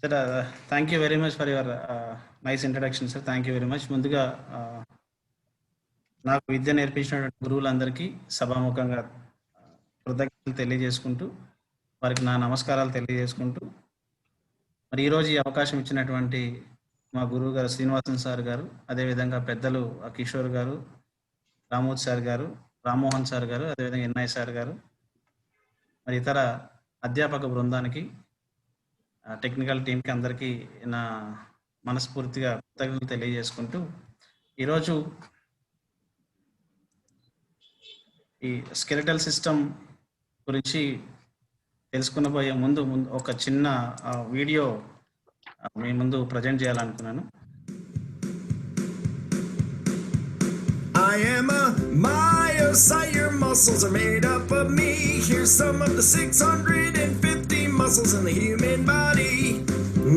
Sir thank you very much for your nice introduction sir. Thank you very much. ముందుగా నాకు విద్య నేర్పించినటువంటి గురువులందరికీ సభాముఖంగా కృతజ్ఞతలు తెలియజేసుకుంటూ, వారికి నా నమస్కారాలు తెలియజేసుకుంటూ, మరి ఈరోజు ఈ అవకాశం ఇచ్చినటువంటి మా గురువు గారు శ్రీనివాసన్ సార్ గారు, అదేవిధంగా పెద్దలు కిషోర్ గారు, రామోద్ సార్ గారు, రామ్మోహన్ సార్ గారు, అదేవిధంగా ఎన్ఐ సార్ గారు, మరి ఇతర అధ్యాపక బృందానికి, టెక్నికల్ టీంకి అందరికీ నా మనస్ఫూర్తిగా కృతజ్ఞతలు తెలియజేసుకుంటూ, ఈరోజు ఈ స్కెలిటల్ సిస్టమ్ గురించి తెలుసుకునబోయే ముందు ఒక చిన్న వీడియో మీ ముందు ప్రజెంట్ చేయాలనుకున్నాను. I am a myocyte, your muscles are made up of me. Here's some of the 650 muscles in the human body.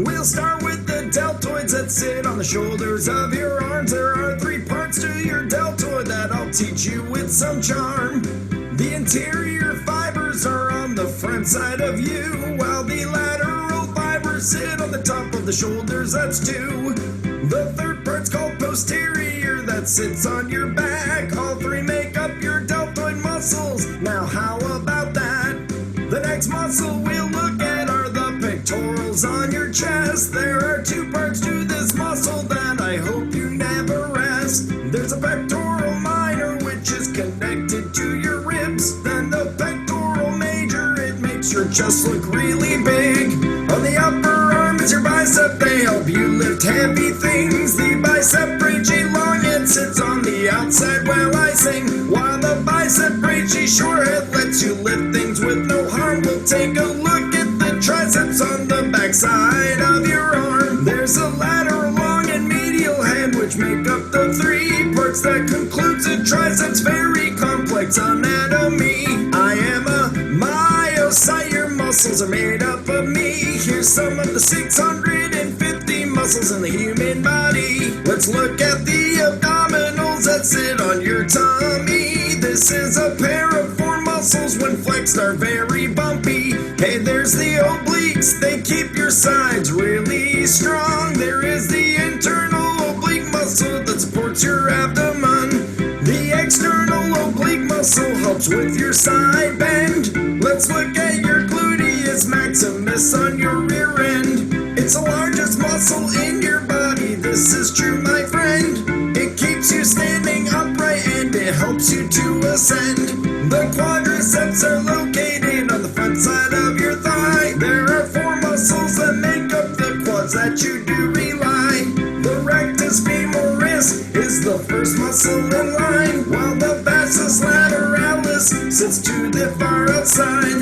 We'll start with the deltoids that sit on the shoulders of your arms. There are 3 parts to your deltoid that I'll teach you with some charm. The anterior fibers are on the front side of you, while the lateral fibers sit on the top of the shoulders, that's 2. The third part's called posterior, that sits on your back. All 3 make up your deltoid muscles. Now how about that? The next muscle we'll look at are the pectorals on your chest. There are 2 parts to this muscle that I hope you never rest. There's a pectoral minor which is connected to your ribs. Then the pectoral major, it makes your chest look really big. On the upper arm is your bicep, they help you lift heavy things. The bicep brachii long, it sits on the outside while I sing, while the bicep brachii short, it lets you lift things with no harm. We'll take a look at the triceps on the back side of your arm. There's a lateral long and medial hand which make up the 3 parts that concludes the triceps. Very complex anatomy. I am a myocyte, your muscles are made up of me. Here's some of the 650 muscles in the human body. Let's look at the abdominals that sit on your tummy. This is a pair of 4 muscles, when flexed are very bumpy. Hey, there's the obliques, they keep your sides really strong. There is the internal oblique muscle that supports your abdomen. The external oblique muscle helps with your side bend. Let's look at your gluteus maximus on your rear end. It's the largest muscle in your body, this is true, my friend. It keeps you standing upright and it helps you to ascend. The quadriceps are located on the front side of your thigh. There are 4 muscles that make up the quads that you do rely. The rectus femoris is the first muscle in line, while the vastus lateralis sits to the far outside.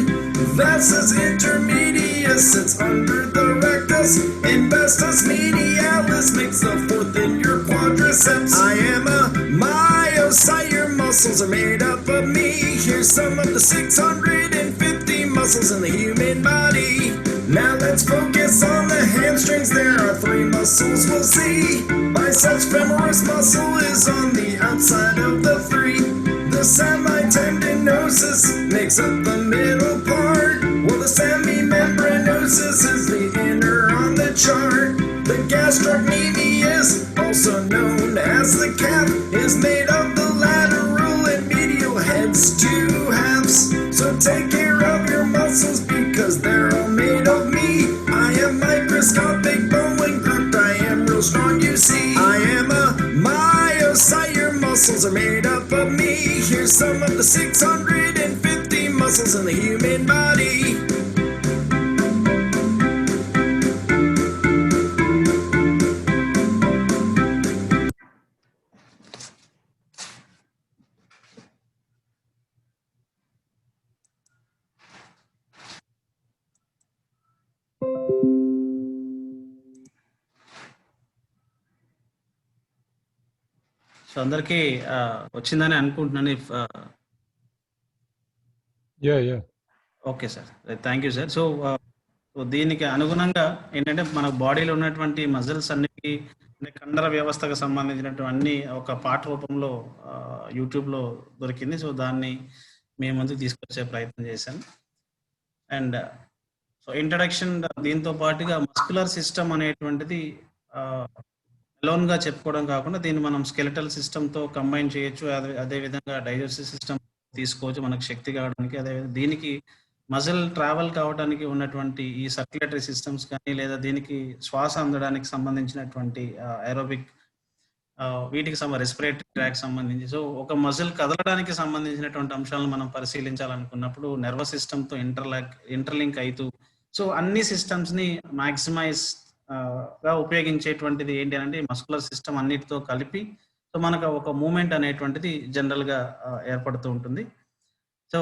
Vastus intermedius sits under the rectus, and vastus medialis makes the 4th in your quadriceps. I am a myocyte, your muscles are made up of me. Here's some of the 650 muscles in the human body. Now let's focus on the hamstrings. There are 3 muscles we'll see. Biceps femoris muscle is on the outside of the 3. The semitendinosus makes up the middle part, while the semimembranosus is the inner on the chart. The gastrocnemius, also known as the calf, is made of the lateral and medial heads, 2 halves. So take care of your muscles because they're all made of me. I am microscopic bone grouped, I am real strong, you see. I am a myocyte, your muscles are made up of me. Here's some of the 650 muscles in the human body. So అందరికీ వచ్చిందని అనుకుంటున్నాను. Okay sir, thank you sir. So దీనికి అనుగుణంగా ఏంటంటే మన బాడీలో ఉన్నటువంటి muscles అన్నిటికీ, కండర వ్యవస్థకు సంబంధించినటువంటి ఒక పాఠ రూపంలో యూట్యూబ్లో దొరికింది. సో దాన్ని మేము ముందుకు తీసుకొచ్చే ప్రయత్నం చేశాను. అండ్ సో సో ఇంట్రడక్షన్ దీంతో పాటుగా మస్కులర్ సిస్టమ్ అనేటువంటిది అలోన్ గా చెప్పుకోవడం కాకుండా దీన్ని మనం స్కెలిటల్ సిస్టమ్ తో కంబైన్ చేయొచ్చు. అదే విధంగా డైజెస్టివ్ సిస్టమ్ తీసుకోవచ్చు మనకు శక్తి కావడానికి. అదే దీనికి మజిల్ ట్రావెల్ కావడానికి ఉన్నటువంటి ఈ సర్క్యులేటరీ సిస్టమ్స్ కానీ లేదా దీనికి శ్వాస అందడానికి సంబంధించినటువంటి ఏరోబిక్ వీటికి రెస్పిరేటరీ ట్రాక్ సంబంధించి సో ఒక మజిల్ కదలడానికి సంబంధించినటువంటి అంశాలను మనం పరిశీలించాలనుకున్నప్పుడు నర్వస్ సిస్టమ్ తో ఇంటర్లింక్ అవుతూ సో అన్ని సిస్టమ్స్ ని మాక్సిమైజ్ గా ఉపయోగించేటువంటిది ఏంటి అంటే మస్కులర్ సిస్టమ్ అన్నిటితో కలిపి సో మనకు ఒక మూమెంట్ అనేటువంటిది జనరల్ గా ఏర్పడుతూ ఉంటుంది. సో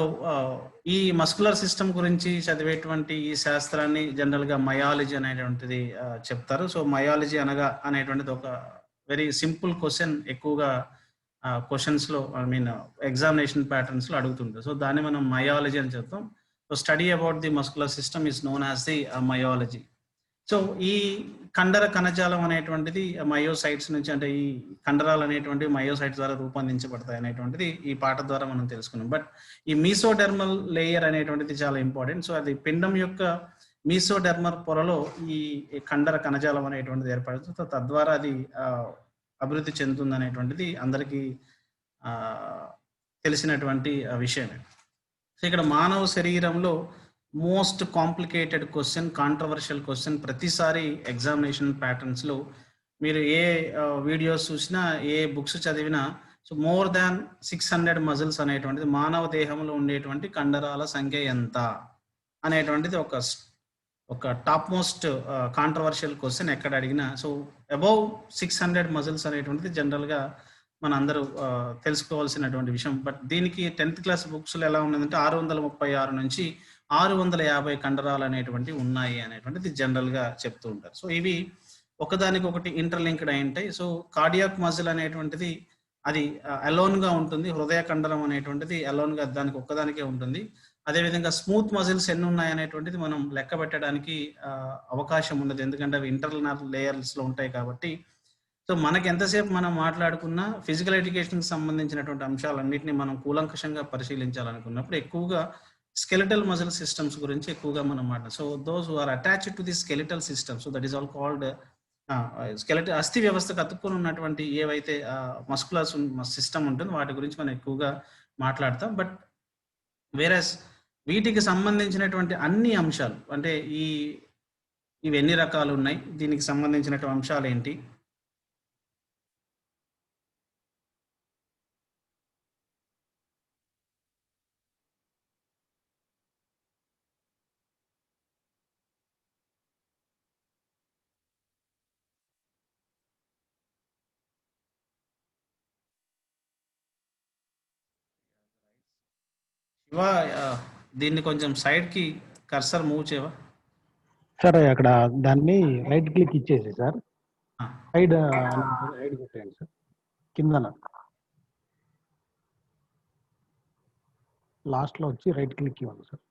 ఈ మస్కులర్ సిస్టమ్ గురించి చదివేటువంటి ఈ శాస్త్రాన్ని జనరల్ గా మయాలజీ అనేటువంటిది చెప్తారు. సో మయాలజీ అనగా అనేటువంటిది ఒక వెరీ సింపుల్ క్వశ్చన్ ఎక్కువగా క్వశ్చన్స్ లో ఎగ్జామినేషన్ ప్యాటర్న్స్ లో అడుగుతుంటారు. సో దాన్ని మనం మయాలజీ అని చెప్తాం. So study about the muscular system is known as the మయాలజీ. So ఈ కండర కణజాలం అనేటువంటిది మయోసైట్స్ నుంచి అంటే ఈ కండరాలు అనేటువంటి మయోసైట్స్ ద్వారా రూపొందించబడతాయి అనేటువంటిది ఈ పాట ద్వారా మనం తెలుసుకున్నాం. బట్ ఈ మీసోడెర్మల్ లేయర్ అనేటువంటిది చాలా ఇంపార్టెంట్. సో అది పిండం యొక్క మీసోడెర్మల్ పొరలో ఈ కండర కణజాలం అనేటువంటిది ఏర్పడుతుంది. సో తద్వారా అది అభివృద్ధి చెందుతుంది అనేటువంటిది అందరికీ తెలిసినటువంటి విషయమే. సో ఇక్కడ మానవ శరీరంలో most complicated question, controversial question ప్రతిసారి ఎగ్జామినేషన్ ప్యాటర్న్స్ లో మీరు ఏ వీడియోస్ చూసినా ఏ బుక్స్ చదివినా సో మోర్ దాన్ 600 మజిల్స్ అనేటువంటిది మానవ దేహంలో ఉండేటువంటి కండరాల సంఖ్య ఎంత అనేటువంటిది ఒక టాప్ మోస్ట్ కాంట్రవర్షియల్ క్వశ్చన్ ఎక్కడ అడిగినా. సో అబౌవ్ 600 మజిల్స్ అనేటువంటిది జనరల్ గా మన అందరూ తెలుసుకోవాల్సినటువంటి విషయం. బట్ దీనికి 10th క్లాస్ బుక్స్ లో ఎలా ఉన్నదంటే 636 నుంచి 650 కండరాలు అనేటువంటి ఉన్నాయి అనేటువంటిది జనరల్ గా చెప్తూ ఉంటారు. సో ఇవి ఒకదానికొకటి ఇంటర్లింక్డ్ అయి ఉంటాయి. సో కార్డియాక్ మజిల్ అనేటువంటిది అది అలోన్ గా ఉంటుంది. హృదయ కండరం అనేటువంటిది అలోన్ గా దానికి ఒక్కదానికే ఉంటుంది. అదేవిధంగా స్మూత్ మజిల్స్ ఎన్ని ఉన్నాయి అనేటువంటిది మనం లెక్క పెట్టడానికి అవకాశం ఉండదు, ఎందుకంటే అవి ఇంటర్నల్ లేయర్స్ లో ఉంటాయి కాబట్టి. సో మనకి ఎంతసేపు మనం మాట్లాడుకున్నా ఫిజికల్ ఎడ్యుకేషన్ కి సంబంధించినటువంటి అంశాలన్నింటినీ మనం కూలంకషంగా పరిశీలించాలనుకున్నప్పుడు ఎక్కువగా స్కెలిటల్ మజిల్ సిస్టమ్స్ గురించి ఎక్కువగా మనం మాట్లాడాలి. So those who are attached to the skeletal system, so that is all called skeletal. అస్థి వ్యవస్థకు అతుక్కుని ఉన్నటువంటి ఏవైతే మస్కులర్ సిస్టమ్ ఉంటుందో వాటి గురించి మనం ఎక్కువగా మాట్లాడతాం. బట్ వేరస్ వీటికి సంబంధించినటువంటి అన్ని అంశాలు అంటే ఇవి ఎన్ని రకాలు ఉన్నాయి, దీనికి సంబంధించినటువంటి అంశాలు ఏంటి, శివ దీన్ని కొంచెం సైడ్ కి కర్సర్ మూవ్ చేయవా సార్? అక్కడ దాన్ని రైట్ క్లిక్ ఇచ్చేసి సార్ హైడ్ హైడ్ కొట్టేయండి సార్. కిందన లాస్ట్ లో వచ్చి రైట్ క్లిక్ ఇవ్వండి సార్.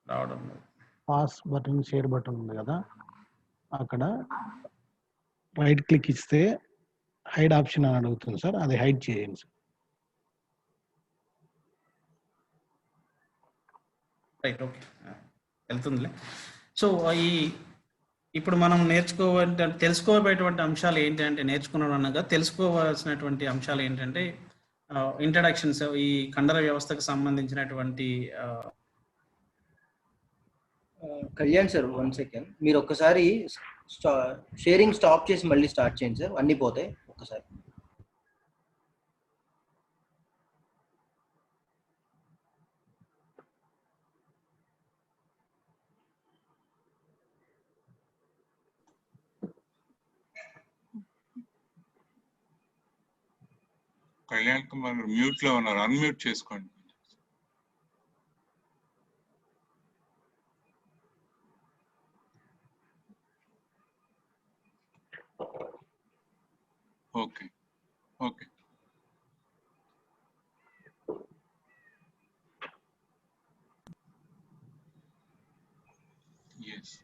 రావడం పాస్ బటన్, షేర్ బటన్ ఉంది కదా, అక్కడ రైట్ క్లిక్ ఇస్తే హైడ్ ఆప్షన్ అని అడుగుతుంది సార్, అది హైడ్ చేయండి సార్. రైట్, ఓకే, వెళ్తుందిలే. సో ఇప్పుడు మనం తెలుసుకోబోయేటువంటి అంశాలు ఏంటి అంటే నేర్చుకున్నాం అనగా తెలుసుకోవాల్సినటువంటి అంశాలు ఏంటంటే ఇంట్రడక్షన్స్, ఈ కండర వ్యవస్థకు సంబంధించినటువంటి. కళ్యాణ్ సార్, 1 సెకండ్, మీరు ఒక్కసారి షేరింగ్ స్టాప్ చేసి మళ్ళీ స్టార్ట్ చేయండి సార్, అన్ని పోతాయి ఒక్కసారి. కళ్యాణ్ కుమార్ మ్యూట్ లో ఉన్నారు, అన్మ్యూట్ చేసుకోండి. Okay okay, yes.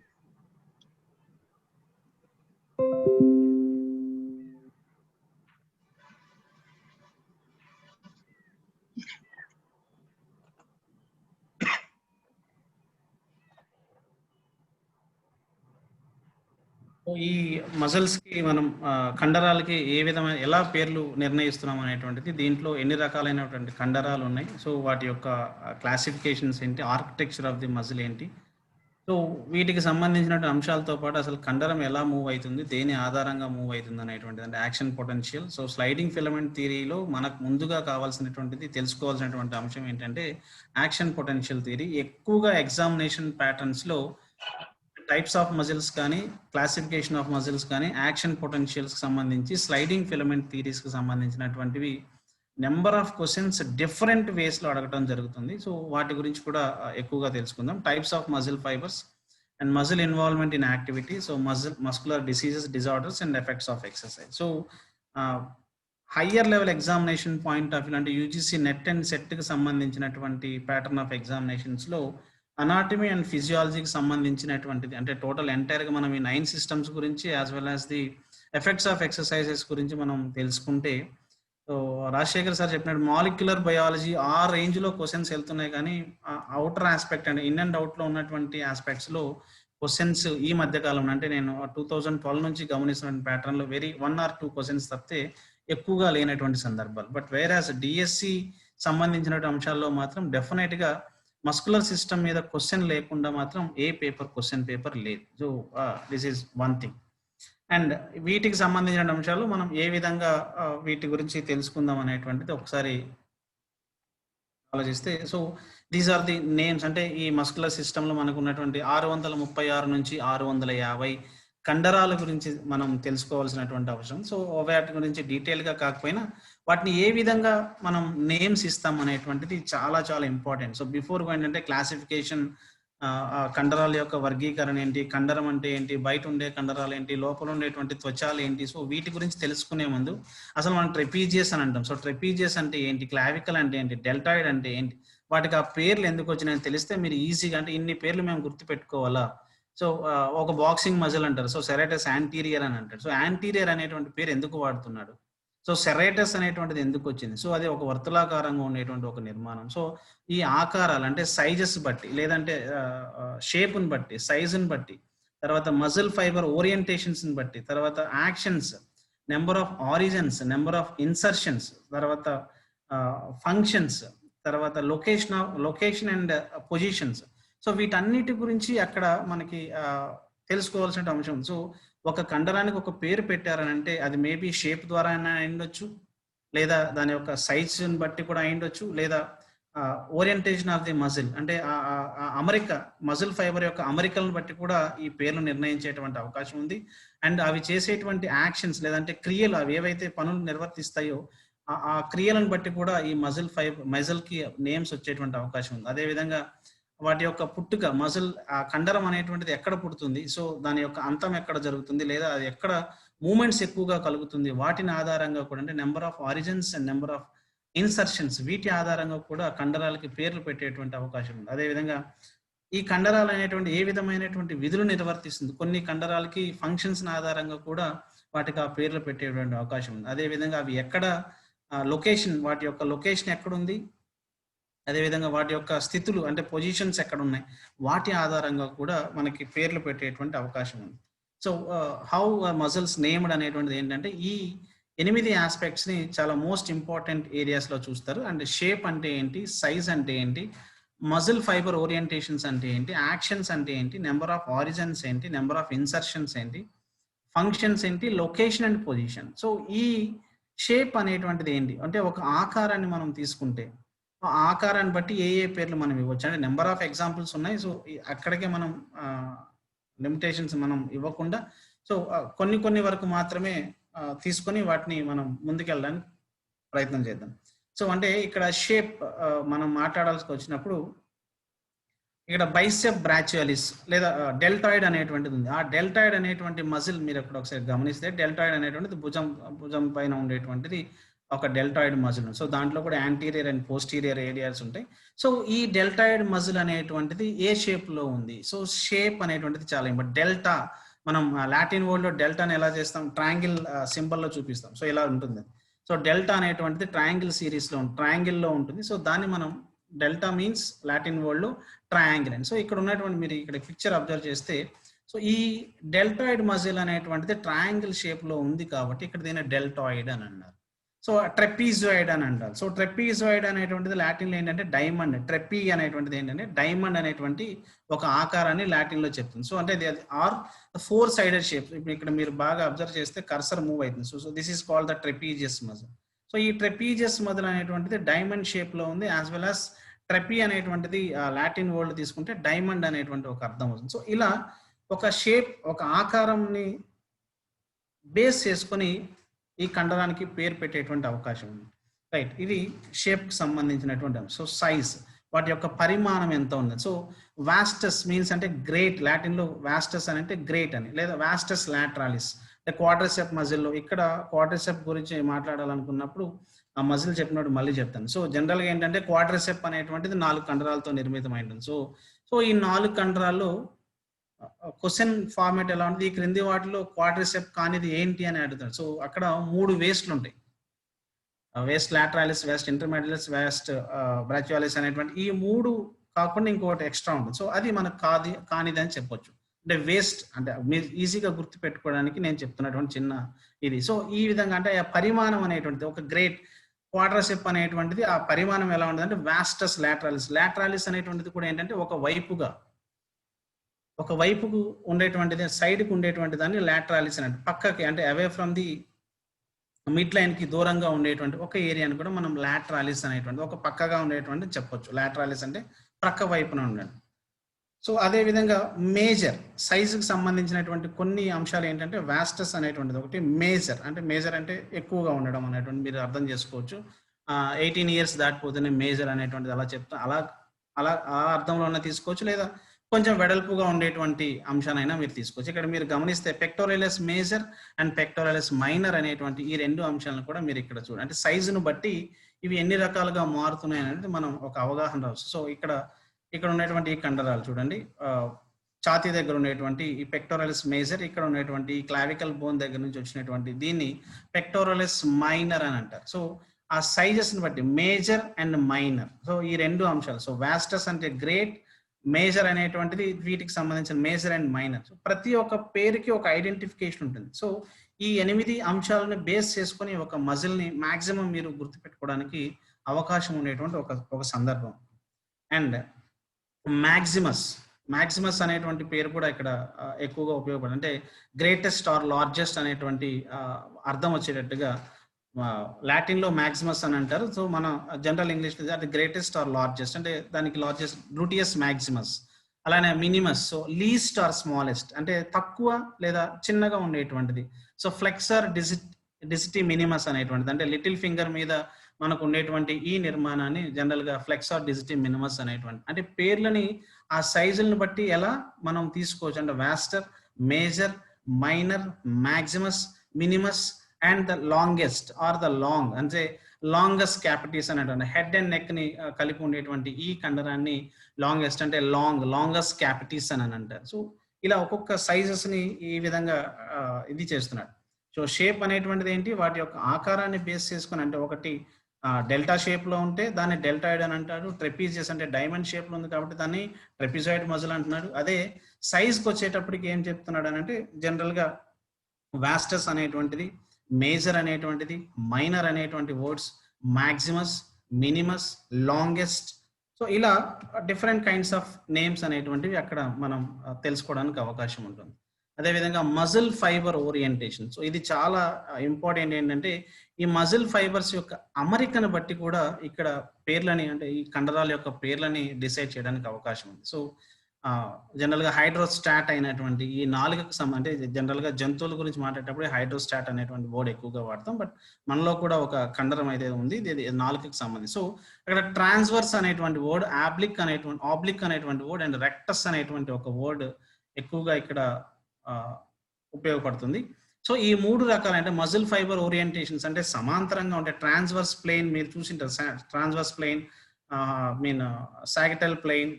ఈ మజిల్స్‌కి మనం కండరాలకి ఏ విధమైన ఎలా పేర్లు నిర్ణయిస్తున్నాం అనేటువంటిది దీంట్లో ఎన్ని రకాలైనటువంటి కండరాలు ఉన్నాయి. సో వాటి యొక్క క్లాసిఫికేషన్స్ ఏంటి? ఆర్కిటెక్చర్ ఆఫ్ ది మజిల్ ఏంటి? సో వీటికి సంబంధించినటువంటి అంశాలతో పాటు అసలు కండరం ఎలా మూవ్ అవుతుంది, దేని ఆధారంగా మూవ్ అవుతుంది అనేటువంటిది అంటే action potential. So sliding filament థియరీలో మనకు ముందుగా కావాల్సినటువంటిది తెలుసుకోవాల్సినటువంటి అంశం ఏంటంటే యాక్షన్ పొటెన్షియల్ థియరీ. ఎక్కువగా ఎగ్జామినేషన్ ప్యాటర్న్స్లో టైప్స్ ఆఫ్ మజిల్స్ కానీ క్లాసిఫికేషన్ ఆఫ్ మజిల్స్ కానీ యాక్షన్ పొటెన్షియల్స్కి సంబంధించి స్లైడింగ్ ఫిలమెంట్ థియరీస్కి సంబంధించినటువంటివి నెంబర్ ఆఫ్ క్వశ్చన్స్ డిఫరెంట్ వేస్లో అడగటం జరుగుతుంది. సో వాటి గురించి కూడా ఎక్కువగా తెలుసుకుందాం. Types of muscle fibres and muscle involvement in activity. So muscular diseases, disorders and effects of exercise. So higher level examination point of view అంటే యూజీసీ నెట్ అండ్ సెట్కి సంబంధించినటువంటి ప్యాటర్న్ ఆఫ్ ఎగ్జామినేషన్స్లో అనాటమీ అండ్ ఫిజియాలజీకి సంబంధించినటువంటిది అంటే total ఎంటైర్గా మనం ఈ 9 systems గురించి as well as the effects of exercises గురించి మనం తెలుసుకుంటే, సో రాజశేఖర్ సార్ చెప్పినట్టు మాలిక్యులర్ బయాలజీ ఆ రేంజ్లో క్వశ్చన్స్ వెళ్తున్నాయి, కానీ అవుటర్ ఆస్పెక్ట్ అంటే ఇన్ అండ్ అవుట్లో ఉన్నటువంటి ఆస్పెక్ట్స్లో క్వశ్చన్స్ ఈ మధ్య కాలంలో అంటే నేను 2012 నుంచి గమనిస్తున్న ప్యాటర్న్లో 1 or 2 క్వశ్చన్స్ తప్పితే ఎక్కువగా లేనటువంటి సందర్భాలు. బట్ వేరాస్ డిఎస్సి సంబంధించినటువంటి అంశాల్లో మాత్రం డెఫినెట్గా మస్కులర్ సిస్టమ్ మీద క్వశ్చన్ లేకుండా మాత్రం క్వశ్చన్ పేపర్ లేదు. So this is one thing. And వీటికి సంబంధించిన అంశాలు మనం ఏ విధంగా వీటి గురించి తెలుసుకుందాం అనేటువంటిది ఒకసారి ఆలోచిస్తే, so these are the names. అంటే ఈ మస్కులర్ సిస్టంలో మనకు ఉన్నటువంటి 636 నుంచి 650 కండరాల గురించి మనం తెలుసుకోవాల్సినటువంటి అవసరం. సో వాటి గురించి డీటెయిల్గా కాకపోయినా వాటిని ఏ విధంగా మనం నేమ్స్ ఇస్తాం అనేటువంటిది చాలా చాలా ఇంపార్టెంట్. సో బిఫోర్ ఏంటంటే క్లాసిఫికేషన్, కండరాల యొక్క వర్గీకరణ ఏంటి, కండరం అంటే ఏంటి, బయట ఉండే కండరాలు ఏంటి, లోపల ఉండేటువంటి త్వచాలు ఏంటి, సో వీటి గురించి తెలుసుకునే ముందు అసలు మనం ట్రెపీజియస్ అని అంటాం. సో ట్రెపీజియస్ అంటే ఏంటి, క్లావికల్ అంటే ఏంటి, డెల్టాయిడ్ అంటే ఏంటి, వాటికి ఆ పేర్లు ఎందుకు వచ్చినాయని తెలిస్తే మీరు ఈజీగా అంటే ఇన్ని పేర్లు మేము గుర్తుపెట్టుకోవాలా. సో ఒక బాక్సింగ్ మజిల్ అంటారు, సో సెరైటస్ యాంటీరియర్ అని అంటారు. సో యాంటీరియర్ అనేటువంటి పేరు ఎందుకు వాడుతున్నాడు, సో సెరైటస్ అనేటువంటిది ఎందుకు వచ్చింది, సో అది ఒక వర్తులాకారంగా ఉండేటువంటి ఒక నిర్మాణం. సో ఈ ఆకారాలు అంటే సైజెస్ బట్టి లేదంటే షేప్ని బట్టి, సైజుని బట్టి, తర్వాత మజిల్ ఫైబర్ ఓరియంటేషన్స్ని బట్టి, తర్వాత actions, number of origins, number of insertions, తర్వాత ఫంక్షన్స్, తర్వాత లొకేషన్ అండ్ పొజిషన్స్. సో వీటన్నిటి గురించి అక్కడ మనకి తెలుసుకోవాల్సిన అంశం. సో ఒక కండరానికి ఒక పేరు పెట్టారని అంటే అది మేబీ షేప్ ద్వారా అయినా అయిండొచ్చు, లేదా దాని యొక్క సైజ్ని బట్టి కూడా అయిండొచ్చు, లేదా ఓరియంటేషన్ ఆఫ్ ది మజిల్ అంటే అమరిక, మజిల్ ఫైబర్ యొక్క అమరికలను బట్టి కూడా ఈ పేర్లు నిర్ణయించేటువంటి అవకాశం ఉంది. అండ్ అవి చేసేటువంటి యాక్షన్స్ లేదంటే క్రియలు, అవి ఏవైతే పనులు నిర్వర్తిస్తాయో ఆ క్రియలను బట్టి కూడా ఈ మజిల్కి నేమ్స్ వచ్చేటువంటి అవకాశం ఉంది. అదేవిధంగా వాటి యొక్క పుట్టుక, మజిల్ కండరం అనేటువంటిది ఎక్కడ పుడుతుంది, సో దాని యొక్క అంతం ఎక్కడ జరుగుతుంది, లేదా అది ఎక్కడ మూమెంట్స్ ఎక్కువగా కలుగుతుంది, వాటిని ఆధారంగా కూడా అంటే number of origins and number of insertions, వీటి ఆధారంగా కూడా కండరాలకి పేర్లు పెట్టేటువంటి అవకాశం ఉంది. అదేవిధంగా ఈ కండరాలు అనేటువంటి ఏ విధమైనటువంటి విధులు నిర్వర్తిస్తుంది, కొన్ని కండరాలకి ఫంక్షన్స్ ఆధారంగా కూడా వాటికి ఆ పేర్లు పెట్టేటువంటి అవకాశం ఉంది. అదేవిధంగా అవి ఎక్కడ లొకేషన్, వాటి యొక్క లొకేషన్ ఎక్కడుంది, అదేవిధంగా వాటి యొక్క స్థితులు అంటే పొజిషన్స్ ఎక్కడ ఉన్నాయి, వాటి ఆధారంగా కూడా మనకి పేర్లు పెట్టేటువంటి అవకాశం ఉంది. సో హౌ మజిల్స్ నేమ్డ్ అనేటువంటిది ఏంటంటే ఈ 8 ఆస్పెక్ట్స్ని చాలా మోస్ట్ ఇంపార్టెంట్ ఏరియాస్లో చూస్తారు. అండ్ షేప్ అంటే ఏంటి, సైజ్ అంటే ఏంటి, మజిల్ ఫైబర్ ఓరియంటేషన్స్ అంటే ఏంటి, యాక్షన్స్ అంటే ఏంటి, నెంబర్ ఆఫ్ ఆరిజన్స్ ఏంటి, నెంబర్ ఆఫ్ ఇన్సర్షన్స్ ఏంటి, ఫంక్షన్స్ ఏంటి, లొకేషన్ అండ్ పొజిషన్. సో ఈ షేప్ అనేటువంటిది ఏంటి అంటే ఒక ఆకారాన్ని మనం తీసుకుంటే ఆ ఆకారాన్ని బట్టి ఏ పేర్లు మనం ఇవ్వచ్చు అంటే నెంబర్ ఆఫ్ ఎగ్జాంపుల్స్ ఉన్నాయి. సో అక్కడికే మనం లిమిటేషన్స్ మనం ఇవ్వకుండా సో కొన్ని వరకు మాత్రమే తీసుకొని వాటిని మనం ముందుకెళ్ళడానికి ప్రయత్నం చేద్దాం. సో అంటే ఇక్కడ షేప్ మనం మాట్లాడాల్సి వచ్చినప్పుడు ఇక్కడ బైసెప్ బ్రాచియాలిస్ లేదా డెల్టాయిడ్ అనేటువంటిది ఉంది. ఆ డెల్టాయిడ్ అనేటువంటి మజిల్ మీరు అక్కడ ఒకసారి గమనిస్తే డెల్టాయిడ్ అనేటువంటిది భుజం పైన ఉండేటువంటిది ఒక డెల్టాయిడ్ మజిల్. సో దాంట్లో కూడా యాంటీరియర్ అండ్ పోస్టీరియర్ ఏరియాస్ ఉంటాయి. సో ఈ డెల్టాయిడ్ మజిల్ అనేటువంటిది ఏ షేప్లో ఉంది, సో షేప్ అనేటువంటిది చాలా ఇంపార్టెంట్. డెల్టా మనం లాటిన్ వర్డ్లో డెల్టాని ఎలా చేస్తాం, ట్రయాంగిల్ సింబల్లో చూపిస్తాం. సో ఇలా ఉంటుంది. సో డెల్టా అనేటువంటిది ట్రయాంగిల్ సిరీస్లో ట్రయాంగిల్లో ఉంటుంది. సో దాన్ని మనం డెల్టా మీన్స్ లాటిన్ వర్డ్లో ట్రయాంగిల్ అని. సో ఇక్కడ ఉన్నటువంటి మీరు ఇక్కడ పిక్చర్ అబ్జర్వ్ చేస్తే సో ఈ డెల్టాయిడ్ మజిల్ అనేటువంటిది ట్రయాంగిల్ షేప్ లో ఉంది కాబట్టి ఇక్కడ దీన్ని డెల్టాయిడ్ అని అన్నారు. సో ట్రెపీజాయిడ్ అని అంటారు. సో ట్రెపీజాయిడ్ అనేటువంటిది లాటిన్ లో ఏంటంటే డైమండ్, ట్రెపీ అనేటువంటిది ఏంటంటే డైమండ్ అనేటువంటి ఒక ఆకారాన్ని లాటిన్ లో చెప్తుంది. సో అంటే ఆర్ 4 సైడెడ్ షేప్. ఇప్పుడు ఇక్కడ మీరు బాగా అబ్జర్వ్ చేస్తే కర్సర్ మూవ్ అవుతుంది. So this is called the trapezius muscle. So ఈ ట్రెపీజియస్ మజిల్ అనేటువంటిది డైమండ్ షేప్ లో ఉంది, యాజ్ వెల్ యాజ్ ట్రెపీ అనేటువంటిది లాటిన్ వర్డ్ తీసుకుంటే డైమండ్ అనేటువంటి ఒక అర్థం వస్తుంది. సో ఇలా ఒక షేప్, ఒక ఆకారంని బేస్ చేసుకొని ఈ కండరానికి పేరు పెట్టేటువంటి అవకాశం ఉంది. రైట్, ఇది షేప్ కి సంబంధించినటువంటి. సో సైజ్, వాటి యొక్క పరిమాణం ఎంత ఉంది. సో వాస్టస్ మీన్స్ అంటే గ్రేట్, లాటిన్ లో వాస్టస్ అని అంటే గ్రేట్ అని, లేదా వాస్టస్ లాటరాలిస్ అంటే క్వాడ్రిసెప్ మజిల్లో. ఇక్కడ క్వాడ్రిసెప్ గురించి మాట్లాడాలనుకున్నప్పుడు ఆ మజిల్ చెప్పినప్పుడు మళ్ళీ చెప్తాను. సో జనరల్ గా ఏంటంటే క్వాడ్రిసెప్ అనేటువంటిది 4 కండరాలతో నిర్మితమై ఉంటుంది. సో ఈ 4 కండరాల్లో క్వశ్చన్ ఫార్మేట్ ఎలా ఉంటుంది, ఈ క్రింది వాటిలో క్వాడ్రిసెప్ కానిది ఏంటి అని అడుగుతాడు. సో అక్కడ 3 వేస్ట్లు ఉంటాయి, వేస్ట్ లాటరాలిస్, వేస్ట్ ఇంటర్మీడియస్, వేస్ట్ బ్రాచియాలిస్ అనేటువంటి. ఈ 3 కాకుండా ఇంకొకటి ఎక్స్ట్రా ఉంటుంది. సో అది మనకు కానిది అని చెప్పొచ్చు. అంటే వేస్ట్ అంటే మీరు ఈజీగా గుర్తు పెట్టుకోవడానికి నేను చెప్తున్నటువంటి చిన్న ఇది. సో ఈ విధంగా అంటే ఆ పరిమాణం అనేటువంటిది ఒక గ్రేట్ క్వాడ్రిసెప్ అనేటువంటిది ఆ పరిమాణం ఎలా ఉంటుంది అంటే వాస్టస్ లాటరాలిస్. లాటరాలిస్ అనేటువంటిది కూడా ఏంటంటే ఒక వైపుకు ఉండేటువంటిది, సైడ్కి ఉండేటువంటి దాన్ని లాటరాలిస్ అని అంటే పక్కకి, అంటే away from the mid line కి దూరంగా ఉండేటువంటి ఒక ఏరియాని కూడా మనం లాటరాలిస్ అనేటువంటి, ఒక పక్కగా ఉండేటువంటి చెప్పొచ్చు. లాటరాలిస్ అంటే ప్రక్క వైపున ఉండండి. సో అదే విధంగా మేజర్, సైజుకి సంబంధించినటువంటి కొన్ని అంశాలు ఏంటంటే వాస్టస్ అనేటువంటిది ఒకటి. మేజర్ అంటే ఎక్కువగా ఉండడం అనేటువంటి మీరు అర్థం చేసుకోవచ్చు. 18 years దాటిపోతేనే మేజర్ అనేటువంటిది అలా చెప్తా, అలా ఆ అర్థంలోనే తీసుకోవచ్చు, లేదా కొంచెం వెడల్పుగా ఉండేటువంటి అంశానైనా మీరు తీసుకోవచ్చు. ఇక్కడ మీరు గమనిస్తే పెక్టోరలిస్ మేజర్ అండ్ పెక్టోరలిస్ మైనర్ అనేటువంటి ఈ 2 అంశాలను కూడా మీరు ఇక్కడ చూడండి. అంటే సైజును బట్టి ఇవి ఎన్ని రకాలుగా మారుతున్నాయి అనేది మనం ఒక అవగాహన రావచ్చు. సో ఇక్కడ ఉన్నటువంటి ఈ కండరాలు చూడండి, ఛాతీ దగ్గర ఉండేటువంటి ఈ పెక్టోరలిస్ మేజర్, ఇక్కడ ఉన్నటువంటి ఈ క్లావికల్ బోన్ దగ్గర నుంచి వచ్చినటువంటి దీన్ని పెక్టోరలిస్ మైనర్ అని అంటారు. సో ఆ సైజెస్ ని బట్టి మేజర్ అండ్ మైనర్, సో ఈ 2 అంశాలు. సో వాస్టస్ అంటే గ్రేట్, మేజర్ అనేటువంటిది వీటికి సంబంధించిన మేజర్ అండ్ మైనర్. సో ప్రతి ఒక్క పేరుకి ఒక ఐడెంటిఫికేషన్ ఉంటుంది. సో ఈ 8 అంశాలను బేస్ చేసుకొని ఒక మజిల్ ని మాక్సిమం మీరు గుర్తుపెట్టుకోవడానికి అవకాశం ఉండేటువంటి ఒక సందర్భం. అండ్ మ్యాక్సిమస్ అనేటువంటి పేరు కూడా ఇక్కడ ఎక్కువగా ఉపయోగపడుతుంది. అంటే గ్రేటెస్ట్ ఆర్ లార్జెస్ట్ అనేటువంటి అర్థం వచ్చేటట్టుగా లాటిన్ లో మ్యాక్సిమస్ అని అంటారు. సో మన జనరల్ ఇంగ్లీష్ అది గ్రేటెస్ట్ ఆర్ లార్జెస్ట్, అంటే దానికి లార్జెస్ట్ గ్లూటియస్ మ్యాక్సిమస్. అలానే minimus, so least or smallest అంటే తక్కువ లేదా చిన్నగా ఉండేటువంటిది. సో ఫ్లెక్సర్ డిసిటీ మినిమస్ అనేటువంటిది, అంటే లిటిల్ ఫింగర్ మీద మనకు ఉండేటువంటి ఈ నిర్మాణాన్ని జనరల్ గా ఫ్లెక్సర్ డిసిటీ మినిమస్ అనేటువంటి. అంటే పేర్లని ఆ సైజులను బట్టి ఎలా మనం తీసుకోవచ్చు అంటే vastus, major, minor, maximus, minimus and the longest or the long, అంటే లాంగెస్ట్ క్యాపిటీస్ అనేటువంటి హెడ్ అండ్ నెక్ ని కలిపి ఉండేటువంటి ఈ కండరాన్ని లాంగెస్ట్ అంటే లాంగెస్ట్ క్యాపిటీస్ అని అంటారు. సో ఇలా ఒక్కొక్క సైజెస్ ని ఈ విధంగా ఇది చేస్తున్నాడు. సో షేప్ అనేటువంటిది ఏంటి, వాటి యొక్క ఆకారాన్ని బేస్ చేసుకుని, అంటే ఒకటి డెల్టా షేప్ లో ఉంటే దాన్ని డెల్టాయిడ్ అని అంటారు. ట్రెపీజియస్ అంటే డైమండ్ షేప్ లో ఉంది కాబట్టి దాన్ని ట్రెపిజాయిడ్ మజిల్ అంటున్నాడు. అదే సైజ్కి వచ్చేటప్పటికి ఏం చెప్తున్నాడు అని అంటే జనరల్ గా వాస్టస్ అనేటువంటిది, మేజర్ అనేటువంటిది, మైనర్ అనేటువంటి words, Maximus, minimus, longest. So ఇలా డిఫరెంట్ కైండ్స్ ఆఫ్ నేమ్స్ అనేటువంటివి అక్కడ మనం తెలుసుకోవడానికి అవకాశం ఉంటుంది. అదేవిధంగా మజిల్ ఫైబర్ ఓరియంటేషన్, సో ఇది చాలా ఇంపార్టెంట్. ఏంటంటే ఈ మజిల్ ఫైబర్స్ యొక్క అమరికను బట్టి కూడా ఇక్కడ పేర్లని, అంటే ఈ కండరాల యొక్క పేర్లని డిసైడ్ చేయడానికి అవకాశం ఉంది. సో జనరల్ గా హైడ్రోస్టాట్ అయినటువంటి ఈ 4కి అంటే జనరల్ గా జంతువుల గురించి మాట్లాడేటప్పుడు హైడ్రోస్టాట్ అనేటువంటి వర్డ్ ఎక్కువగా వాడతాం, బట్ మనలో కూడా ఒక కండరం అయితే ఉంది, ఇది 4కి సంబంధించి. సో అక్కడ ట్రాన్స్వర్స్ అనేటువంటి వర్డ్, ఆబ్లిక్ అనేటువంటి వర్డ్ అండ్ రెక్టస్ అనేటువంటి ఒక వర్డ్ ఎక్కువగా ఇక్కడ ఉపయోగపడుతుంది. సో ఈ 3 రకాల అంటే మజిల్ ఫైబర్ ఓరియంటేషన్స్ అంటే సమాంతరంగా ఉంటే ట్రాన్స్వర్స్ ప్లేన్ మీరు చూసింటారు, transverse plane, sagittal plane.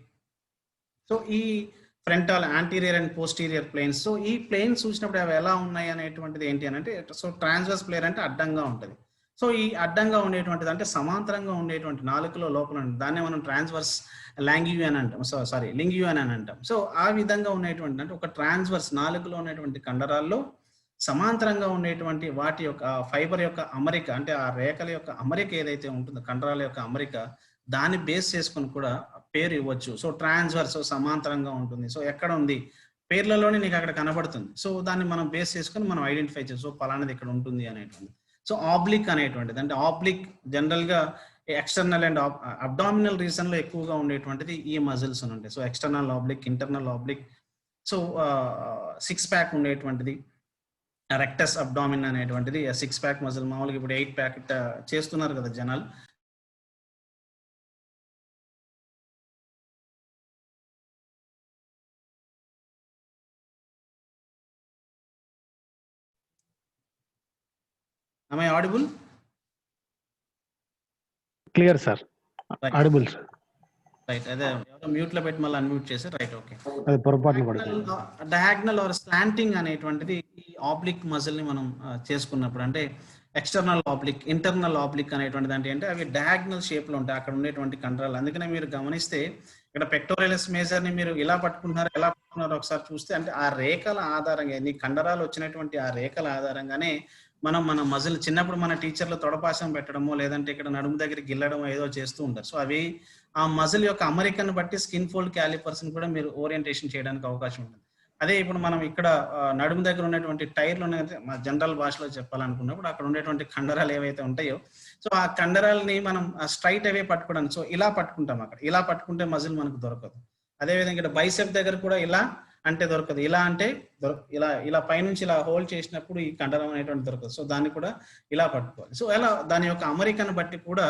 So ఈ frontal, anterior and posterior planes. So ఈ ప్లేన్స్ చూసినప్పుడు అవి ఎలా ఉన్నాయి అనేటువంటిది ఏంటి అని అంటే, సో ట్రాన్స్వర్స్ ప్లేన్ అంటే అడ్డంగా ఉంటుంది. సో ఈ అడ్డంగా ఉండేటువంటిది అంటే సమాంతరంగా ఉండేటువంటి నాలుకలో లోపల దాన్నే మనం ట్రాన్స్వర్స్ లాంగ్యూ అని అంటాం, సారీ లింగ్యూ అని అంటాం. సో ఆ విధంగా ఉండేటువంటి అంటే ఒక ట్రాన్స్వర్స్ నాలుకలో ఉన్నటువంటి కండరాల్లో సమాంతరంగా ఉండేటువంటి వాటి యొక్క ఫైబర్ యొక్క అమరిక అంటే ఆ రేఖల యొక్క అమరిక ఏదైతే ఉంటుందో కండరాల యొక్క అమరిక దాన్ని బేస్ చేసుకొని కూడా పేరు ఇవ్వచ్చు. సో ట్రాన్స్వర్స్ సమాంతరంగా ఉంటుంది. సో ఎక్కడ ఉంది పేర్లలోనే నీకు అక్కడ కనబడుతుంది. సో దాన్ని మనం బేస్ చేసుకొని మనం ఐడెంటిఫై చేస్తాం. సో పలానాది ఇక్కడ ఉంటుంది అనేటువంటి. సో ఆబ్లిక్ అనేటువంటిది అంటే ఆబ్లిక్ జనరల్ గా ఎక్స్టర్నల్ అండ్ అబ్డామినల్ రీజన్ లో ఎక్కువగా ఉండేటువంటిది ఈ మజిల్స్ ఉంటాయి. So external oblique, internal oblique, so 6 pack ఉండేటువంటిది రెక్టస్ అబ్డామిన్ అనేటువంటిది 6 ప్యాక్ మజిల్. మామూలుగా ఇప్పుడు 8 ప్యాక్ చేస్తున్నారు కదా జనాలు. Am I audible? Clear sir, audible sir. Right, అదే మ్యూట్ లో పెట్టి మళ్ళీ అన్మ్యూట్ చేసి రైట్. ఓకే, అది పొరపాటున పడుతుంది. డయాగ్నల్ ఆర్ స్లాంటింగ్ అనేటువంటిది ఈ ఆబ్లిక్ మజిల్ ని మనం చేసుకున్నప్పుడు అంటే ఎక్స్టర్నల్ ఆబ్లిక్, ఇంటర్నల్ ఆబ్లిక్ అనేటువంటిది అంటే అవి డయాగ్నల్ షేప్ లో ఉంటాయి అక్కడ ఉండేటువంటి కండరాలు. అందుకనే మీరు గమనిస్తే ఇక్కడ పెక్టోరియలిస్ మేజర్ ని మీరు ఎలా పట్టుకుంటున్నారు, ఎలా పట్టుకున్నారో ఒకసారి చూస్తే అంటే ఆ రేఖల ఆధారంగా నీ కండరాలు వచ్చినటువంటి ఆ రేఖల ఆధారంగానే మన మజిల్ చిన్నప్పుడు మన టీచర్లు తొడపాసం పెట్టడమో లేదంటే ఇక్కడ నడుము దగ్గర గిల్లడమో ఏదో చేస్తూ ఉంటారు. సో అవి ఆ మజిల్ యొక్క అమరికను బట్టి స్కిన్ ఫోల్డ్ క్యాలిపర్స్ ని కూడా మీరు ఓరియంటేషన్ చేయడానికి అవకాశం ఉంటుంది. అదే ఇప్పుడు మనం ఇక్కడ నడుము దగ్గర ఉన్నటువంటి టైర్లు జనరల్ భాషలో చెప్పాలనుకున్నప్పుడు అక్కడ ఉండేటువంటి కండరాలు ఏవైతే ఉంటాయో సో ఆ కండరాలని మనం స్ట్రైట్ అవే పట్టుకోవడానికి సో ఇలా పట్టుకుంటాం. అక్కడ ఇలా పట్టుకుంటే మజిల్ మనకు దొరకదు. అదేవిధంగా ఇక్కడ బైసెప్ దగ్గర కూడా ఇలా అంటే దొరకదు. ఇలా అంటే ఇలా పైనుంచి ఇలా హోల్డ్ చేసినప్పుడు ఈ కండరం అనేటువంటి దొరకదు. సో దాన్ని కూడా ఇలా పట్టుకోవాలి. సో అలా దాని యొక్క అమరికను బట్టి కూడా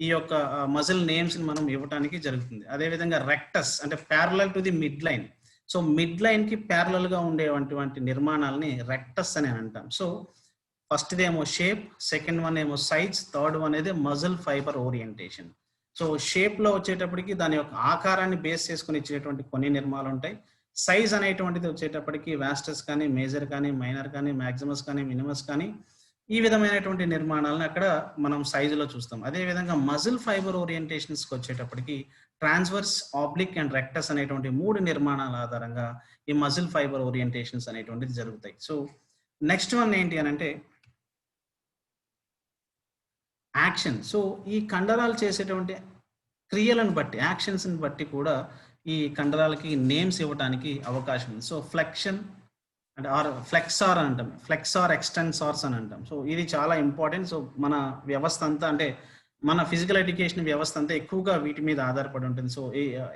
ఈ యొక్క మజిల్ నేమ్స్ ని మనం ఇవ్వడానికి జరుగుతుంది. అదేవిధంగా రెక్టస్ అంటే parallel to the mid line. So mid line కి ప్యారలల్ గా ఉండేటువంటి నిర్మాణాలని రెక్టస్ అని అంటాం. సో ఫస్ట్ ఏమో షేప్, సెకండ్ వన్ ఏమో సైజ్, థర్డ్ వన్ అనేది muscle fibre orientation. So shape లో వచ్చేటప్పటికి దాని యొక్క ఆకారాన్ని బేస్ చేసుకుని ఇచ్చేటువంటి కొన్ని నిర్మాణాలు ఉంటాయి. సైజ్ అనేటువంటిది వచ్చేటప్పటికి వాస్టస్ కానీ, మేజర్ కానీ, మైనర్ కానీ, మ్యాక్సిమస్ కానీ, మినిమస్ కానీ ఈ విధమైనటువంటి నిర్మాణాలను అక్కడ మనం సైజులో చూస్తాం. అదేవిధంగా మజిల్ ఫైబర్ ఓరియంటేషన్స్కి వచ్చేటప్పటికి ట్రాన్స్వర్స్, ఆబ్లిక్ అండ్ రెక్టస్ అనేటువంటి 3 నిర్మాణాల ఆధారంగా ఈ మజిల్ ఫైబర్ ఓరియంటేషన్స్ అనేటువంటిది జరుగుతాయి. సో నెక్స్ట్ వన్ ఏంటి అని అంటే యాక్షన్. సో ఈ కండరాలు చేసేటువంటి క్రియలను బట్టి, యాక్షన్స్ ని బట్టి కూడా ఈ కండరాలకి నేమ్స్ ఇవ్వడానికి అవకాశం ఉంది. సో ఫ్లెక్షన్ అంటే ఆర్ ఫ్లెక్సార్ అని అంటాం, ఫ్లెక్సార్ ఎక్స్టెన్సార్స్ అని అంటాం. సో ఇది చాలా ఇంపార్టెంట్. సో మన వ్యవస్థ అంతా అంటే మన ఫిజికల్ ఎడ్యుకేషన్ వ్యవస్థ అంతా ఎక్కువగా వీటి మీద ఆధారపడి ఉంటుంది. So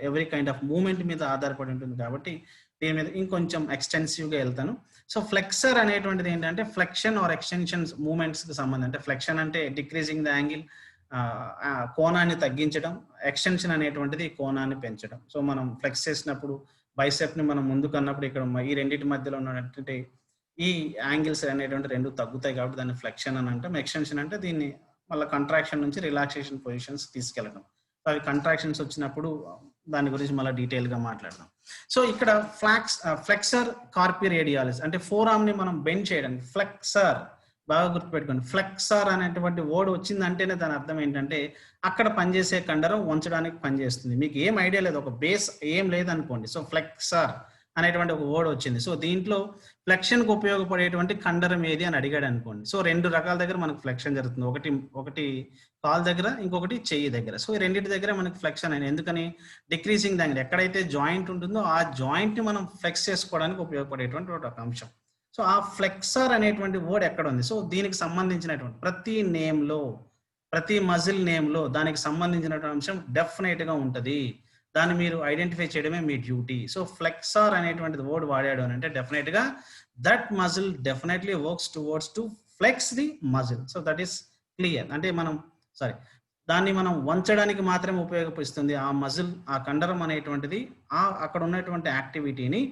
every kind of movement మీద ఆధారపడి ఉంటుంది కాబట్టి దీని మీద ఇంకొంచెం ఎక్స్టెన్సివ్గా వెళ్తాను. సో ఫ్లెక్సర్ అనేటువంటిది ఏంటంటే ఫ్లెక్షన్ ఆర్ ఎక్స్టెన్షన్స్ మూమెంట్స్కి సంబంధం. అంటే ఫ్లెక్షన్ అంటే డిక్రీజింగ్ ద యాంగిల్, కోణాన్ని తగ్గించడం, ఎక్స్టెన్షన్ అనేటువంటిది కోణాన్ని పెంచడం. సో మనం ఫ్లెక్స్ చేసినప్పుడు బైసెప్ ని మనం ముందుకు అన్నప్పుడు ఇక్కడ ఈ రెండింటి మధ్యలో ఉన్నటువంటి ఈ యాంగిల్స్ అనేటువంటి 2 తగ్గుతాయి కాబట్టి దాన్ని ఫ్లెక్షన్ అని అంటాం. ఎక్స్టెన్షన్ అంటే దీన్ని మళ్ళీ కంట్రాక్షన్ నుంచి రిలాక్సేషన్ పొజిషన్స్ తీసుకెళ్ళడం. సో అవి కంట్రాక్షన్స్ వచ్చినప్పుడు దాని గురించి మళ్ళీ డీటెయిల్ గా మాట్లాడదాం. సో ఇక్కడ ఫ్లెక్సర్ కార్పి రేడియాలిస్ అంటే ఫోర్ ఆర్మ్ ని మనం బెండ్ చేయడానికి ఫ్లెక్సర్ బాగా గుర్తుపెట్టుకోండి. ఫ్లెక్సార్ అనేటువంటి వర్డ్ వచ్చిందంటేనే దాని అర్థం ఏంటంటే అక్కడ పనిచేసే కండరం వంచడానికి పనిచేస్తుంది. మీకు ఏం ఐడియా లేదు, ఒక బేస్ ఏం లేదనుకోండి. సో ఫ్లెక్సార్ అనేటువంటి ఒక వర్డ్ వచ్చింది. సో దీంట్లో ఫ్లెక్షన్ కు ఉపయోగపడేటువంటి కండరం ఏది అని అడిగాడు అనుకోండి. సో 2 రకాల దగ్గర మనకు ఫ్లెక్షన్ జరుగుతుంది. ఒకటి కాల్ దగ్గర, ఇంకొకటి చెయ్యి దగ్గర. సో ఈ రెండింటి దగ్గర మనకి ఫ్లెక్షన్ అయిన ఎందుకని డిక్రీజింగ్ దగ్గర ఎక్కడైతే జాయింట్ ఉంటుందో ఆ జాయింట్ ని మనం ఫ్లెక్స్ చేసుకోవడానికి ఉపయోగపడేటువంటి ఒక అంశం. సో ఆ ఫ్లెక్సర్ అనేటువంటి వర్డ్ ఎక్కడ ఉంది? సో దీనికి సంబంధించినటువంటి ప్రతి నేమ్ లో, ప్రతి మజిల్ నేమ్ లో దానికి సంబంధించినటువంటి అంశం డెఫినెట్ గా ఉంటది. దాన్ని మీరు ఐడెంటిఫై చేయడమే మీ డ్యూటీ. సో ఫ్లెక్సర్ అనేటువంటి వర్డ్ వాడాడు అని అంటే డెఫినెట్ గా that muscle definitely works towards to flex the muscle. So that is clear. అంటే దాన్ని మనం వంచడానికి మాత్రమే ఉపయోగపడుతుంది ఆ మజిల్, ఆ కండరం అనేటువంటిది అక్కడ ఉన్నటువంటి యాక్టివిటీని,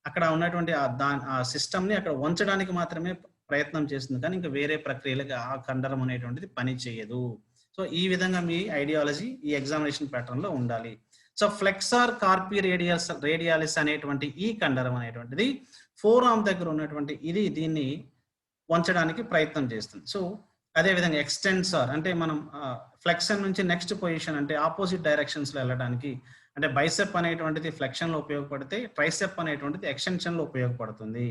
అక్కడ ఉన్నటువంటి ఆ సిస్టమ్ ని అక్కడ వంచడానికి మాత్రమే ప్రయత్నం చేస్తుంది, కానీ ఇంకా వేరే ప్రక్రియలకు ఆ కండరం అనేటువంటిది పని చేయదు. సో ఈ విధంగా మీ ఐడియాలజీ ఈ ఎగ్జామినేషన్ ప్యాటర్న్ లో ఉండాలి. సో ఫ్లెక్సార్ కార్పి రేడియాలిస్ అనేటువంటి ఈ కండరం అనేటువంటిది ఫోర్ ఆర్మ్ దగ్గర ఉన్నటువంటి దీన్ని వంచడానికి ప్రయత్నం చేస్తుంది. సో అదేవిధంగా ఎక్స్టెన్సార్ అంటే మనం ఫ్లెక్షన్ నుంచి నెక్స్ట్ పొజిషన్ అంటే ఆపోజిట్ డైరెక్షన్స్లో వెళ్ళడానికి, అంటే బైసెప్ అనేటువంటిది ఫ్లెక్షన్లో ఉపయోగపడితే ట్రైసెప్ అనేటువంటిది ఎక్స్టెన్షన్లో ఉపయోగపడుతుంది.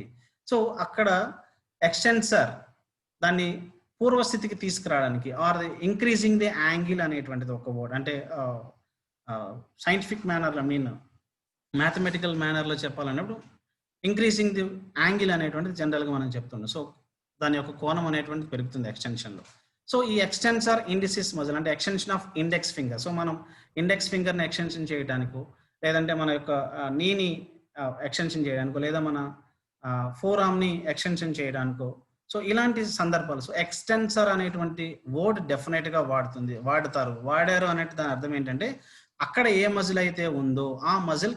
సో అక్కడ ఎక్స్టెన్సర్ దాన్ని పూర్వస్థితికి తీసుకురావడానికి ఆర్ ఇంక్రీజింగ్ ది యాంగిల్ అనేటువంటిది ఒక వర్డ్. అంటే సైంటిఫిక్ మేనర్లో మ్యాథమెటికల్ మేనర్లో చెప్పాలన్నప్పుడు ఇంక్రీజింగ్ ది యాంగిల్ అనేటువంటిది జనరల్గా మనం చెప్తున్నాం. సో దాని యొక్క కోణం అనేటువంటిది పెరుగుతుంది ఎక్స్టెన్షన్లో. సో ఈ ఎక్స్టెన్సార్ ఇండిసిస్ మజిల్ అంటే extension of index finger. So మనం ఇండెక్స్ ఫింగర్ని ఎక్స్టెన్షన్ చేయడానికో, లేదంటే మన యొక్క నీని ఎక్స్టెన్షన్ చేయడానికో, లేదా మన ఫోర్ ఆర్మ్ని ఎక్స్టెన్షన్ చేయడానికో, సో ఇలాంటి సందర్భాలు సో ఎక్స్టెన్సర్ అనేటువంటి వర్డ్ డెఫినెట్గా వాడారు అనే దాని అర్థం ఏంటంటే అక్కడ ఏ మజిల్ అయితే ఉందో ఆ మజిల్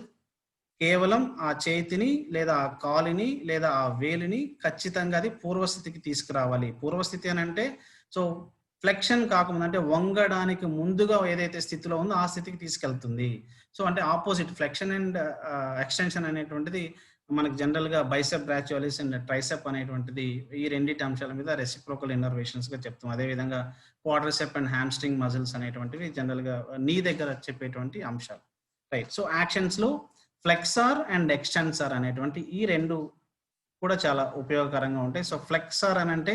కేవలం ఆ చేతిని లేదా ఆ కాలుని లేదా ఆ వేలిని ఖచ్చితంగా అది పూర్వస్థితికి తీసుకురావాలి. పూర్వస్థితి అని అంటే సో ఫ్లెక్షన్ కాకముందు అంటే వంగడానికి ముందుగా ఏదైతే స్థితిలో ఉందో ఆ స్థితికి తీసుకెళ్తుంది. సో అంటే ఆపోజిట్ ఫ్లెక్షన్ అండ్ ఎక్స్టెన్షన్ అనేటువంటిది మనకు జనరల్గా బైసెప్ బ్రాచియాలిస్ అండ్ ట్రైసెప్ అనేటువంటిది ఈ రెండింటి అంశాల మీద రెసిప్రోకల్ ఇన్నర్వేషన్స్ గా చెప్తాం. అదేవిధంగా క్వాడ్రిసెప్ అండ్ హ్యామ్స్ట్రింగ్ మజిల్స్ అనేటువంటివి జనరల్గా నీ దగ్గర చెప్పేటువంటి అంశాలు, రైట్. సో యాక్షన్స్ లో ఫ్లెక్సార్ అండ్ ఎక్స్టెన్సార్ అనేటువంటి ఈ రెండు కూడా చాలా ఉపయోగకరంగా ఉంటాయి. సో ఫ్లెక్సార్ అని అంటే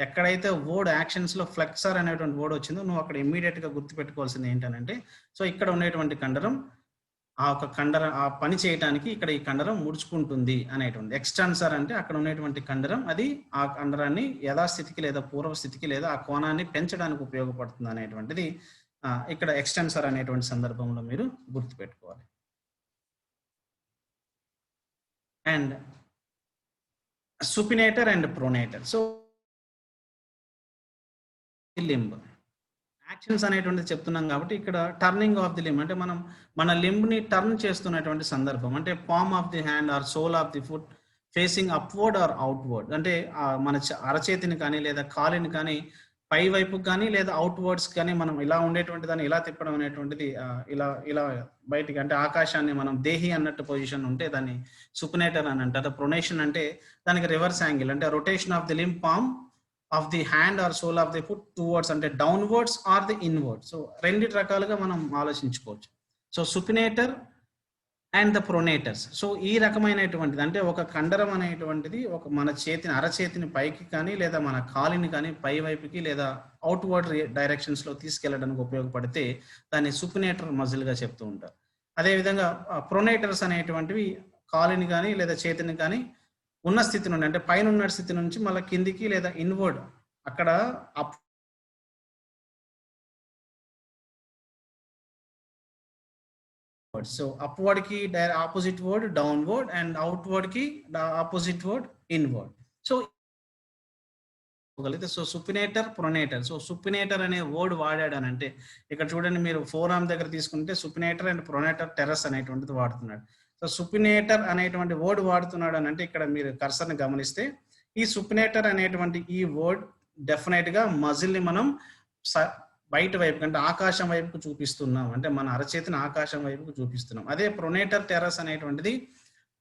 ఎక్కడైతే వర్డ్ యాక్షన్స్ లో ఫ్లెక్సార్ అనేటువంటి వర్డ్ వచ్చిందో నువ్వు అక్కడ ఇమ్మీడియట్ గా గుర్తుపెట్టుకోవాల్సింది ఏంటంటే సో ఇక్కడ ఉండేటువంటి కండరం ఆ పని చేయడానికి ఇక్కడ ఈ కండరం ముడుచుకుంటుంది అనేటువంటి. ఎక్స్టెన్సర్ అంటే అక్కడ ఉన్నటువంటి కండరం అది ఆ కండరాన్ని యథాస్థితికి లేదా పూర్వస్థితికి లేదా ఆ కోణాన్ని పెంచడానికి ఉపయోగపడుతుంది అనేటువంటిది ఇక్కడ ఎక్స్టెన్సర్ అనేటువంటి సందర్భంలో మీరు గుర్తుపెట్టుకోవాలి. And supinator and pronator. So limb actions అనేటువంటిది చెప్తున్నాం కాబట్టి ఇక్కడ టర్నింగ్ ఆఫ్ ది లింబ్ అంటే మనం మన లింబ్ని టర్న్ చేస్తున్నటువంటి సందర్భం అంటే palm of the hand or sole of the foot facing upward or outward అంటే మన అరచేతిని కానీ లేదా కాలిని కానీ పై వైపుకి కానీ లేదా అవుట్వర్డ్స్ కానీ మనం ఇలా ఉండేటువంటి దాన్ని ఇలా తిప్పడం అనేటువంటిది ఇలా బయటికి అంటే ఆకాశాన్ని మనం దేహి అన్నట్టు పొజిషన్ ఉంటే దాన్ని సుపినేటర్ అని అంటారు. ప్రొనేషన్ అంటే దానికి రివర్స్ యాంగిల్ అంటే rotation of the limb palm of the hand or sole of the foot towards అంటే downwards or the inwards. So రెండిటి రకాలుగా మనం ఆలోచించుకోవచ్చు. So supinator and the pronators. So ఈ రకమైనటువంటిది అంటే ఒక కండరం అనేటువంటిది ఒక మన అరచేతిని పైకి కానీ లేదా మన కాలిని కానీ పై వైపుకి లేదా అవుట్వర్డ్ డైరెక్షన్స్ లో తీసుకెళ్లడానికి ఉపయోగపడితే దాన్ని సుపినేటర్ మజిల్ గా చెప్తూ ఉంటారు. అదేవిధంగా ప్రొనేటర్స్ అనేటువంటివి కాలిని కానీ లేదా చేతిని కానీ ఉన్న స్థితి నుండి అంటే పైన ఉన్న స్థితి నుంచి మళ్ళీ కిందికి లేదా ఇన్వర్డ్ అక్కడ సో అప్వర్డ్ కి opposite word downward and outward కి opposite word inward. So so supinator pronator. So supinator అనే వర్డ్ వాడాడు అని అంటే ఇక్కడ చూడండి మీరు ఫోర్ ఆర్మ్ దగ్గర తీసుకుంటే సుపినేటర్ అండ్ ప్రొనేటర్ టెరస్ అనేటువంటిది వాడుతున్నాడు. సో సుపినేటర్ అనేటువంటి వర్డ్ వాడుతున్నాడు అని అంటే ఇక్కడ మీరు కర్సర్ని గమనిస్తే ఈ సుపినేటర్ అనేటువంటి ఈ వర్డ్ డెఫినెట్ గా మజిల్ ని మనం బయట వైపు అంటే ఆకాశం వైపుకు చూపిస్తున్నాం అంటే మన అరచేతిని ఆకాశం వైపుకు చూపిస్తున్నాం. అదే ప్రొనేటర్ టెరస్ అనేటువంటిది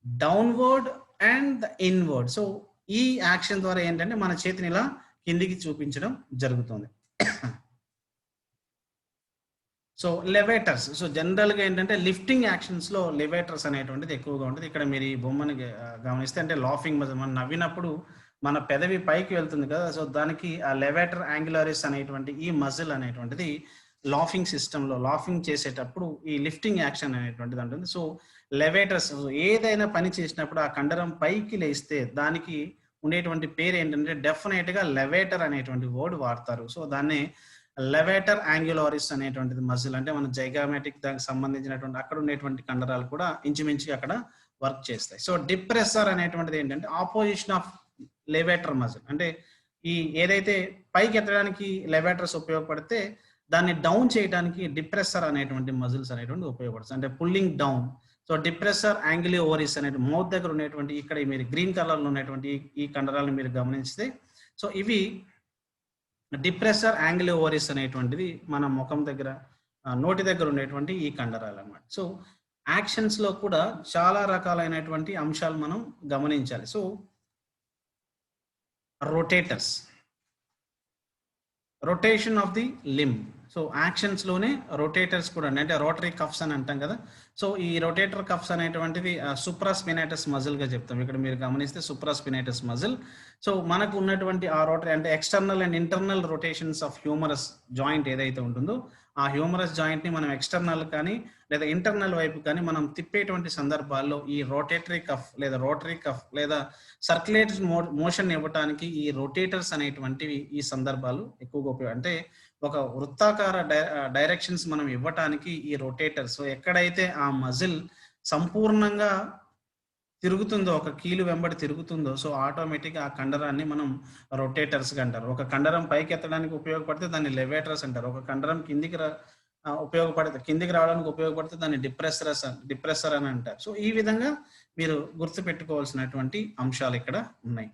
డౌన్వర్డ్ అండ్ ఇన్వర్డ్. సో ఈ యాక్షన్ ద్వారా ఏంటంటే మన చేతిని ఇలా కిందికి చూపించడం జరుగుతుంది. సో లెవేటర్స్. సో జనరల్ గా ఏంటంటే లిఫ్టింగ్ యాక్షన్స్ లో లెవేటర్స్ అనేటువంటిది ఎక్కువగా ఉంటుంది. ఇక్కడ మీరు ఈ బొమ్మని గమనిస్తే అంటే లాఫింగ్ మజిల్ మనం నవ్వినప్పుడు మన పెదవి పైకి వెళ్తుంది కదా, సో దానికి ఆ లెవేటర్ యాంగులారిస్ అనేటువంటి ఈ మజిల్ అనేటువంటిది లాఫింగ్ సిస్టంలో లాఫింగ్ చేసేటప్పుడు ఈ లిఫ్టింగ్ యాక్షన్ అనేటువంటిది ఉంటుంది. సో లెవేటర్స్ ఏదైనా పని చేసినప్పుడు ఆ కండరం పైకి లేస్తే దానికి ఉండేటువంటి పేరు ఏంటంటే డెఫినెట్ గా లెవేటర్ అనేటువంటి వర్డ్ వాడతారు. సో దాన్ని లెవేటర్ యాంగులారిస్ అనేటువంటిది మజిల్ అంటే మన జైగామెటిక్ దానికి సంబంధించినటువంటి అక్కడ ఉండేటువంటి కండరాలు కూడా ఇంచుమించుగా అక్కడ వర్క్ చేస్తాయి. సో డిప్రెసర్ అనేటువంటిది ఏంటంటే ఆపోజిషన్ ఆఫ్ లెవేటర్ మజిల్ అంటే ఈ ఏదైతే పైకి ఎత్తడానికి లెవేటర్స్ ఉపయోగపడితే దాన్ని డౌన్ చేయడానికి డిప్రెసర్ అనేటువంటి మజిల్స్ అనేటువంటి ఉపయోగపడుతుంది అంటే పుల్లింగ్ డౌన్. సో డిప్రెసర్ యాంగిలి ఓవరీస్ అనే మౌత్ దగ్గర ఉన్నటువంటి ఇక్కడ మీరు గ్రీన్ కలర్ లో ఉన్నటువంటి ఈ కండరాలను మీరు గమనిస్తే సో ఇవి డిప్రెసర్ యాంగిలి ఓవరీస్ అనేటువంటిది మన ముఖం దగ్గర నోటి దగ్గర ఉండేటువంటి ఈ కండరాలు అన్నమాట. సో యాక్షన్స్ లో కూడా చాలా రకాలైనటువంటి అంశాలు మనం గమనించాలి. So rotators. Rotation of the limb. So యాక్షన్స్లోనే రొటేటర్స్ కూడా అంటే రోటరీ కఫ్స్ అని అంటాం కదా. సో ఈ రొటేటర్ కఫ్స్ అనేటువంటిది సుప్రాస్పినేటస్ మజిల్గా చెప్తాం. ఇక్కడ మీరు గమనిస్తే సుప్రాస్పినేటస్ మజిల్. సో మనకు ఉన్నటువంటి ఆ రోటరీ అంటే external and internal rotations of humorous joint ఏదైతే ఉంటుందో ఆ హ్యూమరస్ జాయింట్ని మనం ఎక్స్టర్నల్ కానీ లేదా ఇంటర్నల్ వైపు కానీ మనం తిప్పేటువంటి సందర్భాల్లో ఈ రోటేటరీ కఫ్ లేదా రోటరీ కఫ్ లేదా సర్క్యులేటరీ మోషన్ ఇవ్వడానికి ఈ రొటేటర్స్ అనేటువంటివి ఈ సందర్భాలు ఎక్కువగా అంటే ఒక వృత్తాకార డైరెక్షన్స్ మనం ఇవ్వటానికి ఈ రొటేటర్స్. ఎక్కడైతే ఆ మజిల్ సంపూర్ణంగా తిరుగుతుందో ఒక కీలు వెంబడి తిరుగుతుందో సో ఆటోమేటిక్గా ఆ కండరాన్ని మనం రొటేటర్స్గా అంటారు. ఒక కండరం పైకి ఎత్తడానికి ఉపయోగపడితే దాన్ని లెవేటర్స్ అంటారు. ఒక కండరం కిందికి రావడానికి ఉపయోగపడితే దాన్ని డిప్రెసర్ అని అంటారు. సో ఈ విధంగా మీరు గుర్తుపెట్టుకోవాల్సినటువంటి అంశాలు ఇక్కడ ఉన్నాయి.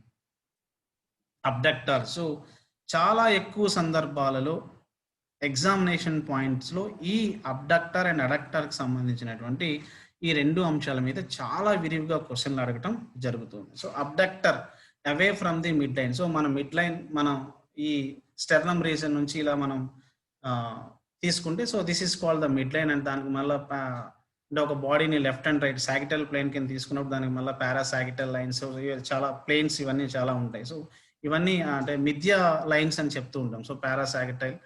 అబ్డక్టర్. సో చాలా ఎక్కువ సందర్భాలలో ఎగ్జామినేషన్ పాయింట్స్లో ఈ అబ్డక్టర్ అండ్ అడక్టర్కి సంబంధించినటువంటి ఈ రెండు అంశాల మీద చాలా విరివిగా క్వశ్చన్లు అడగటం జరుగుతుంది. So abductor away from the mid line. So మన మిడ్ లైన్ మనం ఈ స్టెర్నమ్ రీజన్ నుంచి ఇలా మనం తీసుకుంటే so this is called the mid line. And దానికి మళ్ళీ అంటే ఒక బాడీని లెఫ్ట్ అండ్ రైట్ సాగిటల్ ప్లేన్ కింద తీసుకున్నప్పుడు దానికి మళ్ళీ పారాసాగిటల్ లైన్స్ చాలా ప్లేన్స్ ఇవన్నీ చాలా ఉంటాయి. సో ఇవన్నీ అంటే మిథ్య లైన్స్ అని చెప్తూ ఉంటాం. సో పారాసాగిటైల్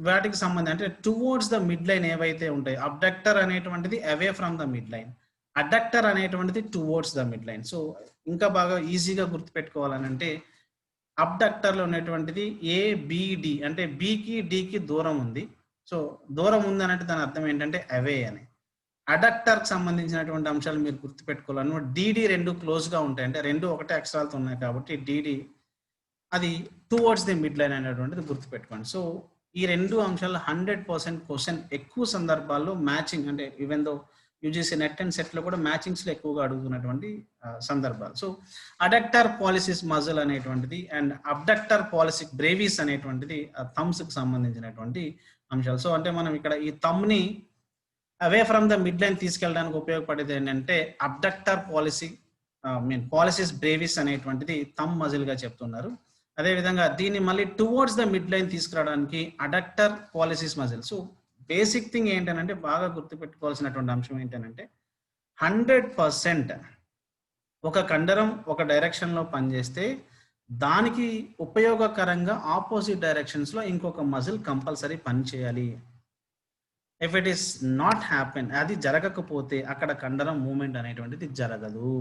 వాటికి సంబంధం అంటే టువర్డ్స్ ద మిడ్ లైన్ ఏవైతే ఉంటాయి. అబ్డక్టర్ అనేటువంటిది away from the mid line, adductor అనేటువంటిది towards the mid line. So ఇంకా బాగా ఈజీగా గుర్తుపెట్టుకోవాలని అంటే అబ్డక్టర్లో ఉన్నటువంటిది ఏబిడి అంటే బికి డికి దూరం ఉంది. సో దూరం ఉంది అంటే దాని అర్థం ఏంటంటే అవే అని. అడక్టర్కి సంబంధించినటువంటి అంశాలు మీరు గుర్తుపెట్టుకోవాలని డిడి రెండు క్లోజ్గా ఉంటాయి అంటే రెండు ఒకటే అక్షరాలతో ఉన్నాయి కాబట్టి డిడి అది టువర్డ్స్ ది మిడ్ లైన్ అనేటువంటిది గుర్తుపెట్టుకోండి. సో ఈ రెండు అంశాలు 100% క్వశ్చన్ ఎక్కువ సందర్భాల్లో మ్యాచింగ్ అంటే even though UGC NET and సెట్లో కూడా మ్యాచింగ్స్లో ఎక్కువగా అడుగుతున్నటువంటి సందర్భాలు. సో అడక్టర్ పాలిసిస్ మజిల్ అనేటువంటిది అండ్ అబ్డక్టర్ పాలిసిక్ బ్రేవిస్ అనేటువంటిది థమ్స్కి సంబంధించినటువంటి అంశాలు. సో అంటే మనం ఇక్కడ ఈ థమ్ని away from the mid line తీసుకెళ్ళడానికి ఉపయోగపడేది ఏంటంటే అబ్డక్టర్ పాలిసిస్ బ్రేవిస్ అనేటువంటిది థమ్ మజిల్గా చెప్తున్నారు. అదేవిధంగా దీన్ని మళ్ళీ టువర్డ్స్ ద మిడ్ లైన్ తీసుకురావడానికి adductor pollicis muscle. So basic thing ఏంటంటే బాగా గుర్తుపెట్టుకోవాల్సినటువంటి అంశం ఏంటంటే 100% ఒక కండరం ఒక డైరెక్షన్లో పనిచేస్తే దానికి ఉపయోగకరంగా ఆపోజిట్ డైరెక్షన్స్లో ఇంకొక మజిల్ కంపల్సరీ పనిచేయాలి. If it is not happen అది జరగకపోతే అక్కడ కండరం మూమెంట్ అనేటువంటిది జరగదు.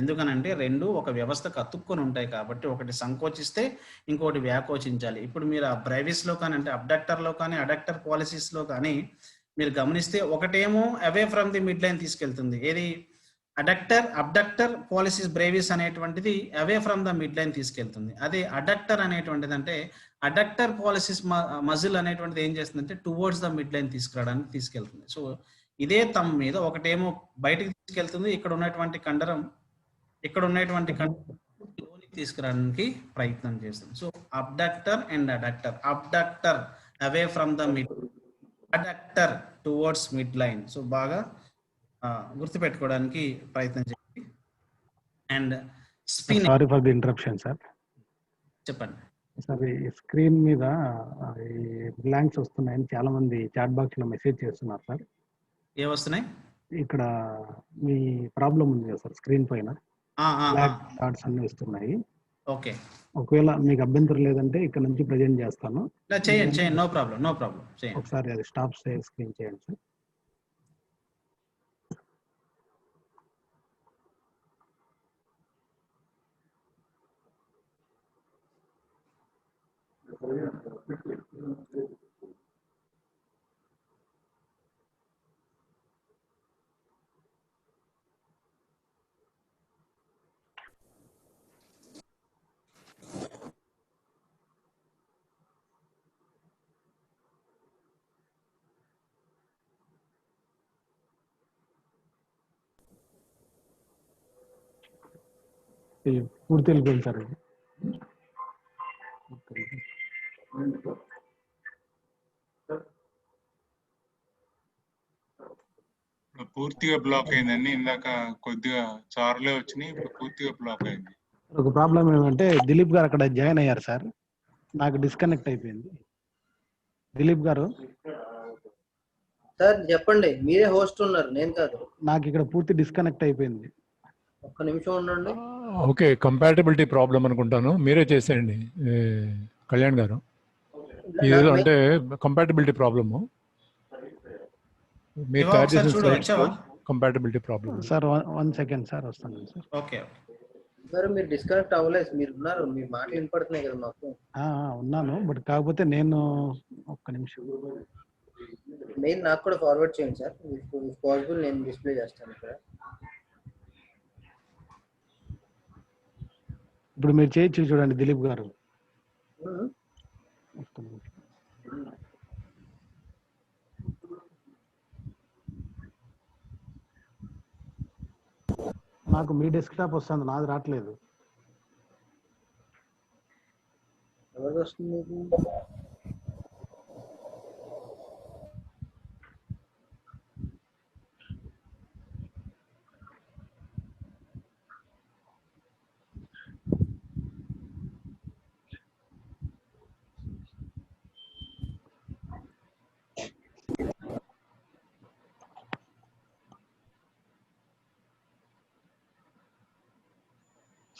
ఎందుకనంటే రెండు ఒక వ్యవస్థకు అతుక్కొని ఉంటాయి కాబట్టి ఒకటి సంకోచిస్తే ఇంకోటి వ్యాకోచించాలి. ఇప్పుడు మీరు ఆ బ్రైవిస్లో కానీ అంటే అబ్డక్టర్లో కానీ అడక్టర్ పాలిసిస్లో కానీ మీరు గమనిస్తే ఒకటేమో away from the mid line తీసుకెళ్తుంది. ఏది అబ్డక్టర్ పాలిసిస్ బ్రేవిస్ అనేటువంటిది away from the mid line తీసుకెళ్తుంది. అదే అడక్టర్ అనేటువంటిది అంటే అడక్టర్ పాలిసిస్ మజిల్ అనేటువంటిది ఏం చేస్తుందంటే టువర్డ్స్ ద మిడ్ లైన్ తీసుకురావడానికి తీసుకెళ్తుంది. సో ఇదే థంబ్ మీద ఒకటేమో బయటికి తీసుకెళ్తుంది, ఇక్కడ ఉన్నటువంటి కండరం లోనికి తీసుకురావడానికి ప్రయత్నం చేస్తుంది. So abductor and adductor. Abductor away from the mid, adductor towards mid line. So బాగా గుర్తుపెట్టుకోవడానికి ప్రయత్నం చేయండి. And spin. Sorry for the interruption sir. చెప్పండి సార్. ఈ స్క్రీన్ మీద ఈ బ్లాంక్స్ వస్తున్నాయని చాలా మంది చాట్ బాక్స్ లో మెసేజ్ చేస్తున్నారు సార్. ఏ వస్తున్నాయి? ఇక్కడ మీ ప్రాబ్లం ఉంది కదా సార్, స్క్రీన్ పైన బ్లాక్ డాట్స్ అన్ని వస్తున్నాయి. ఓకే, ఒకవేళ మీకు అభ్యంతరం లేదంటే ఇక్కడ నుంచి ప్రజెంట్ చేస్తాను. చేయండి. నో ప్రాబ్లం చేయండి. ఒకసారి అది స్టాప్ స్క్రీన్ చేయండి సార్. పూర్తి వెళ్ళిపోయింది సార్. పూర్తిగా బ్లాక్ అయిందండి. ఇందాక కొద్దిగా చార్లే వచ్చినాయి, ఇప్పుడు పూర్తిగా బ్లాక్ అయింది. ఒక ప్రాబ్లం ఏమంటే దిలీప్ గారు అక్కడ జాయిన్ అయ్యారు సార్. నాకు డిస్కనెక్ట్ అయిపోయింది. దిలీప్ గారు, సార్ చెప్పండి, మీరే హోస్ట్ ఉన్నారు, నేను కాదు. నాకు ఇక్కడ పూర్తి డిస్కనెక్ట్ అయిపోయింది. ఒక్క నిమిషం ఉండండి. ఓకే, కంపాటబిలిటీ ప్రాబ్లం అనుకుంటాను, మీరే చేసేయండి కళ్యాణ్ గారు. ఇదేదో అంటే కంపాటబిలిటీ ప్రాబ్లము మీరు శివ, తయారు ఒకసారి చేసిన చూడు, slides వచ్చావా? Compatibility problem. Sir 1 second sir, వస్తాను సార్. ఓకే. సార్ మీరు డిస్కనెక్ట్ అవ్వలేదు, మీరు ఉన్నారు, మీ మాటలు వినపడుతున్నాయి కదా మాకు. ఉన్నాను, బట్ కాకపోతే నేను ఒక్క నిమిషం. మెయిల్ నాకు కూడా ఫార్వర్డ్ చేయండి సార్, పాసిబుల్ నేను డిస్ప్లే చేస్తాను ఇక్కడ. ఇప్పుడు మీరు చేయొచ్చు చూడండి దిలీప్ గారు. ఒక్క నిమిషం. నాకు మీ డెస్క్టాప్ వస్తుంది, నాది రావట్లేదు. ఎవరికి వస్తుంది మీకు?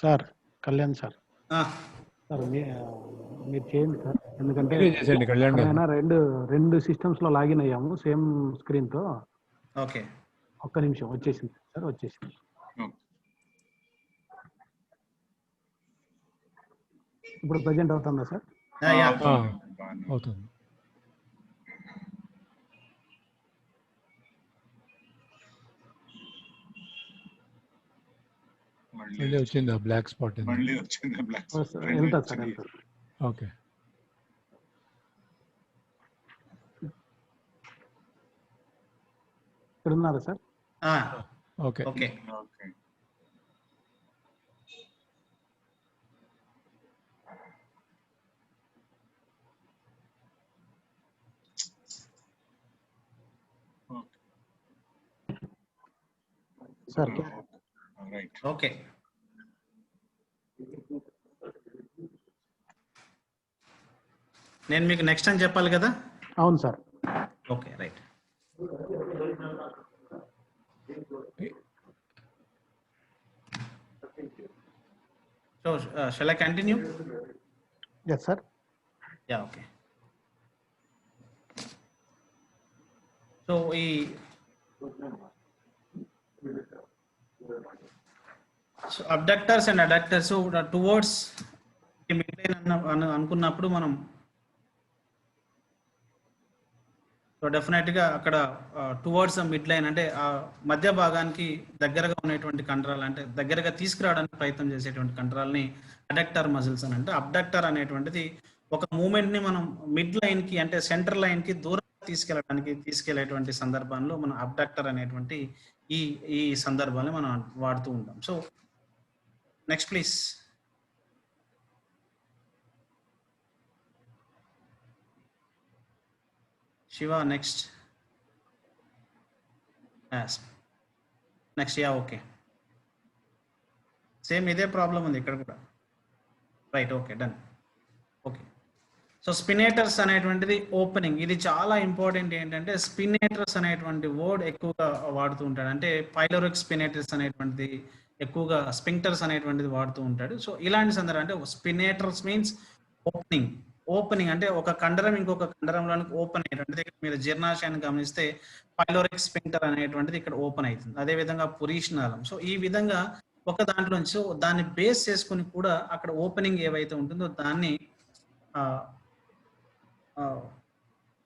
సార్ కళ్యాణ్ సార్, సార్ మీరు చేయండి సార్, ఎందుకంటే చేసేయండి కళ్యాణ్ గారు. రెండు సిస్టమ్స్ లో లాగిన్ అయ్యాము సేమ్ స్క్రీన్ తో. ఓకే, ఒక్క నిమిషం, వచ్చేసింది సార్, వచ్చేసింది. ఇప్పుడు ప్రజెంట్ అవుతుందా సార్? అవుతుంది. మళ్ళీ వచ్చింది బ్లాక్ స్పాట్. మళ్ళీ వచ్చింది బ్లాక్ వెళ్తా సార్, వెళ్తా. ఓకే, ఇక్కడ ఉన్నారా sir? Okay okay. Okay. Sir right. Okay. నేను మీకు నెక్స్ట్ అని చెప్పాలి కదా? అవును sir. Okay, right. So, shall I continue? Yes, sir. Yeah, okay. So, abductors and adductors. So, towards అనుకున్నప్పుడు మనం సో డెఫినెట్గా అక్కడ టువర్డ్స్ మిడ్ లైన్ అంటే ఆ మధ్య భాగానికి దగ్గరగా ఉన్నటువంటి కండరాలు, అంటే దగ్గరగా తీసుకురావడానికి ప్రయత్నం చేసేటువంటి కండరాలని అడక్టర్ మజిల్స్ అని అంటే. అబ్డక్టర్ అనేటువంటిది ఒక మూమెంట్ ని మనం మిడ్ లైన్ కి అంటే సెంటర్ లైన్ కి దూరంగా తీసుకెళ్లేటువంటి సందర్భంలో మనం అబ్డక్టర్ అనేటువంటి ఈ సందర్భాన్ని మనం వాడుతూ ఉంటాం. So next please. Shiva, next. Yes. Next, yeah, okay. Same ఇదే ప్రాబ్లం ఉంది ఇక్కడ కూడా. Right, okay, done. Okay, so supinators అనేటువంటిది ఓపెనింగ్, ఇది చాలా ఇంపార్టెంట్. ఏంటంటే స్పినేటర్స్ అనేటువంటి వర్డ్ ఎక్కువగా వాడుతూ ఉంటాడు, అంటే పైలోరిక్ స్పినేటర్స్ అనేటువంటిది ఎక్కువగా స్పింక్టర్స్ అనేటువంటిది వాడుతూ ఉంటాడు. సో ఇలాంటి సందర్భం అంటే స్పినేటర్స్ మీన్స్ ఓపెనింగ్ అంటే ఒక కండరం ఇంకొక కండరంలోనికి ఓపెన్ అయ్యేటువంటిది. మీరు జీర్ణాశయాన్ని గమనిస్తే పైలోరిక్ స్పింక్టర్ అనేటువంటిది ఇక్కడ ఓపెన్ అవుతుంది. అదేవిధంగా పురీషనాళం. సో ఈ విధంగా ఒక దాంట్లో నుంచి దాన్ని బేస్ చేసుకుని కూడా అక్కడ ఓపెనింగ్ ఏవైతే ఉంటుందో దాన్ని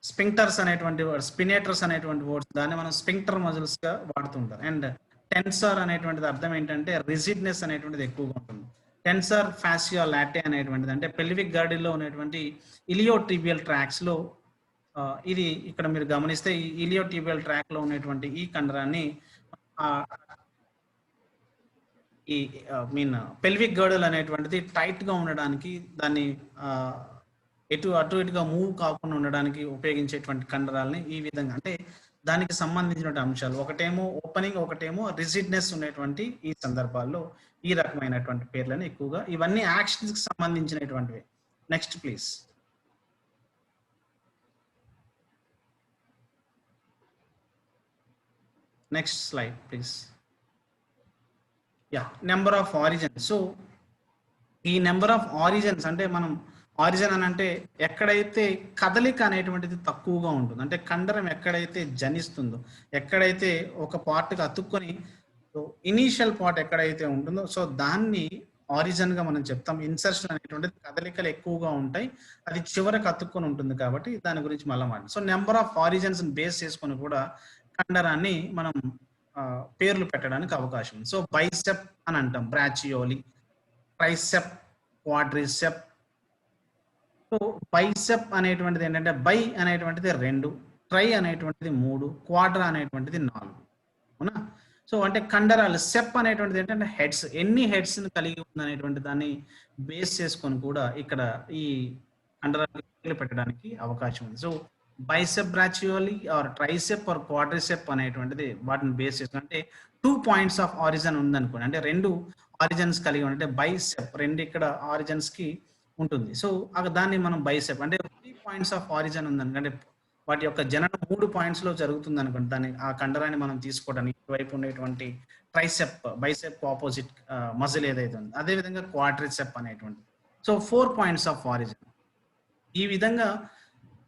స్పింక్టర్స్ అనేటువంటి స్పినేటర్స్ అనేటువంటి వర్డ్స్, దాన్ని మనం స్పింక్టర్ మజిల్స్ గా వాడుతుంటాం. అండ్ టెన్సర్ అనేటువంటిది అర్థం ఏంటంటే రిజిడ్నెస్ అనేటువంటిది ఎక్కువగా ఉంటుంది. టెన్సర్ ఫాసియో లాటే అనేటువంటిది అంటే పెల్విక్ గార్డిల్లో ఉన్నటువంటి ఇలియోట్రిబియల్ ట్రాక్స్ లో ఇది ఇక్కడ మీరు గమనిస్తే ఈ ఇలియోట్రిబియల్ ట్రాక్ లో ఉన్నటువంటి ఈ కండరాన్ని ఈ పెల్విక్ గర్డల్ అనేటువంటిది టైట్ గా ఉండడానికి, దాన్ని అటు ఇటుగా మూవ్ కాకుండా ఉండడానికి ఉపయోగించేటువంటి కండరాలని ఈ విధంగా అంటే దానికి సంబంధించినటువంటి అంశాలు, ఒకటేమో ఓపెనింగ్, ఒకటేమో రిజిడ్నెస్ ఉన్నటువంటి ఈ సందర్భాల్లో ఈ రకమైనటువంటి పేర్లను ఎక్కువగా, ఇవన్నీ యాక్షన్స్ కి సంబంధించినటువంటివి. Next please. Next slide please. Yeah, number of origins. So ఈ నెంబర్ ఆఫ్ ఆరిజిన్స్ అంటే మనం ఆరిజిన్ అని అంటే ఎక్కడైతే కదలిక అనేటువంటిది తక్కువగా ఉంటుంది, అంటే కండరం ఎక్కడైతే జనిస్తుందో, ఎక్కడైతే ఒక పార్ట్కి అతుక్కొని ఇనీషియల్ పార్ట్ ఎక్కడైతే ఉంటుందో సో దాన్ని ఆరిజిన్ గా మనం చెప్తాం. ఇన్సర్షన్ అనేటువంటిది కదలికలు ఎక్కువగా ఉంటాయి, అది చివరకు అతుక్కొని ఉంటుంది కాబట్టి దాని గురించి మళ్ళీ మాట్లాడు. So number of origins base చేసుకొని కూడా కండరాన్ని మనం పేర్లు పెట్టడానికి అవకాశం ఉంది. సో బైసెప్ అని అంటాం, బ్రాచియోలి, ట్రైసెప్, క్వాడ్రిసెప్. సో బైసెప్ అనేటువంటిది ఏంటంటే బై అనేటువంటిది 2, ట్రై అనేటువంటిది 3, క్వాడ్రా అనేటువంటిది 4. అవునా? సో అంటే కండరాలు. సెప్ అనేటువంటిది ఏంటంటే హెడ్స్, ఎన్ని హెడ్స్ కలిగి ఉంది అనేటువంటి దాన్ని బేస్ చేసుకొని కూడా ఇక్కడ ఈ కండరాలు పెట్టడానికి అవకాశం ఉంది. So bicep brachii or tricep or quadricep అనేటువంటిది వాటిని బేస్ చేసుకుని, అంటే 2 పాయింట్స్ ఆఫ్ ఆరిజిన్ ఉందనుకోండి, అంటే 2 ఆరిజిన్స్ కలిగి ఉంటే బైసెప్ 2 ఇక్కడ ఆరిజిన్స్ కి ఉంటుంది. సో దాన్ని మనం బైసెప్ అంటే 3 పాయింట్స్ ఆఫ్ ఆరిజిన్ ఉందనుకోండి, వాటి యొక్క జననం 3 పాయింట్స్ లో జరుగుతుంది అనుకోండి, దాన్ని ఆ కండరాన్ని మనం తీసుకోవడానికి ఇటువైపు ఉండేటువంటి ట్రైసెప్, బైసెప్ ఆపోజిట్ మజిల్ ఏదైతే ఉంది, అదేవిధంగా క్వాడ్రిసెప్ అనేటువంటి. So 4 points of origin. ఈ విధంగా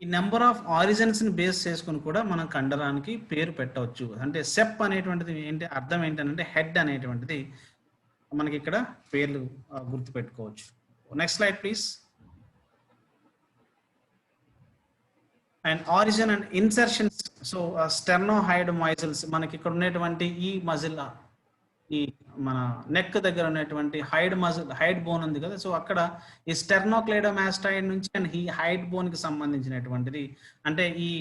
ఈ నెంబర్ ఆఫ్ ఆరిజిన్స్ ని బేస్ చేసుకుని కూడా మనం కండరానికి పేరు పెట్టవచ్చు. అంటే సెప్ అనేటువంటిది ఏంటి అర్థం ఏంటంటే హెడ్ అనేటువంటిది మనకి ఇక్కడ పేర్లు గుర్తు పెట్టుకోవచ్చు. Next slide please. And origin and insertions. So sternohyoid muscles, మనకి ఇక్కడ ఉన్నటువంటి ఈ మజిల్, ఈ మన నెక్ దగ్గర ఉన్నటువంటి హైడ్ మజిల్, హైడ్ బోన్ ఉంది కదా, సో అక్కడ ఈ స్టెర్నోక్లైడోమాస్టాయిడ్ నుంచి అండ్ ఈ హైడ్ బోన్ కి సంబంధించినటువంటిది, అంటే ఈ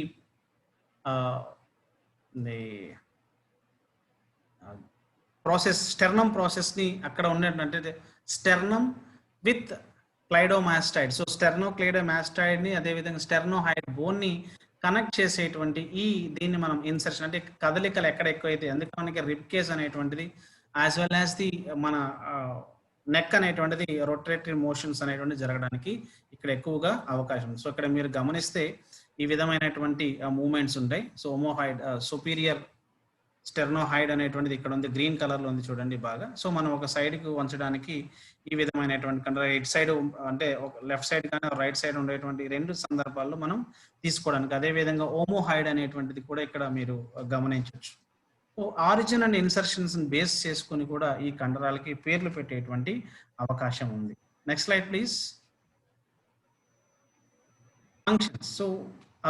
ప్రాసెస్, స్టెర్నమ్ ప్రాసెస్ ని అక్కడ ఉన్నటువంటి స్టెర్నమ్ విత్ క్లైడోమాస్టాయిడ్. సో స్టెర్నోక్లైడోమాస్టాయిడ్ ని అదేవిధంగా స్టెర్నోహైడ్ బోన్ ని కనెక్ట్ చేసేటువంటి దీన్ని మనం ఇన్సర్షన్, అంటే కదలికలు ఎక్కడ ఎక్కువైతే, అందుకే మనకి రిబ్ కేస్ అనేటువంటిది యాజ్ వెల్ యాజ్ ది మన నెక్ అనేటువంటిది రొటేటరీ మోషన్స్ అనేటువంటి జరగడానికి ఇక్కడ ఎక్కువగా అవకాశం ఉంది. సో ఇక్కడ మీరు గమనిస్తే ఈ విధమైనటువంటి మూమెంట్స్ ఉంటాయి. సో ఓమోహైడ్, సుపీరియర్ స్టెర్నోహైడ్ అనేటువంటిది ఇక్కడ ఉంది, గ్రీన్ కలర్ లో ఉంది చూడండి బాగా. సో మనం ఒక సైడ్ కు వంచడానికి ఈ విధమైనటువంటి కండర ఇట్ సైడ్, అంటే లెఫ్ట్ సైడ్ కానీ రైట్ సైడ్ ఉండేటువంటి 2 సందర్భాల్లో మనం తీసుకోవడానికి. అదే విధంగా ఓమోహైడ్ అనేటువంటిది కూడా ఇక్కడ మీరు గమనించవచ్చు. So origin and insertions base చేసుకుని కూడా ఈ కండరాలకి పేర్లు పెట్టేటువంటి అవకాశం ఉంది. Next slide please. Functions. So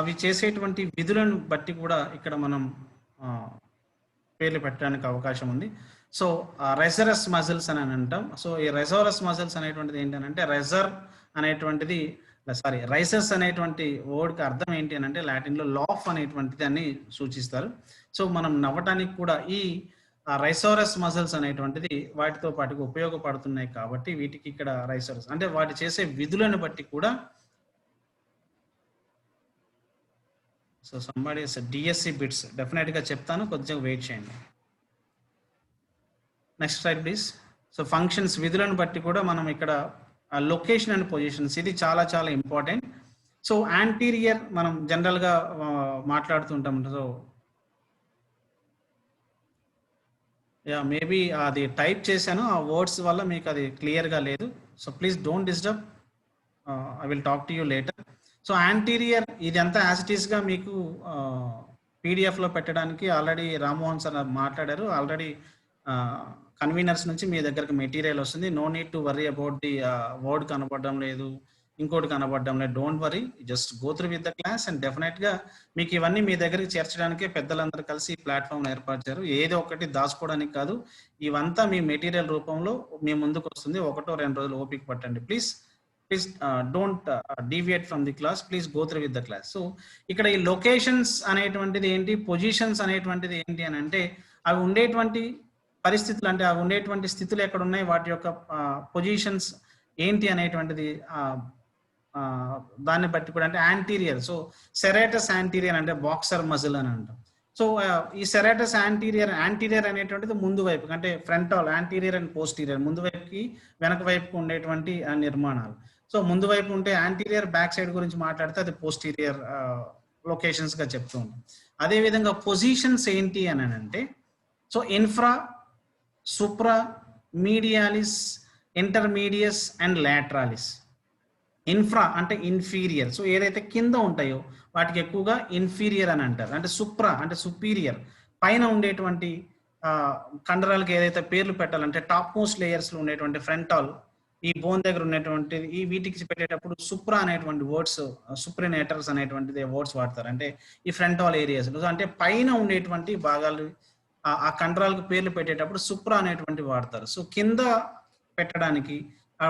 అవి చేసేటువంటి విధులను బట్టి కూడా ఇక్కడ మనం పేర్లు పెట్టడానికి అవకాశం ఉంది. సో రెజరస్ మజిల్స్ అని అంటాం. సో ఈ రెజోరస్ మజిల్స్ అనేటువంటిది ఏంటంటే, రెజర్ అనేటువంటిది రైసెస్ అనేటువంటి వర్డ్కి అర్థం ఏంటి అని అంటే లాటిన్ లో లాఫ్ అనేటువంటిది అని సూచిస్తారు. సో మనం నవ్వటానికి కూడా ఈ రైసోరస్ మజిల్స్ అనేటువంటిది వాటితో పాటుగా ఉపయోగపడుతున్నాయి కాబట్టి వీటికి ఇక్కడ రైసోరస్ అంటే వాటి చేసే విధులను బట్టి కూడా. So somebody DSC bits definite గా చెప్తాను, కొంచెం వెయిట్ చేయండి. Next slide please. So functions, విధులను బట్టి కూడా మనం ఇక్కడ లొకేషన్ అండ్ పొజిషన్స్, ఇది చాలా చాలా ఇంపార్టెంట్. సో యాంటీరియర్ మనం జనరల్ గా మాట్లాడుతుంటాం. సో యా మేబీ అది టైప్ చేశాను, ఆ వర్డ్స్ వల్ల మీకు అది క్లియర్ గా లేదు. So please don't disturb, I will talk to you later. So anterior ఇదంతా యాజ్ ఇట్ ఈస్ గా మీకు పీడిఎఫ్ లో పెట్టడానికి ఆల్రెడీ రామ్మోహన్ సార్ మాట్లాడారు. ఆల్రెడీ కన్వీనర్స్ నుంచి మీ దగ్గరకు మెటీరియల్ వస్తుంది. No need to worry about the word కనబడడం లేదు, ఇంకోటి కనబడడం లేదు. Don't worry, just go through with the class. And definite గా మీకు ఇవన్నీ మీ దగ్గరికి చేర్చడానికి పెద్దలందరూ కలిసి ఈ ప్లాట్ఫామ్ ఏర్పరిచారు. ఏదో ఒకటి దాచుకోవడానికి కాదు, ఇవంతా మీ మెటీరియల్ రూపంలో మీ ముందుకు వస్తుంది. 1-2 రోజులు ఓపిక పట్టండి please. Don't deviate from the class, please go through with the class. So ఇక్కడ ఈ లొకేషన్స్ అనేటువంటిది ఏంటి, పొజిషన్స్ అనేటువంటిది ఏంటి అని అంటే అవి ఉండేటువంటి పరిస్థితులు, అంటే అవి ఉండేటువంటి స్థితులు ఎక్కడ ఉన్నాయి, వాటి యొక్క పొజిషన్స్ ఏంటి అనేటువంటిది దాన్ని బట్టి కూడా. అంటే యాంటీరియర్, సో సెరేటస్ యాంటీరియర్ అంటే బాక్సర్ మజిల్ అని అంటాం. సో ఈ సెరేటస్ యాంటీరియర్ అనేటువంటిది ముందు వైపు, అంటే ఫ్రంటల్ యాంటీరియర్ అండ్ పోస్టీరియర్, ముందు వైపుకి వెనక వైపుకి ఉండేటువంటి నిర్మాణాలు. సో ముందు వైపు ఉంటే యాంటీరియర్, బ్యాక్ సైడ్ గురించి మాట్లాడితే అది పోస్టీరియర్ లొకేషన్స్ గా చెప్తూ ఉంటాం. అదే విధంగా పొజిషన్స్ ఏంటి అని అంటే, so infra, supra, medialis, intermedius and lateralis. Infra అంటే ఇన్ఫీరియర్, సో ఏదైతే కింద ఉంటాయో వాటికి ఎక్కువగా ఇన్ఫీరియర్ అని అంటారు. అంటే సుప్రా అంటే సుపీరియర్, పైన ఉండేటువంటి కండరాలకు ఏదైతే పేర్లు పెట్టాలంటే టాప్ మోస్ట్ లేయర్స్ లో ఉండేటువంటి ఫ్రంటాల్, ఈ బోన్ దగ్గర ఉన్నటువంటి ఈ వీటికి పెట్టేటప్పుడు సుప్రా అనేటువంటి వర్డ్స్, సుప్రినేటర్స్ అనేటువంటిది వర్డ్స్ వాడతారు. అంటే ఈ ఫ్రంటాల్ ఏరియాస్ అంటే పైన ఉండేటువంటి భాగాలు, ఆ కండరాలకు పేర్లు పెట్టేటప్పుడు సుప్రా అనేటువంటి వాడతారు. సో కింద పెట్టడానికి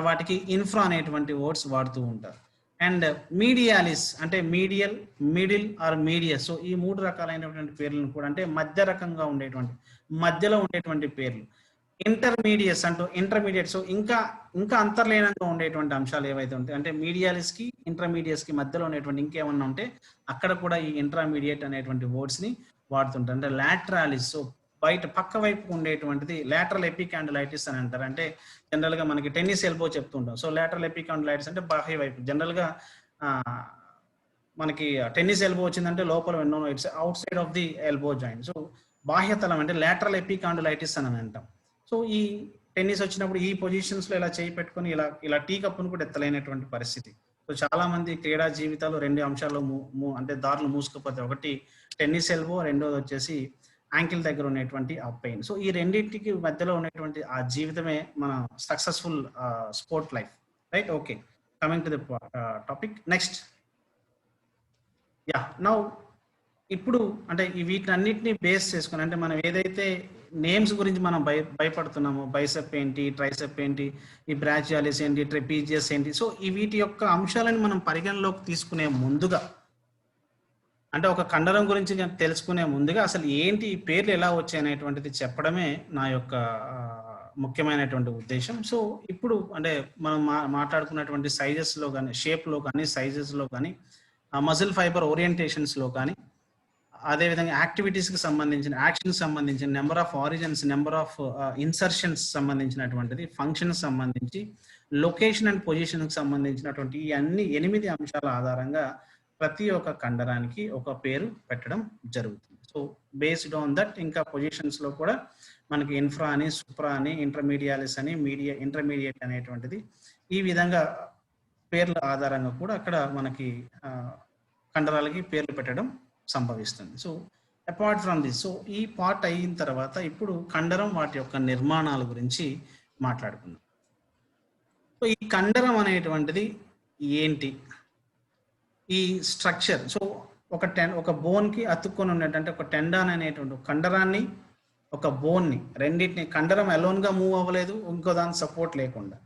వాటికి ఇన్ఫ్రా అనేటువంటి వర్డ్స్ వాడుతూ ఉంటారు. అండ్ మీడియాలిస్ అంటే medial, middle or medius. So ఈ 3 రకాలైనటువంటి పేర్లను కూడా అంటే మధ్య రకంగా ఉండేటువంటి, మధ్యలో ఉండేటువంటి పేర్లు. ఇంటర్మీడియట్స్ అంటూ ఇంటర్మీడియట్, సో ఇంకా అంతర్లీనంగా ఉండేటువంటి అంశాలు ఏవైతే ఉంటాయి అంటే మీడియాలిస్ కి, ఇంటర్మీడియట్స్ కి మధ్యలో ఉండేటువంటి ఇంకేమన్నా ఉంటే అక్కడ కూడా ఈ ఇంటర్మీడియట్ అనేటువంటి వర్డ్స్ ని వాడుతుంటారు. అంటే లాటరాలిస్, సో బయట పక్క వైపు ఉండేటువంటిది లాటరల్ ఎపికాండిలైటిస్ అని అంటారు. అంటే జనరల్ గా మనకి టెన్నిస్ ఎల్బో చెప్తుంటాం. సో లాటరల్ ఎపికాండిలైటిస్ అంటే బాహ్య వైపు, జనరల్ గా మనకి టెన్నిస్ ఎల్బో వచ్చిందంటే లోపల it's outside of the elbow joint. So బాహ్యతలం అంటే లాటరల్ ఎపికాండిలైటిస్ అని అంటాం. సో ఈ టెన్నిస్ వచ్చినప్పుడు ఈ పొజిషన్స్ లో ఇలా చేయి పెట్టుకొని ఇలా టీ కప్పును కూడా ఎత్తలేనటువంటి పరిస్థితి. సో చాలా మంది క్రీడా జీవితాలు 2 అంశాల్లో అంటే దారులు మూసుకుపోతాయి. ఒకటి టెన్నిస్ ఎల్బో, రెండోది వచ్చేసి యాంకిల్ దగ్గర ఉన్నటువంటి ఆ పెయిన్. సో ఈ రెండింటికి మధ్యలో ఉన్నటువంటి ఆ జీవితమే మన successful sport life, right? Okay, coming to the topic next. Yeah, now ఇప్పుడు అంటే వీటన్నిటిని బేస్ చేసుకుని అంటే మనం ఏదైతే నేమ్స్ గురించి మనం భయపడుతున్నామో, బైసెప్ ఏంటి, ట్రైసెప్ ఏంటి, ఈ బ్రాచియాలిస్ ఏంటి, ట్రెపీజియస్ ఏంటి, సో వీటి యొక్క అంశాలను మనం పరిగణలోకి తీసుకునే ముందుగా, అంటే ఒక కండరం గురించి తెలుసుకునే ముందుగా అసలు ఏంటి ఈ పేర్లు ఎలా వచ్చాయి అనేటువంటిది చెప్పడమే నా యొక్క ముఖ్యమైనటువంటి ఉద్దేశం. సో ఇప్పుడు అంటే మనం మాట్లాడుకున్నటువంటి సైజెస్లో కానీ, షేప్లో కానీ, సైజెస్లో కానీ, మజిల్ ఫైబర్ ఓరియంటేషన్స్లో కానీ, అదేవిధంగా యాక్టివిటీస్కి సంబంధించిన, యాక్షన్స్ సంబంధించిన, number of origins, number of insertions సంబంధించినటువంటిది, ఫంక్షన్స్ సంబంధించి, లొకేషన్ అండ్ పొజిషన్కి సంబంధించినటువంటి ఈ అన్ని 8 అంశాల ఆధారంగా ప్రతి ఒక్క కండరానికి ఒక పేరు పెట్టడం జరుగుతుంది. సో బేస్డ్ ఆన్ దట్ ఇంకా పొజిషన్స్ లో కూడా మనకి ఇన్ఫ్రా అని, సూప్రా అని, ఇంటర్మీడియాలిస్ అని, ఇంటర్మీడియట్ అనేటువంటిది ఈ విధంగా పేర్ల ఆధారంగా కూడా అక్కడ మనకి కండరాలకి పేర్లు పెట్టడం సంభవిస్తుంది. So apart from this, so ఈ పార్ట్ అయిన తర్వాత ఇప్పుడు కండరం వాటి యొక్క నిర్మాణాల గురించి మాట్లాడుకుందాం. సో ఈ కండరం అనేటువంటిది ఏంటి, ఈ స్ట్రక్చర్. సో ఒక బోన్ కి అతుక్కొని ఉన్నటువంటి ఒక టెండాన్ అనేటువంటి కండరాన్ని, ఒక బోన్ ని, రెండింటిని, కండరం అలోన్ గా మూవ్ అవ్వలేదు, ఇంకో దాని సపోర్ట్ లేకుండా,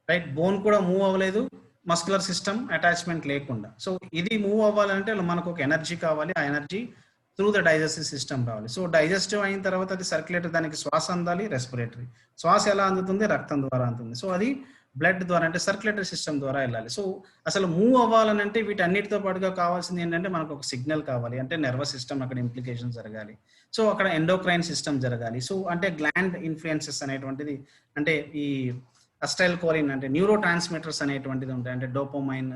రైట్? బోన్ కూడా మూవ్ అవ్వలేదు, మస్కులర్ సిస్టమ్ అటాచ్మెంట్ లేకుండా. సో ఇది మూవ్ అవ్వాలంటే మనకు ఒక ఎనర్జీ కావాలి, ఆ energy through the digestive system రావాలి. సో డైజెస్టివ్ అయిన తర్వాత అది సర్క్యులేటరీ, దానికి శ్వాస అందాలి, రెస్పిరేటరీ. శ్వాస ఎలా అందుతుంది? రక్తం ద్వారా అందుతుంది. సో అది బ్లడ్ ద్వారా అంటే సర్క్యులేటరీ సిస్టమ్ ద్వారా వెళ్ళాలి. సో అసలు మూవ్ అవ్వాలనంటే వీటన్నిటితో పాటుగా కావాల్సింది ఏంటంటే మనకు ఒక సిగ్నల్ కావాలి, అంటే నర్వస్ సిస్టమ్ అక్కడ ఇంప్లికేషన్ జరగాలి. సో అక్కడ ఎండోక్రైన్ సిస్టమ్ జరగాలి. సో అంటే గ్లాండ్ ఇన్ఫ్లుయెన్సెస్ అనేటువంటిది, అంటే ఈ అస్టైల్ కోలిన్ అంటే న్యూరో ట్రాన్స్మిటర్స్ అనేటువంటిది ఉంటాయి, అంటే డోపోమైన్,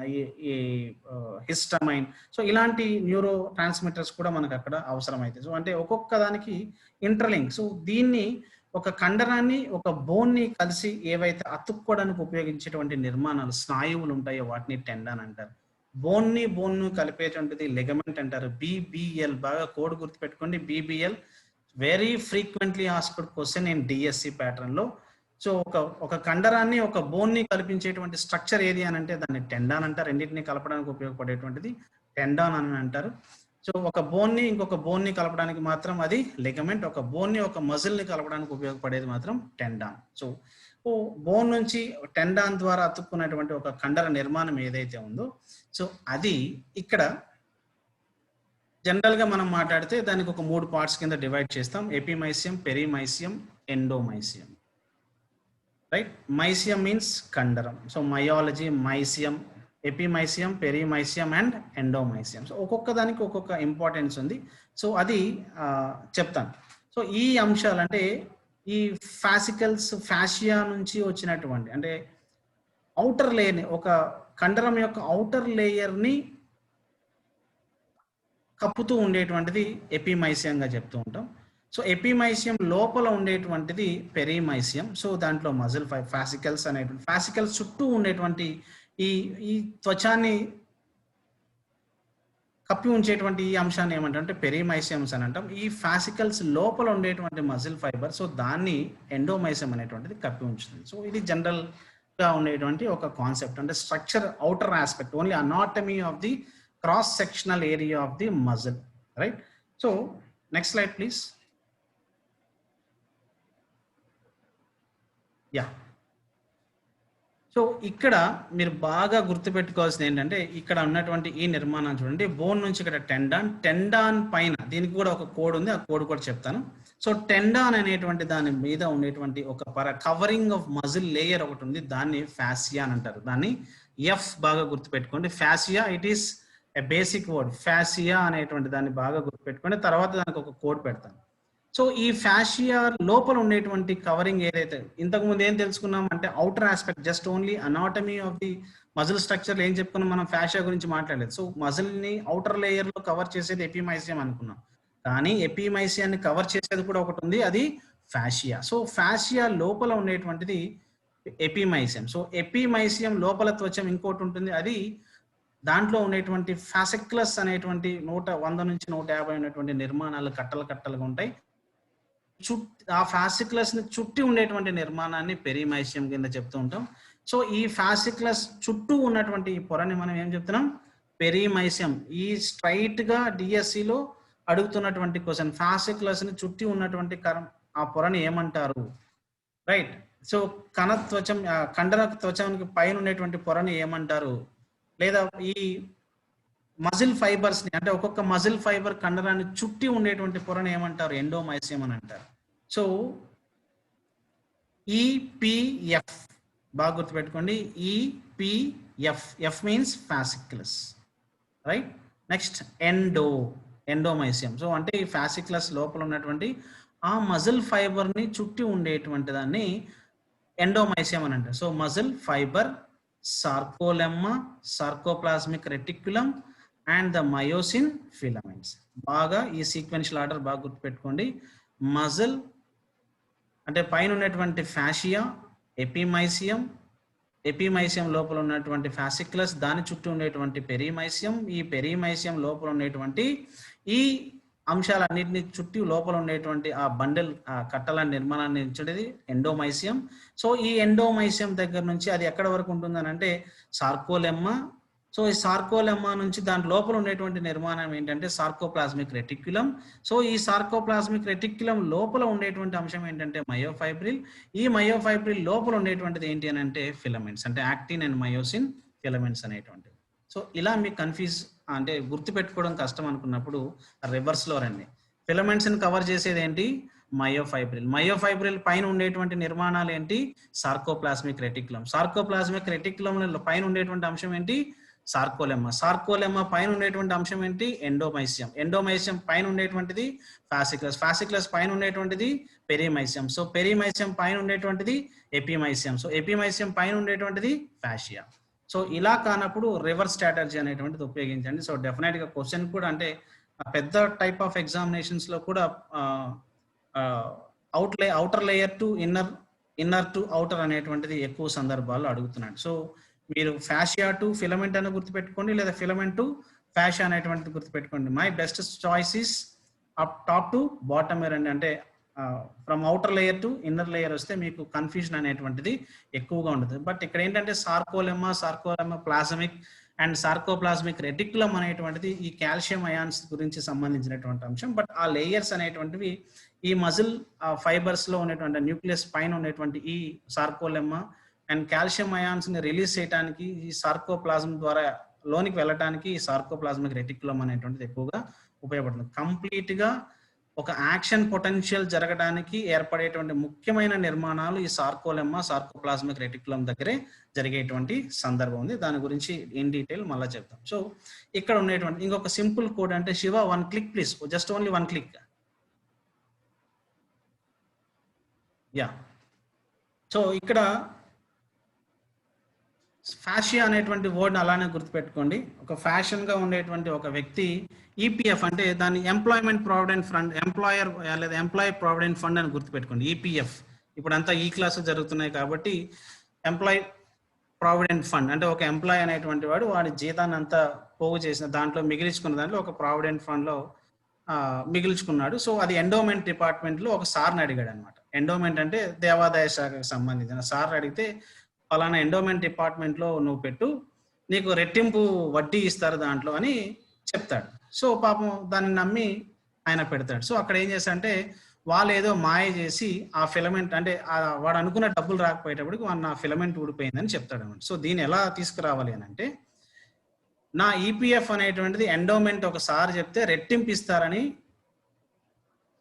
ఈ హిస్టమైన్. సో ఇలాంటి న్యూరో ట్రాన్స్మిటర్స్ కూడా మనకు అక్కడ అవసరమైతాయి. సో అంటే ఒక్కొక్క దానికి ఇంటర్లింక్. సో దీన్ని ఒక కండరాన్ని, ఒక బోన్ ని కలిసి ఏవైతే అతుక్కోవడానికి ఉపయోగించేటువంటి నిర్మాణాలు, స్నాయువులు ఉంటాయో వాటిని టెండాన్ అంటారు. బోన్ ను కలిపేటువంటిది లిగమెంట్ అంటారు, BBL. బాగా కోడ్ గుర్తుపెట్టుకోండి, BBL. Very frequently asked question in DSC pattern లో. సో ఒక కండరాన్ని, ఒక బోన్ ని కల్పించేటువంటి స్ట్రక్చర్ ఏది అని అంటే దాన్ని టెండాన్ అంటారు. రెండింటిని కలపడానికి ఉపయోగపడేటువంటిది టెండాన్ అని అంటారు. సో ఒక బోన్ ని ఇంకొక బోన్ ని కలపడానికి మాత్రం అది లిగమెంట్, ఒక బోన్ ని ఒక మజిల్ ని కలపడానికి ఉపయోగపడేది మాత్రం టెండాన్. సో బోన్ నుంచి టెండాన్ ద్వారా అతుక్కున్నటువంటి ఒక కండర నిర్మాణం ఏదైతే ఉందో, సో అది ఇక్కడ జనరల్ గా మనం మాట్లాడితే దానికి ఒక 3 పార్ట్స్ కింద డివైడ్ చేస్తాం: epimysium, perimysium, endomysium. Right? Mysium means కండరం. So myology, mysium, epimysium, perimysium and endomysium. So ఒక్కొక్క దానికి ఒక్కొక్క ఇంపార్టెన్స్ ఉంది. సో అది చెప్తాను. సో ఈ అంశాలు అంటే ఈ ఫ్యాసికల్స్, ఫ్యాషియా నుంచి వచ్చినటువంటి, అంటే ఔటర్ లేయర్ని, ఒక కండరం యొక్క ఔటర్ లేయర్ని కప్పుతూ ఉండేటువంటిది ఎపిమైసియంగా చెప్తూ ఉంటాం. సో ఎపిమైసియం లోపల ఉండేటువంటిది పెరిమైసియం. సో దాంట్లో మజిల్ ఫాసికల్స్ అనేటువంటి, ఫాసికల్స్ చుట్టూ ఉండేటువంటి ఈ ఈ త్వచాన్ని కప్పి ఉంచేటువంటి ఈ అంశాన్ని ఏమంటే పెరిమైసియమ్స్ అని అంటాం. ఈ ఫాసికల్స్ లోపల ఉండేటువంటి మజిల్ ఫైబర్, సో దాన్ని ఎండోమైసియం అనేటువంటిది కప్పి ఉంచుతుంది. సో ఇది జనరల్ గా ఉండేటువంటి ఒక కాన్సెప్ట్, అంటే structure outer aspect, only anatomy of the cross sectional area of the muscle, right? So next slide please. Yeah, so ఇక్కడ మీరు బాగా గుర్తుపెట్టుకోవాల్సింది ఏంటంటే, ఇక్కడ ఉన్నటువంటి ఈ నిర్మాణం చూడండి, బోన్ నుంచి ఇక్కడ టెండాన్ పైన, దీనికి కూడా ఒక కోడ్ ఉంది, ఆ కోడ్ కూడా చెప్తాను. సో టెండాన్ అనేటువంటి దాని మీద ఉండేటువంటి ఒక కవరింగ్ ఆఫ్ మజిల్ లేయర్ ఒకటి ఉంది, దాన్ని ఫ్యాసియా అని అంటారు. దాన్ని ఎఫ్ బాగా గుర్తుపెట్టుకోండి, fascia. It is a basic word, fascia అనేటువంటి దాన్ని బాగా గుర్తుపెట్టుకోండి, తర్వాత దానికి ఒక కోడ్ పెడతాను. సో ఈ ఫ్యాషియా లోపల ఉండేటువంటి కవరింగ్ ఏదైతే ఇంతకు ముందు ఏం తెలుసుకున్నాం అంటే outer aspect, just only anatomy of the muscle structure ఏం చెప్పుకున్నాం మనం, ఫ్యాషియా గురించి మాట్లాడలేదు. సో మజిల్ ని ఔటర్ లేయర్ లో కవర్ చేసేది ఎపిమైసియం అనుకున్నాం, కానీ ఎపిమైసియాన్ని కవర్ చేసేది కూడా ఒకటి ఉంది, అది ఫ్యాషియా. సో ఫ్యాషియా లోపల ఉండేటువంటిది ఎపిమైసియం. సో ఎపిమైసియం లోపల త్వచం ఇంకోటి ఉంటుంది, అది దాంట్లో ఉండేటువంటి ఫాసిక్యులస్ అనేటువంటి 100 నుంచి 150 ఉన్నటువంటి నిర్మాణాలు కట్టలు కట్టలుగా ఉంటాయి. ఆ ఫాసిక్యులస్ ని చుట్టి ఉండేటువంటి నిర్మాణాన్ని పెరిమైసియం కింద చెప్తూ ఉంటాం. సో ఈ ఫాసిక్యులస్ చుట్టూ ఉన్నటువంటి ఈ పొరని మనం ఏం చెప్తున్నాం, పెరిమైసియం. ఈ స్ట్రైట్ గా డిఎస్సిలో అడుగుతున్నటువంటి క్వశ్చన్, ఫాసిక్యులస్ ని చుట్టి ఉన్నటువంటి ఆ పొరని ఏమంటారు, రైట్? సో కణత్వచం, కండర త్వచానికి పైన ఉండేటువంటి పొరని ఏమంటారు, లేదా ఈ మజిల్ ఫైబర్స్ ని, అంటే ఒక్కొక్క మజిల్ ఫైబర్ కండరాన్ని చుట్టి ఉండేటువంటి పొరను ఏమంటారు, ఎండోమైసియం అని అంటారు. సో ఈపిఎఫ్ బాగా గుర్తుపెట్టుకోండి, EPF, F means fasciculus, right? Next endomysium. So అంటే ఈ ఫాసిక్యులస్ లోపల ఉన్నటువంటి ఆ మజిల్ ఫైబర్ ని చుట్టి ఉండేటువంటి దాన్ని ఎండోమైసియం అని అంటారు. So muscle fibre, sarcolemma, sarcoplasmic reticulum and the myosin filaments. బాగా ఈ సీక్వెన్షియల్ ఆర్డర్ బాగా గుర్తుపెట్టుకోండి. మజిల్ అంటే పైన ఉన్నటువంటి ఫ్యాషియా, ఎపిమైసియం, ఎపిమైసియం లోపల ఉన్నటువంటి ఫాసిక్యులస్, దాని చుట్టూ ఉండేటువంటి పెరిమైసియం, ఈ పెరిమైసియం లోపల ఉండేటువంటి ఈ అంశాలన్నింటినీ చుట్టి లోపల ఉండేటువంటి ఆ బండెల్, ఆ కట్టల నిర్మాణాన్ని ఇచ్చేది ఎండోమైసియం. సో ఈ ఎండోమైసియం దగ్గర నుంచి అది ఎక్కడ వరకు ఉంటుందని అంటే సార్కోలెమ్మా. సో ఈ సార్కోలెమ్మా నుంచి దాని లోపల ఉండేటువంటి నిర్మాణం ఏంటంటే సార్కోప్లాస్మిక్ రెటిక్యులం. సో ఈ సార్కోప్లాస్మిక్ రెటిక్యులం లోపల ఉండేటువంటి అంశం ఏంటంటే మయోఫైబ్రిల్. ఈ మయోఫైబ్రిల్ లోపల ఉండేటువంటిది ఏంటి అని అంటే ఫిలమెంట్స్, అంటే యాక్టిన్ అండ్ మయోసిన్ ఫిలమెంట్స్ అనేటువంటివి. సో ఇలా మీకు కన్ఫ్యూజ్ అంటే గుర్తుపెట్టుకోవడం కష్టం అనుకున్నప్పుడు రివర్స్ లో రండి. ఫిలమెంట్స్ ని కవర్ చేసేది ఏంటి, మయోఫైబ్రిల్. మయోఫైబ్రిల్ పైన ఉండేటువంటి నిర్మాణాలు ఏంటి, సార్కోప్లాస్మిక్ రెటిక్యులం. సార్కోప్లాస్మిక్ రెటిక్యులం పైన ఉండేటువంటి అంశం ఏంటి, సార్కోలెమ్మా. సార్కోలెమ్మా పైన ఉండేటువంటి అంశం ఏంటి, ఎండోమైసియం. ఎండోమైసియం పైన ఉండేటువంటిది ఫాసిక్యులస్. ఫాసిక్యులస్ పైన ఉండేటువంటిది పెరిమైసియం. సో పెరిమైసియం పైన ఉండేటువంటిది ఎపిమైసియం. సో ఎపిమైసియం పైన ఉండేటువంటిది ఫ్యాషియా. సో ఇలా కానప్పుడు రివర్స్ స్ట్రాటజీ అనేటువంటిది ఉపయోగించండి. సో డెఫినెట్ గా క్వశ్చన్ కూడా అంటే పెద్ద టైప్ ఆఫ్ ఎగ్జామినేషన్స్ లో కూడా outer layer to inner to outer అనేటువంటిది ఎక్కువ సందర్భాల్లో అడుగుతున్నాడు. సో మీరు ఫ్యాషియా టు ఫిలమెంట్ అని గుర్తుపెట్టుకోండి, లేదా ఫిలమెంట్ టు ఫ్యాషియా అనేటువంటిది గుర్తుపెట్టుకోండి. My best choice is up top to bottom రండి, అంటే from outer layer to inner layer వస్తే మీకు కన్ఫ్యూజన్ అనేటువంటిది ఎక్కువగా ఉంటుంది. బట్ ఇక్కడ ఏంటంటే సార్కోలెమ్మా ప్లాస్మిక్ అండ్ సార్కోప్లాస్మిక్ రెటిక్యులం అనేటువంటిది ఈ కాల్షియం అయాన్స్ గురించి సంబంధించినటువంటి అంశం. బట్ ఆ లేయర్స్ అనేటువంటివి ఈ మజిల్ ఫైబర్స్ లో ఉన్నటువంటి న్యూక్లియస్ పైన ఉన్నటువంటి ఈ సార్కోలెమ్మా అండ్ కాల్షియం అయాన్స్ ని రిలీజ్ చేయడానికి, ఈ సార్కోప్లాజం ద్వారా లోనికి వెళ్ళడానికి ఈ సార్కోప్లాస్మిక్ రెటిక్యులం అనేటువంటిది ఎక్కువగా ఉపయోగపడుతుంది. కంప్లీట్ గా ఒక యాక్షన్ పొటెన్షియల్ జరగడానికి ఏర్పడేటువంటి ముఖ్యమైన నిర్మాణాలు ఈ సార్కోలెమ్మా, సార్కోప్లాస్మిక్ రెటిక్యులం దగ్గరే జరిగేటువంటి సందర్భం ఉంది. దాని గురించి ఇన్ డీటెయిల్ మళ్ళీ చెప్తాం. సో ఇక్కడ ఉండేటువంటి ఇంకొక సింపుల్ కోడ్ అంటే Shiva 1 click please, just only 1 click. Yeah, so ఇక్కడ ఫ్యాషియా అనేటువంటి వర్డ్ని అలానే గుర్తుపెట్టుకోండి. ఒక ఫ్యాషన్గా ఉండేటువంటి ఒక వ్యక్తి ఈపీఎఫ్ అంటే దాన్ని ఎంప్లాయ్మెంట్ ప్రావిడెంట్ ఫండ్, ఎంప్లాయర్ లేదా ఎంప్లాయీ ప్రావిడెంట్ ఫండ్ అని గుర్తుపెట్టుకోండి. ఈపీఎఫ్ ఇప్పుడు అంతా ఈ క్లాసులు జరుగుతున్నాయి కాబట్టి ఎంప్లాయీ ప్రావిడెంట్ ఫండ్ అంటే ఒక ఎంప్లాయీ అనేటువంటి వాడు వాడి జీతాన్ని అంతా పోగు చేసిన దాంట్లో మిగిలించుకున్న దాంట్లో ఒక ప్రావిడెంట్ ఫండ్లో మిగిల్చుకున్నాడు. సో అది ఎండోమెంట్ డిపార్ట్మెంట్లో ఒక సార్ని అడిగాడు అనమాట. ఎండోమెంట్ అంటే దేవాదాయ శాఖకు సంబంధించిన సార్ అడిగితే ఫలానా ఎండోమెంట్ డిపార్ట్మెంట్లో నువ్వు పెట్టు, నీకు రెట్టింపు వడ్డీ ఇస్తారు దాంట్లో అని చెప్తాడు. సో పాపం దాన్ని నమ్మి ఆయన పెడతాడు. సో అక్కడ ఏం చేస్తాడంటే వాళ్ళు ఏదో మాయ చేసి ఆ ఫిలమెంట్ అంటే వాడు అనుకున్న డబ్బులు రాకపోయేటప్పటికి వాడు నా ఫిలమెంట్ ఊడిపోయిందని చెప్తాడు అనమాట. సో దీన్ని ఎలా తీసుకురావాలి అని అంటే నా ఈపీఎఫ్ అనేటువంటిది ఎండోమెంట్ ఒకసారి చెప్తే రెట్టింపు ఇస్తారని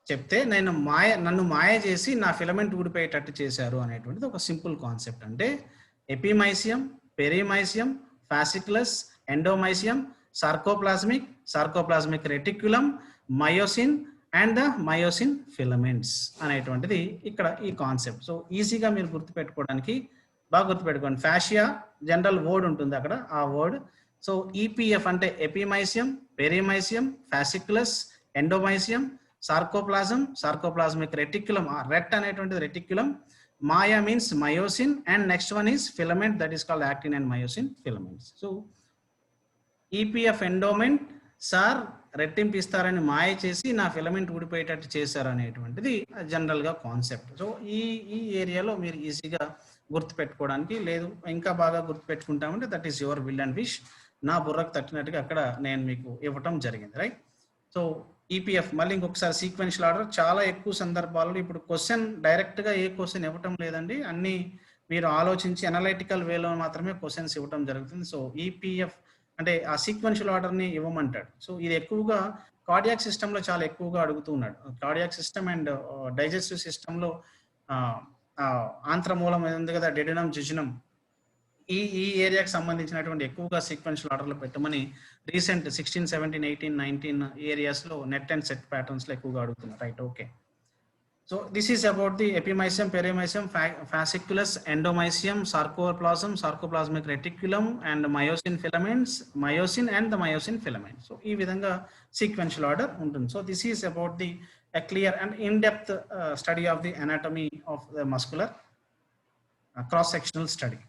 చెప్తే నన్ను మాయ చేసి నా ఫిలమెంట్ ఊడిపోయేటట్టు చేశారు అనేటువంటిది ఒక సింపుల్ కాన్సెప్ట్. అంటే epimysium, perimysium, fasciculus, endomysium, sarcoplasmic reticulum, myosin and the myosin filaments అనేటువంటిది ఇక్కడ ఈ కాన్సెప్ట్. సో ఈజీగా మీరు గుర్తుపెట్టుకోవడానికి బాగా గుర్తుపెట్టుకోండి. ఫ్యాషియా జనరల్ వర్డ్ ఉంటుంది అక్కడ, ఆ వర్డ్. సో ఈపీఎఫ్ అంటే epimysium, perimysium, fasciculus, endomysium, sarcoplasmic reticulum, ret అనేటువంటిది రెటిక్యులం, మాయా means myosin, and next one is filament, that is called actin and myosin filaments. So EPF endowment sir రెట్టింపు ఇస్తారని మాయ చేసి నా ఫిలమెంట్ ఊడిపోయేటట్టు చేశారు అనేటువంటిది జనరల్గా కాన్సెప్ట్. సో ఈ ఏరియాలో మీరు ఈజీగా గుర్తుపెట్టుకోవడానికి, లేదు ఇంకా బాగా గుర్తుపెట్టుకుంటామంటే that is your will and wish. నా బుర్రకు తట్టినట్టుగా అక్కడ నేను మీకు ఇవ్వటం జరిగింది, రైట్? సో ఈపీఎఫ్ మళ్ళీ ఇంకొకసారి సీక్వెన్షియల్ ఆర్డర్ చాలా ఎక్కువ సందర్భాల్లో ఇప్పుడు క్వశ్చన్ డైరెక్ట్గా ఏ క్వశ్చన్ ఇవ్వటం లేదండి, అన్ని మీరు ఆలోచించి అనలైటికల్ వేలో మాత్రమే క్వశ్చన్స్ ఇవ్వటం జరుగుతుంది. సో ఈపీఎఫ్ అంటే ఆ సీక్వెన్షియల్ ఆర్డర్ని ఇవ్వమంటాడు. సో ఇది ఎక్కువగా కార్డియాక్ సిస్టంలో చాలా ఎక్కువగా అడుగుతూ ఉన్నాడు. కార్డియాక్ సిస్టమ్ అండ్ డైజెస్టివ్ సిస్టంలో ఆంత్రమూలం ఉంది కదా, డెడ్యునం, జిజునం, ఈ ఏరియాకి సంబంధించినటువంటి ఎక్కువగా సీక్వెన్షియల్ ఆర్డర్లో పెట్టమని రీసెంట్ 16, 17, 18, 19 ఏరియాస్లో నెట్ అండ్ సెట్ ప్యాటర్న్స్లో ఎక్కువగా అడుగుతున్నారు, right? Okay. So this is about the epimysium, perimysium, fasciculus, endomysium, sarcoplasmic reticulum and myosin filaments, myosin and the myosin filaments. So ఈ విధంగా సీక్వెన్షియల్ ఆర్డర్ ఉంటుంది. So this is about the clear and in-depth study of the anatomy of the muscular cross-sectional study.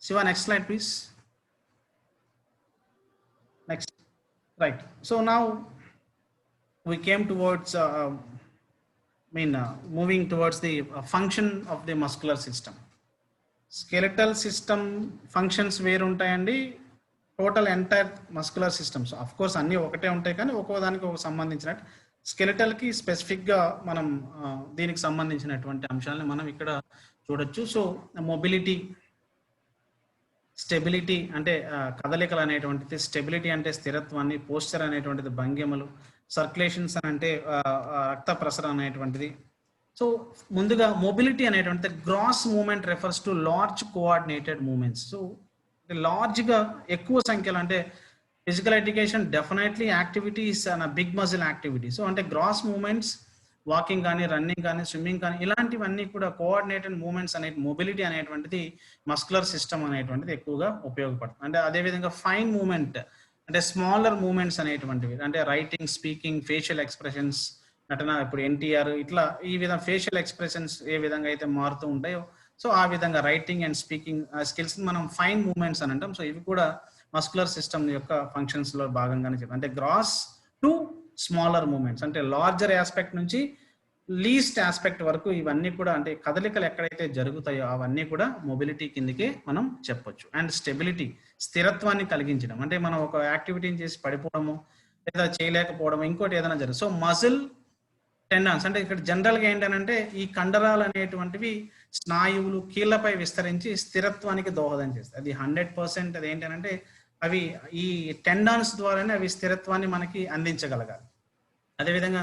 Siva, next slide, please. Next, right. So now we came towards, moving towards the function of the muscular system. Skeletal system functions వేరు ఉంటాయండి, total entire muscular systems of course అన్నీ ఒకటే ఉంటాయి, కానీ ఒక్కో దానికి ఒక సంబంధించినట్టు స్కెలిటల్కి స్పెసిఫిక్గా మనం దీనికి సంబంధించినటువంటి అంశాలను మనం ఇక్కడ చూడొచ్చు. సో మొబిలిటీ, స్టెబిలిటీ అంటే కదలికలు అనేటువంటిది, స్టెబిలిటీ అంటే స్థిరత్వాన్ని, పోస్చర్ అనేటువంటిది భంగిమలు, సర్క్యులేషన్స్ అని అంటే రక్త ప్రసరణ అనేటువంటిది. సో ముందుగా మొబిలిటీ అనేటువంటిది gross movement refers to large coordinated movements. So లార్జ్గా ఎక్కువ సంఖ్యలో అంటే ఫిజికల్ ఎడ్యుకేషన్ డెఫినెట్లీ యాక్టివిటీస్ అన్న బిగ్ మజిల్ యాక్టివిటీ. సో అంటే గ్రాస్ మూమెంట్స్, వాకింగ్ కానీ, రన్నింగ్ కానీ, స్విమ్మింగ్ కానీ, ఇలాంటివన్నీ కూడా కోఆర్డినేటెడ్ మూమెంట్స్ అనే మొబిలిటీ అనేటువంటిది మస్కులర్ సిస్టమ్ అనేటువంటిది ఎక్కువగా ఉపయోగపడుతుంది. అంటే అదేవిధంగా ఫైన్ మూమెంట్ అంటే స్మాలర్ మూమెంట్స్ అనేటువంటివి అంటే రైటింగ్, స్పీకింగ్, ఫేషియల్ ఎక్స్ప్రెషన్స్, నటన, ఇప్పుడు ఎన్టీఆర్, ఇట్లా ఈ విధంగా ఫేషియల్ ఎక్స్ప్రెషన్స్ ఏ విధంగా అయితే మారుతూ ఉంటాయో సో ఆ విధంగా రైటింగ్ అండ్ స్పీకింగ్ స్కిల్స్ మనం ఫైన్ మూమెంట్స్ అని అంటాం. సో ఇవి కూడా మస్కులర్ సిస్టమ్ యొక్క ఫంక్షన్స్ లో భాగంగానే చెప్తాం. అంటే గ్రాస్ టు స్మాలర్ మూమెంట్స్ అంటే లార్జర్ ఆస్పెక్ట్ నుంచి లీస్ట్ ఆస్పెక్ట్ వరకు ఇవన్నీ కూడా అంటే కదలికలు ఎక్కడైతే జరుగుతాయో అవన్నీ కూడా మొబిలిటీ కిందకే మనం చెప్పొచ్చు. అండ్ స్టెబిలిటీ, స్థిరత్వాన్ని కలిగించడం అంటే మనం ఒక యాక్టివిటీని చేసి పడిపోవడము లేదా చేయలేకపోవడం, ఇంకోటి ఏదైనా జరుగుతుంది. సో మజిల్ టెండాన్స్ అంటే ఇక్కడ జనరల్గా ఏంటంటే ఈ కండరాలు అనేటువంటివి స్నాయువులు కీళ్లపై విస్తరించి స్థిరత్వానికి దోహదం చేస్తాయి. అది 100% అది ఏంటంటే అవి ఈ టెండాన్స్ ద్వారానే అవి స్థిరత్వాన్ని మనకి అందించగలగాలి. అదేవిధంగా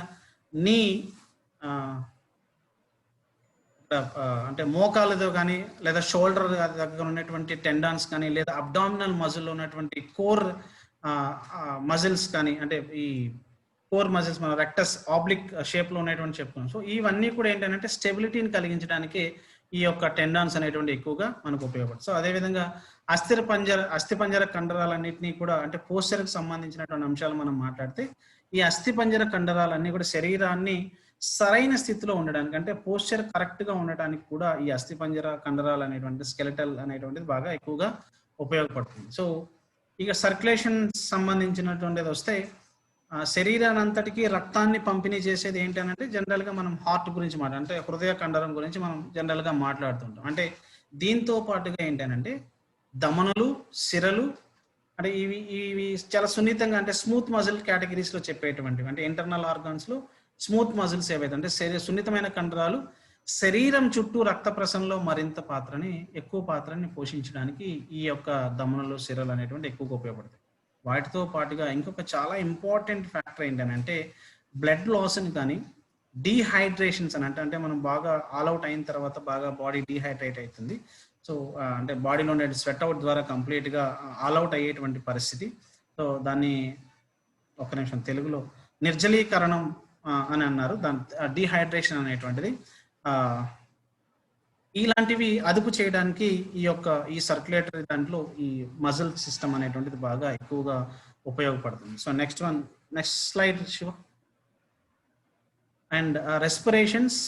నీ అంటే మోకాలతో కానీ లేదా షోల్డర్ దగ్గర ఉన్నటువంటి టెండాన్స్ కానీ లేదా అబ్డామినల్ మజిల్లో ఉన్నటువంటి కోర్ మజిల్స్ కానీ అంటే ఈ కోర్ మజిల్స్ మన రెక్టస్ ఆబ్లిక్ షేప్ లో ఉన్నటువంటి చెప్పుకున్నాం. సో ఇవన్నీ కూడా ఏంటంటే స్టెబిలిటీని కలిగించడానికి ఈ యొక్క టెండాన్స్ అనేటువంటి ఎక్కువగా మనకు ఉపయోగపడుతుంది. సో అదేవిధంగా అస్థిపంజర కండరాలన్నింటినీ కూడా అంటే పోస్చర్కి సంబంధించినటువంటి అంశాలు మనం మాట్లాడితే ఈ అస్థిపంజర కండరాలన్నీ కూడా శరీరాన్ని సరైన స్థితిలో ఉండడానికి అంటే పోస్చర్ కరెక్ట్గా ఉండడానికి కూడా ఈ అస్థిపంజర కండరాలు అనేటువంటి స్కెలెటల్ అనేటువంటిది బాగా ఎక్కువగా ఉపయోగపడుతుంది. సో ఇక సర్క్యులేషన్ సంబంధించినటువంటిది వస్తే శరీరానంతటికి రక్తాన్ని పంపిణీ చేసేది ఏంటంటే జనరల్గా మనం హార్ట్ గురించి అంటే హృదయ కండరం గురించి మనం జనరల్గా మాట్లాడుతుంటాం. అంటే దీంతో పాటుగా ఏంటంటే ధమనులు, సిరలు అంటే ఇవి చాలా సున్నితంగా అంటే స్మూత్ మజిల్ కేటగిరీస్లో చెప్పేటువంటివి. అంటే ఇంటర్నల్ ఆర్గాన్స్లో స్మూత్ మజిల్స్ ఏవైతే అంటే సున్నితమైన కండరాలు శరీరం చుట్టూ రక్త ప్రసరణలో మరింత ఎక్కువ పాత్రని పోషించడానికి ఈ యొక్క ధమనులు, సిరలు అనేటువంటి ఎక్కువగా ఉపయోగపడతాయి. వాటితో పాటుగా ఇంకొక చాలా ఇంపార్టెంట్ ఫ్యాక్టర్ ఏంటంటే బ్లడ్ లాస్ని కానీ డీహైడ్రేషన్స్ అని అంటే మనం బాగా ఆల్అవుట్ అయిన తర్వాత బాగా బాడీ డీహైడ్రేట్ అవుతుంది. సో అంటే బాడీలో ఉండే స్వెట్ అవుట్ ద్వారా కంప్లీట్గా ఆల్అవుట్ అయ్యేటువంటి పరిస్థితి. సో దాన్ని ఒక నిమిషం తెలుగులో నిర్జలీకరణం అని అన్నారు. దాని డీహైడ్రేషన్ అనేటువంటిది ఇలాంటివి అదుపు చేయడానికి ఈ సర్క్యులేటరీ దాంట్లో ఈ మజిల్ సిస్టమ్ అనేటువంటిది బాగా ఎక్కువగా ఉపయోగపడుతుంది. So next slide Shiva. And respirations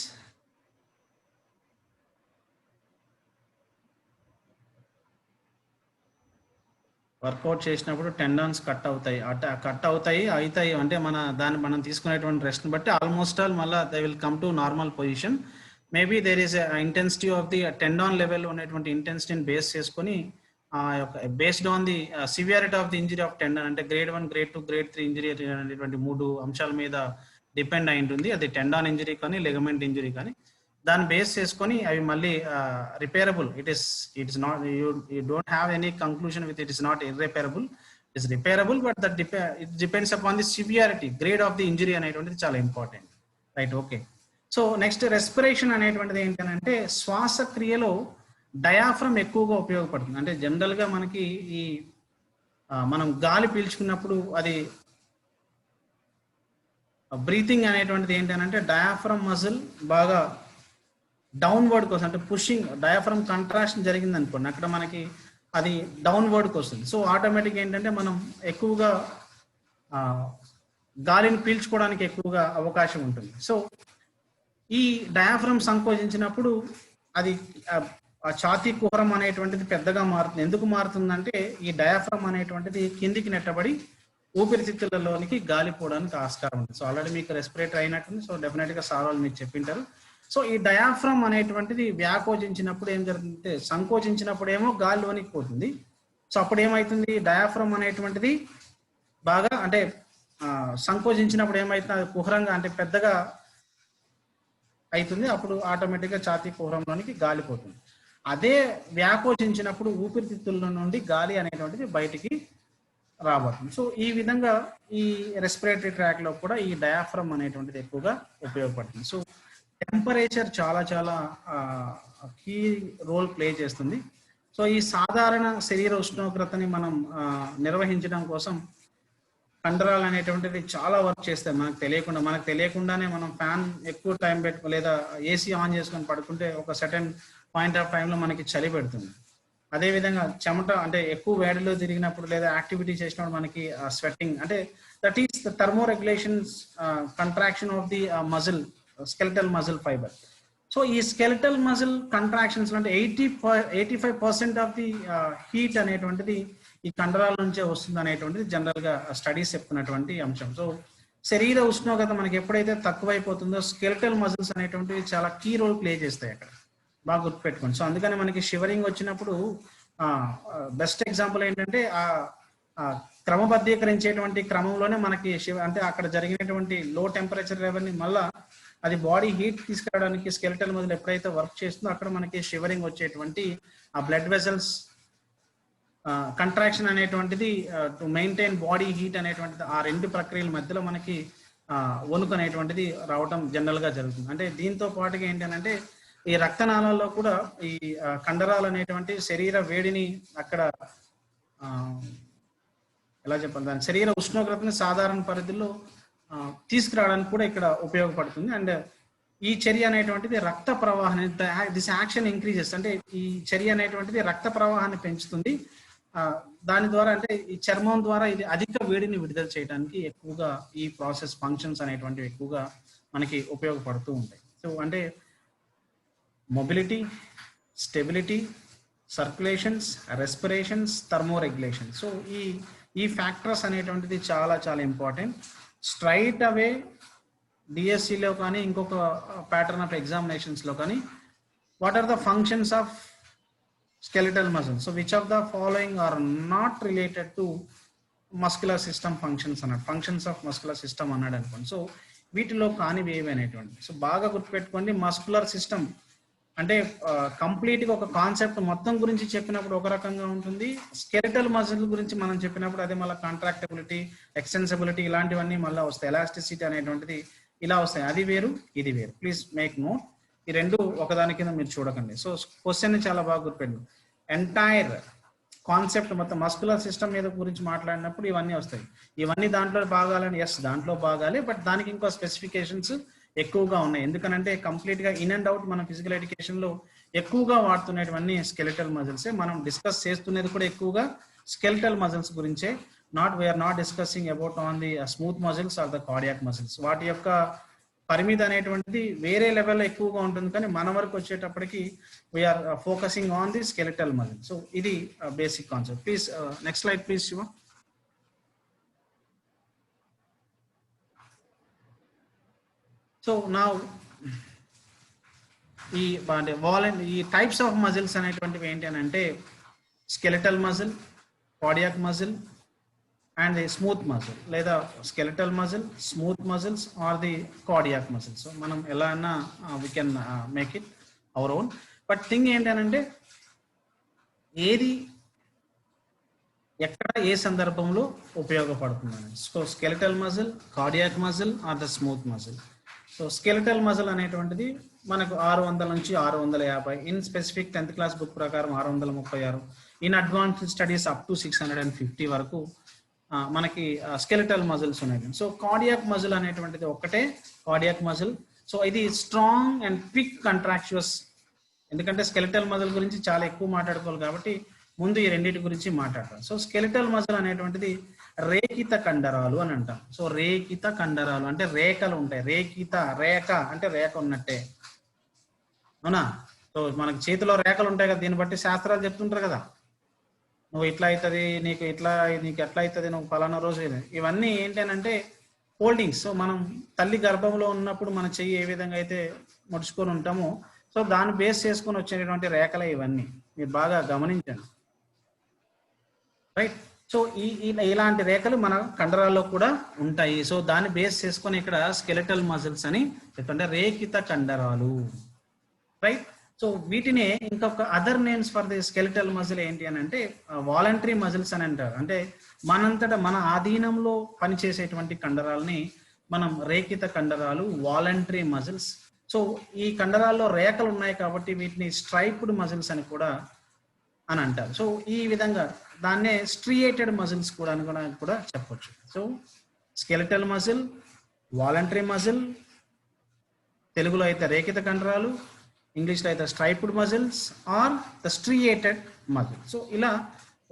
workout చేసినప్పుడు టెండాన్స్ కట్ అవుతాయి అంటే మనం తీసుకునేటువంటి రెస్ట్ని బట్టి ఆల్మోస్ట్ ఆల్ మళ్ళీ they will come to normal position. Maybe there is intensity of the tendon level ఉన్నటువంటి ఇంటెన్సిటీని బేస్ చేసుకొని based on the severity of the injury of tendon అంటే గ్రేడ్ 1, గ్రేడ్ 2, గ్రేడ్ 3 ఇంజరీ అనేటువంటి 3 అంశాల మీద డిపెండ్ అయి ఉంటుంది. అది టెండాన్ ఇంజరీ కానీ లెగమెంట్ ఇంజరీ కానీ దాన్ని బేస్ చేసుకొని అవి మళ్ళీ repairable. It is not you don't have any conclusion with it is not irreparable. It is repairable but that it depends upon the severity grade of the injury అనేటువంటిది చాలా important. Right, okay. So next respiration అనేటువంటిది ఏంటంటే శ్వాసక్రియలో diaphragm ఎక్కువగా ఉపయోగపడుతుంది. అంటే జనరల్గా మనకి మనం గాలి పీల్చుకున్నప్పుడు అది బ్రీతింగ్ అనేటువంటిది ఏంటంటే డయాఫ్రమ్ మజిల్ బాగా డౌన్వర్డ్కి వస్తుంది. అంటే పుషింగ్ డయాఫ్రమ్ కంట్రాక్షన్ జరిగింది అనుకోండి, అక్కడ మనకి అది డౌన్వర్డ్కి వస్తుంది. సో ఆటోమేటిక్ ఏంటంటే మనం ఎక్కువగా గాలిని పీల్చుకోవడానికి ఎక్కువగా అవకాశం ఉంటుంది. సో ఈ డయాఫ్రమ్ సంకోచించినప్పుడు అది ఛాతీ కుహరం అనేటువంటిది పెద్దగా మారుతుంది. ఎందుకు మారుతుందంటే ఈ డయాఫ్రమ్ అనేటువంటిది కిందికి నెట్టబడి ఊపిరితిత్తులలోనికి గాలి పోవడానికి ఆస్కారం ఉంటుంది. సో ఆల్రెడీ మీకు రెస్పిరేటర్ అయినట్టుంది. సో డెఫినెట్గా సార్ వాళ్ళు మీకు చెప్పింటారు. సో ఈ డయాఫ్రమ్ అనేటువంటిది వ్యాకోచించినప్పుడు ఏం జరుగుతుందంటే సంకోచించినప్పుడు ఏమో గాలి లోనికి పోతుంది. సో అప్పుడు ఏమవుతుంది, డయాఫ్రమ్ అనేటువంటిది బాగా అంటే సంకోచించినప్పుడు ఏమవుతుంది, అది కుహరంగా అంటే పెద్దగా అవుతుంది. అప్పుడు ఆటోమేటిక్గా ఛాతీ కుహరంలోనికి గాలి పోతుంది. అదే వ్యాకోచించినప్పుడు ఊపిరితిత్తుల నుండి గాలి అనేటువంటిది బయటికి రాబోతుంది. సో ఈ విధంగా ఈ రెస్పిరేటరీ ట్రాక్ లో కూడా ఈ డయాఫ్రమ్ అనేటువంటిది ఎక్కువగా ఉపయోగపడుతుంది. సో టెంపరేచర్ చాలా చాలా కీ రోల్ ప్లే చేస్తుంది. సో ఈ సాధారణ శరీర ఉష్ణోగ్రతని మనం నిర్వహించడం కోసం కండరాలు అనేటువంటిది చాలా వర్క్ చేస్తాయి. మనకు తెలియకుండానే మనం ఫ్యాన్ ఎక్కువ టైం పెట్టుకో లేదా ఏసీ ఆన్ చేసుకొని పడుకుంటే ఒక సర్టెన్ పాయింట్ ఆఫ్ టైంలో మనకి చలి పెడుతుంది. అదేవిధంగా చెమట అంటే ఎక్కువ వేడిలో తిరిగినప్పుడు లేదా యాక్టివిటీ చేసినప్పుడు మనకి స్వెట్టింగ్ అంటే that is the thermoregulations contraction of the muscle skeletal muscle fibre. So ఈ స్కెలిటల్ మజిల్ కంట్రాక్షన్స్ అంటే 85% ఆఫ్ ది హీట్ అనేటువంటిది ఈ కండరాల నుంచే వస్తుంది అనేటువంటిది జనరల్ గా స్టడీస్ చెప్తున్నటువంటి అంశం. సో శరీర ఉష్ణోగ్రత మనకి ఎప్పుడైతే తక్కువైపోతుందో స్కెలిటల్ మజిల్స్ అనేటువంటివి చాలా కీ రోల్ ప్లే చేస్తాయి అక్కడ, బాగా గుర్తుపెట్టుకోండి. సో అందుకని మనకి షివరింగ్ వచ్చినప్పుడు బెస్ట్ ఎగ్జాంపుల్ ఏంటంటే క్రమబద్ధీకరించేటువంటి క్రమంలోనే మనకి అంటే అక్కడ జరిగినటువంటి లో టెంపరేచర్ లెవెల్ని మళ్ళా అది బాడీ హీట్ తీసుకురావడానికి స్కెలిటల్ మజిల్ ఎప్పుడైతే వర్క్ చేస్తుందో అక్కడ మనకి షివరింగ్ వచ్చేటువంటి ఆ బ్లడ్ వెసల్స్ కంట్రాక్షన్ అనేటువంటిది టు మెయింటైన్ బాడీ హీట్ అనేటువంటిది ఆ రెండు ప్రక్రియల మధ్యలో మనకి వణుకు అనేటువంటిది రావటం జనరల్ గా జరుగుతుంది. అంటే దీంతో పాటుగా ఏంటంటే ఈ రక్తనాళాల్లో కూడా ఈ కండరాలు అనేటువంటి శరీర వేడిని అక్కడ ఎలా చెప్పాలి దాని శరీర ఉష్ణోగ్రతని సాధారణ పరిధిలో తీసుకురావడానికి కూడా ఇక్కడ ఉపయోగపడుతుంది. అండ్ ఈ చర్య అనేటువంటిది రక్త ప్రవాహాన్ని, దిస్ యాక్షన్ ఇంక్రీజెస్, అంటే ఈ చర్య అనేటువంటిది రక్త ప్రవాహాన్ని పెంచుతుంది. దాని ద్వారా అంటే ఈ చర్మం ద్వారా ఇది అధిక వేడిని విడుదల చేయడానికి ఎక్కువగా ఈ ప్రాసెస్ ఫంక్షన్స్ అనేటువంటివి ఎక్కువగా మనకి ఉపయోగపడుతూ ఉంటాయి. సో అంటే mobility, stability, circulations, respirations, thermoregulation. So ఈ ఫ్యాక్టర్స్ అనేటువంటిది చాలా చాలా ఇంపార్టెంట్. స్ట్రైట్ అవే డిఎస్సిలో కానీ ఇంకొక ప్యాటర్న్ ఆఫ్ ఎగ్జామినేషన్స్లో కానీ what are the functions of skeletal muscle, so which of the following are not related to muscular system functions అన్నాడు, ఫంక్షన్స్ ఆఫ్ మస్కులర్ సిస్టమ్ అన్నాడు అనుకోండి. సో వీటిలో కానివి ఏవి అనేటువంటి, సో బాగా గుర్తుపెట్టుకోండి. మస్కులర్ సిస్టమ్ అంటే కంప్లీట్గా ఒక కాన్సెప్ట్ మొత్తం గురించి చెప్పినప్పుడు ఒక రకంగా ఉంటుంది, స్కెలిటల్ మజిల్ గురించి మనం చెప్పినప్పుడు అదే మళ్ళీ కాంట్రాక్టబిలిటీ, ఎక్స్టెన్సిబిలిటీ ఇలాంటివన్నీ మళ్ళీ వస్తాయి, ఎలాస్టిసిటీ అనేటువంటిది ఇలా వస్తాయి, అది వేరు ఇది వేరు. ప్లీజ్ మేక్ నోట్, ఈ రెండు ఒకదాని కింద మీరు చూడకండి. సో క్వశ్చన్ చాలా బాగా గుర్తుపెట్టు, ఎంటైర్ కాన్సెప్ట్ మొత్తం మస్కులర్ సిస్టమ్ మీద గురించి మాట్లాడినప్పుడు ఇవన్నీ వస్తాయి. ఇవన్నీ దాంట్లో భాగాలని, ఎస్ దాంట్లో భాగాలే, బట్ దానికి ఇంకో స్పెసిఫికేషన్స్ ఎక్కువగా ఉన్నాయి. ఎందుకనంటే కంప్లీట్ గా ఇన్ అండ్ అవుట్ మనం ఫిజికల్ ఎడ్యుకేషన్ లో ఎక్కువగా వాడుతున్నటువంటి స్కెలిటల్ మజిల్సే, మనం డిస్కస్ చేస్తున్నది కూడా ఎక్కువగా స్కెలిటల్ మజిల్స్ గురించే. We're not discussing about on the smooth muscles or the cardiac muscles. వాటి యొక్క పరిమితి అనేటువంటిది వేరే లెవెల్లో ఎక్కువగా ఉంటుంది, కానీ మన వరకు వచ్చేటప్పటికి we're focusing on the skeletal muscle. So ఇది basic concept. Please next slide please Shiva. So నా ఈ టైప్స్ ఆఫ్ మజిల్స్ అనేటువంటివి ఏంటి అని అంటే skeletal muscle, cardiac muscle and the smooth muscle, లేదా skeletal muscle, smooth muscles or the cardiac muscles. So మనం ఎలా అన్నా we can make it our own. But thing ఏంటనంటే ఏది ఎక్కడ ఏ సందర్భంలో ఉపయోగపడుతుందని. So skeletal muscle, cardiac muscle are the smooth muscle. So skeletal muscle అనేటువంటిది మనకు 600 నుంచి 650, in specific 10th class book ప్రకారం 636, in advanced studies up to 650 వరకు మనకి స్కెలిటల్ మజిల్స్ ఉన్నాయి. సో కార్డియాక్ మజిల్ అనేటువంటిది ఒక్కటే కార్డియాక్ మజిల్. సో ఇది స్ట్రాంగ్ అండ్ క్విక్ కంట్రాక్చువస్, ఎందుకంటే స్కెలిటల్ మజిల్ గురించి చాలా ఎక్కువ మాట్లాడుకోవాలి కాబట్టి ముందు ఈ రెండింటి గురించి మాట్లాడతాం. సో స్కెలిటల్ మజిల్ అనేటువంటిది రేఖిత కండరాలు అని అంటాం. సో రేఖిత కండరాలు అంటే రేఖలు ఉంటాయి, రేఖిత, రేఖ అంటే రేఖ ఉన్నట్టే, అవునా? సో మనకి చేతిలో రేఖలు ఉంటాయి కదా, దీన్ని బట్టి శాస్త్రాలు చెప్తుంటారు కదా, నువ్వు ఇట్లా అవుతుంది, నీకు ఎట్లా అవుతుంది, నువ్వు ఫలానా రోజు, ఇవన్నీ ఏంటంటే హోల్డింగ్స్. సో మనం తల్లి గర్భంలో ఉన్నప్పుడు మన చెయ్యి ఏ విధంగా అయితే ముడుచుకొని ఉంటామో, సో దాన్ని బేస్ చేసుకొని వచ్చేటువంటి రేఖలే ఇవన్నీ, మీరు బాగా గమనించండి, రైట్? సో ఇలాంటి రేఖలు మన కండరాల్లో కూడా ఉంటాయి. సో దాన్ని బేస్ చేసుకొని ఇక్కడ స్కెలిటల్ మజిల్స్ అని చెప్తుంటే రేఖిత కండరాలు, రైట్? సో వీటినే ఇంకొక other names for the skeletal muscle ఏంటి అని అంటే వాలంటరీ మజిల్స్ అని అంటారు. అంటే మనంతటా మన ఆధీనంలో పనిచేసేటువంటి కండరాలని మనం రేఖిత కండరాలు, వాలంటరీ మజిల్స్. సో ఈ కండరాల్లో రేఖలు ఉన్నాయి కాబట్టి వీటిని స్ట్రైప్డ్ మజిల్స్ అని కూడా అని అంటారు. సో ఈ విధంగా దాన్నే స్ట్రియేటెడ్ మజిల్స్ కూడా అని కూడా చెప్పొచ్చు. So skeletal muscle, voluntary muscle, తెలుగులో అయితే రేఖిత కండరాలు, ఇంగ్లీష్లో అయితే striped muscles or the striated muscle. So ఇలా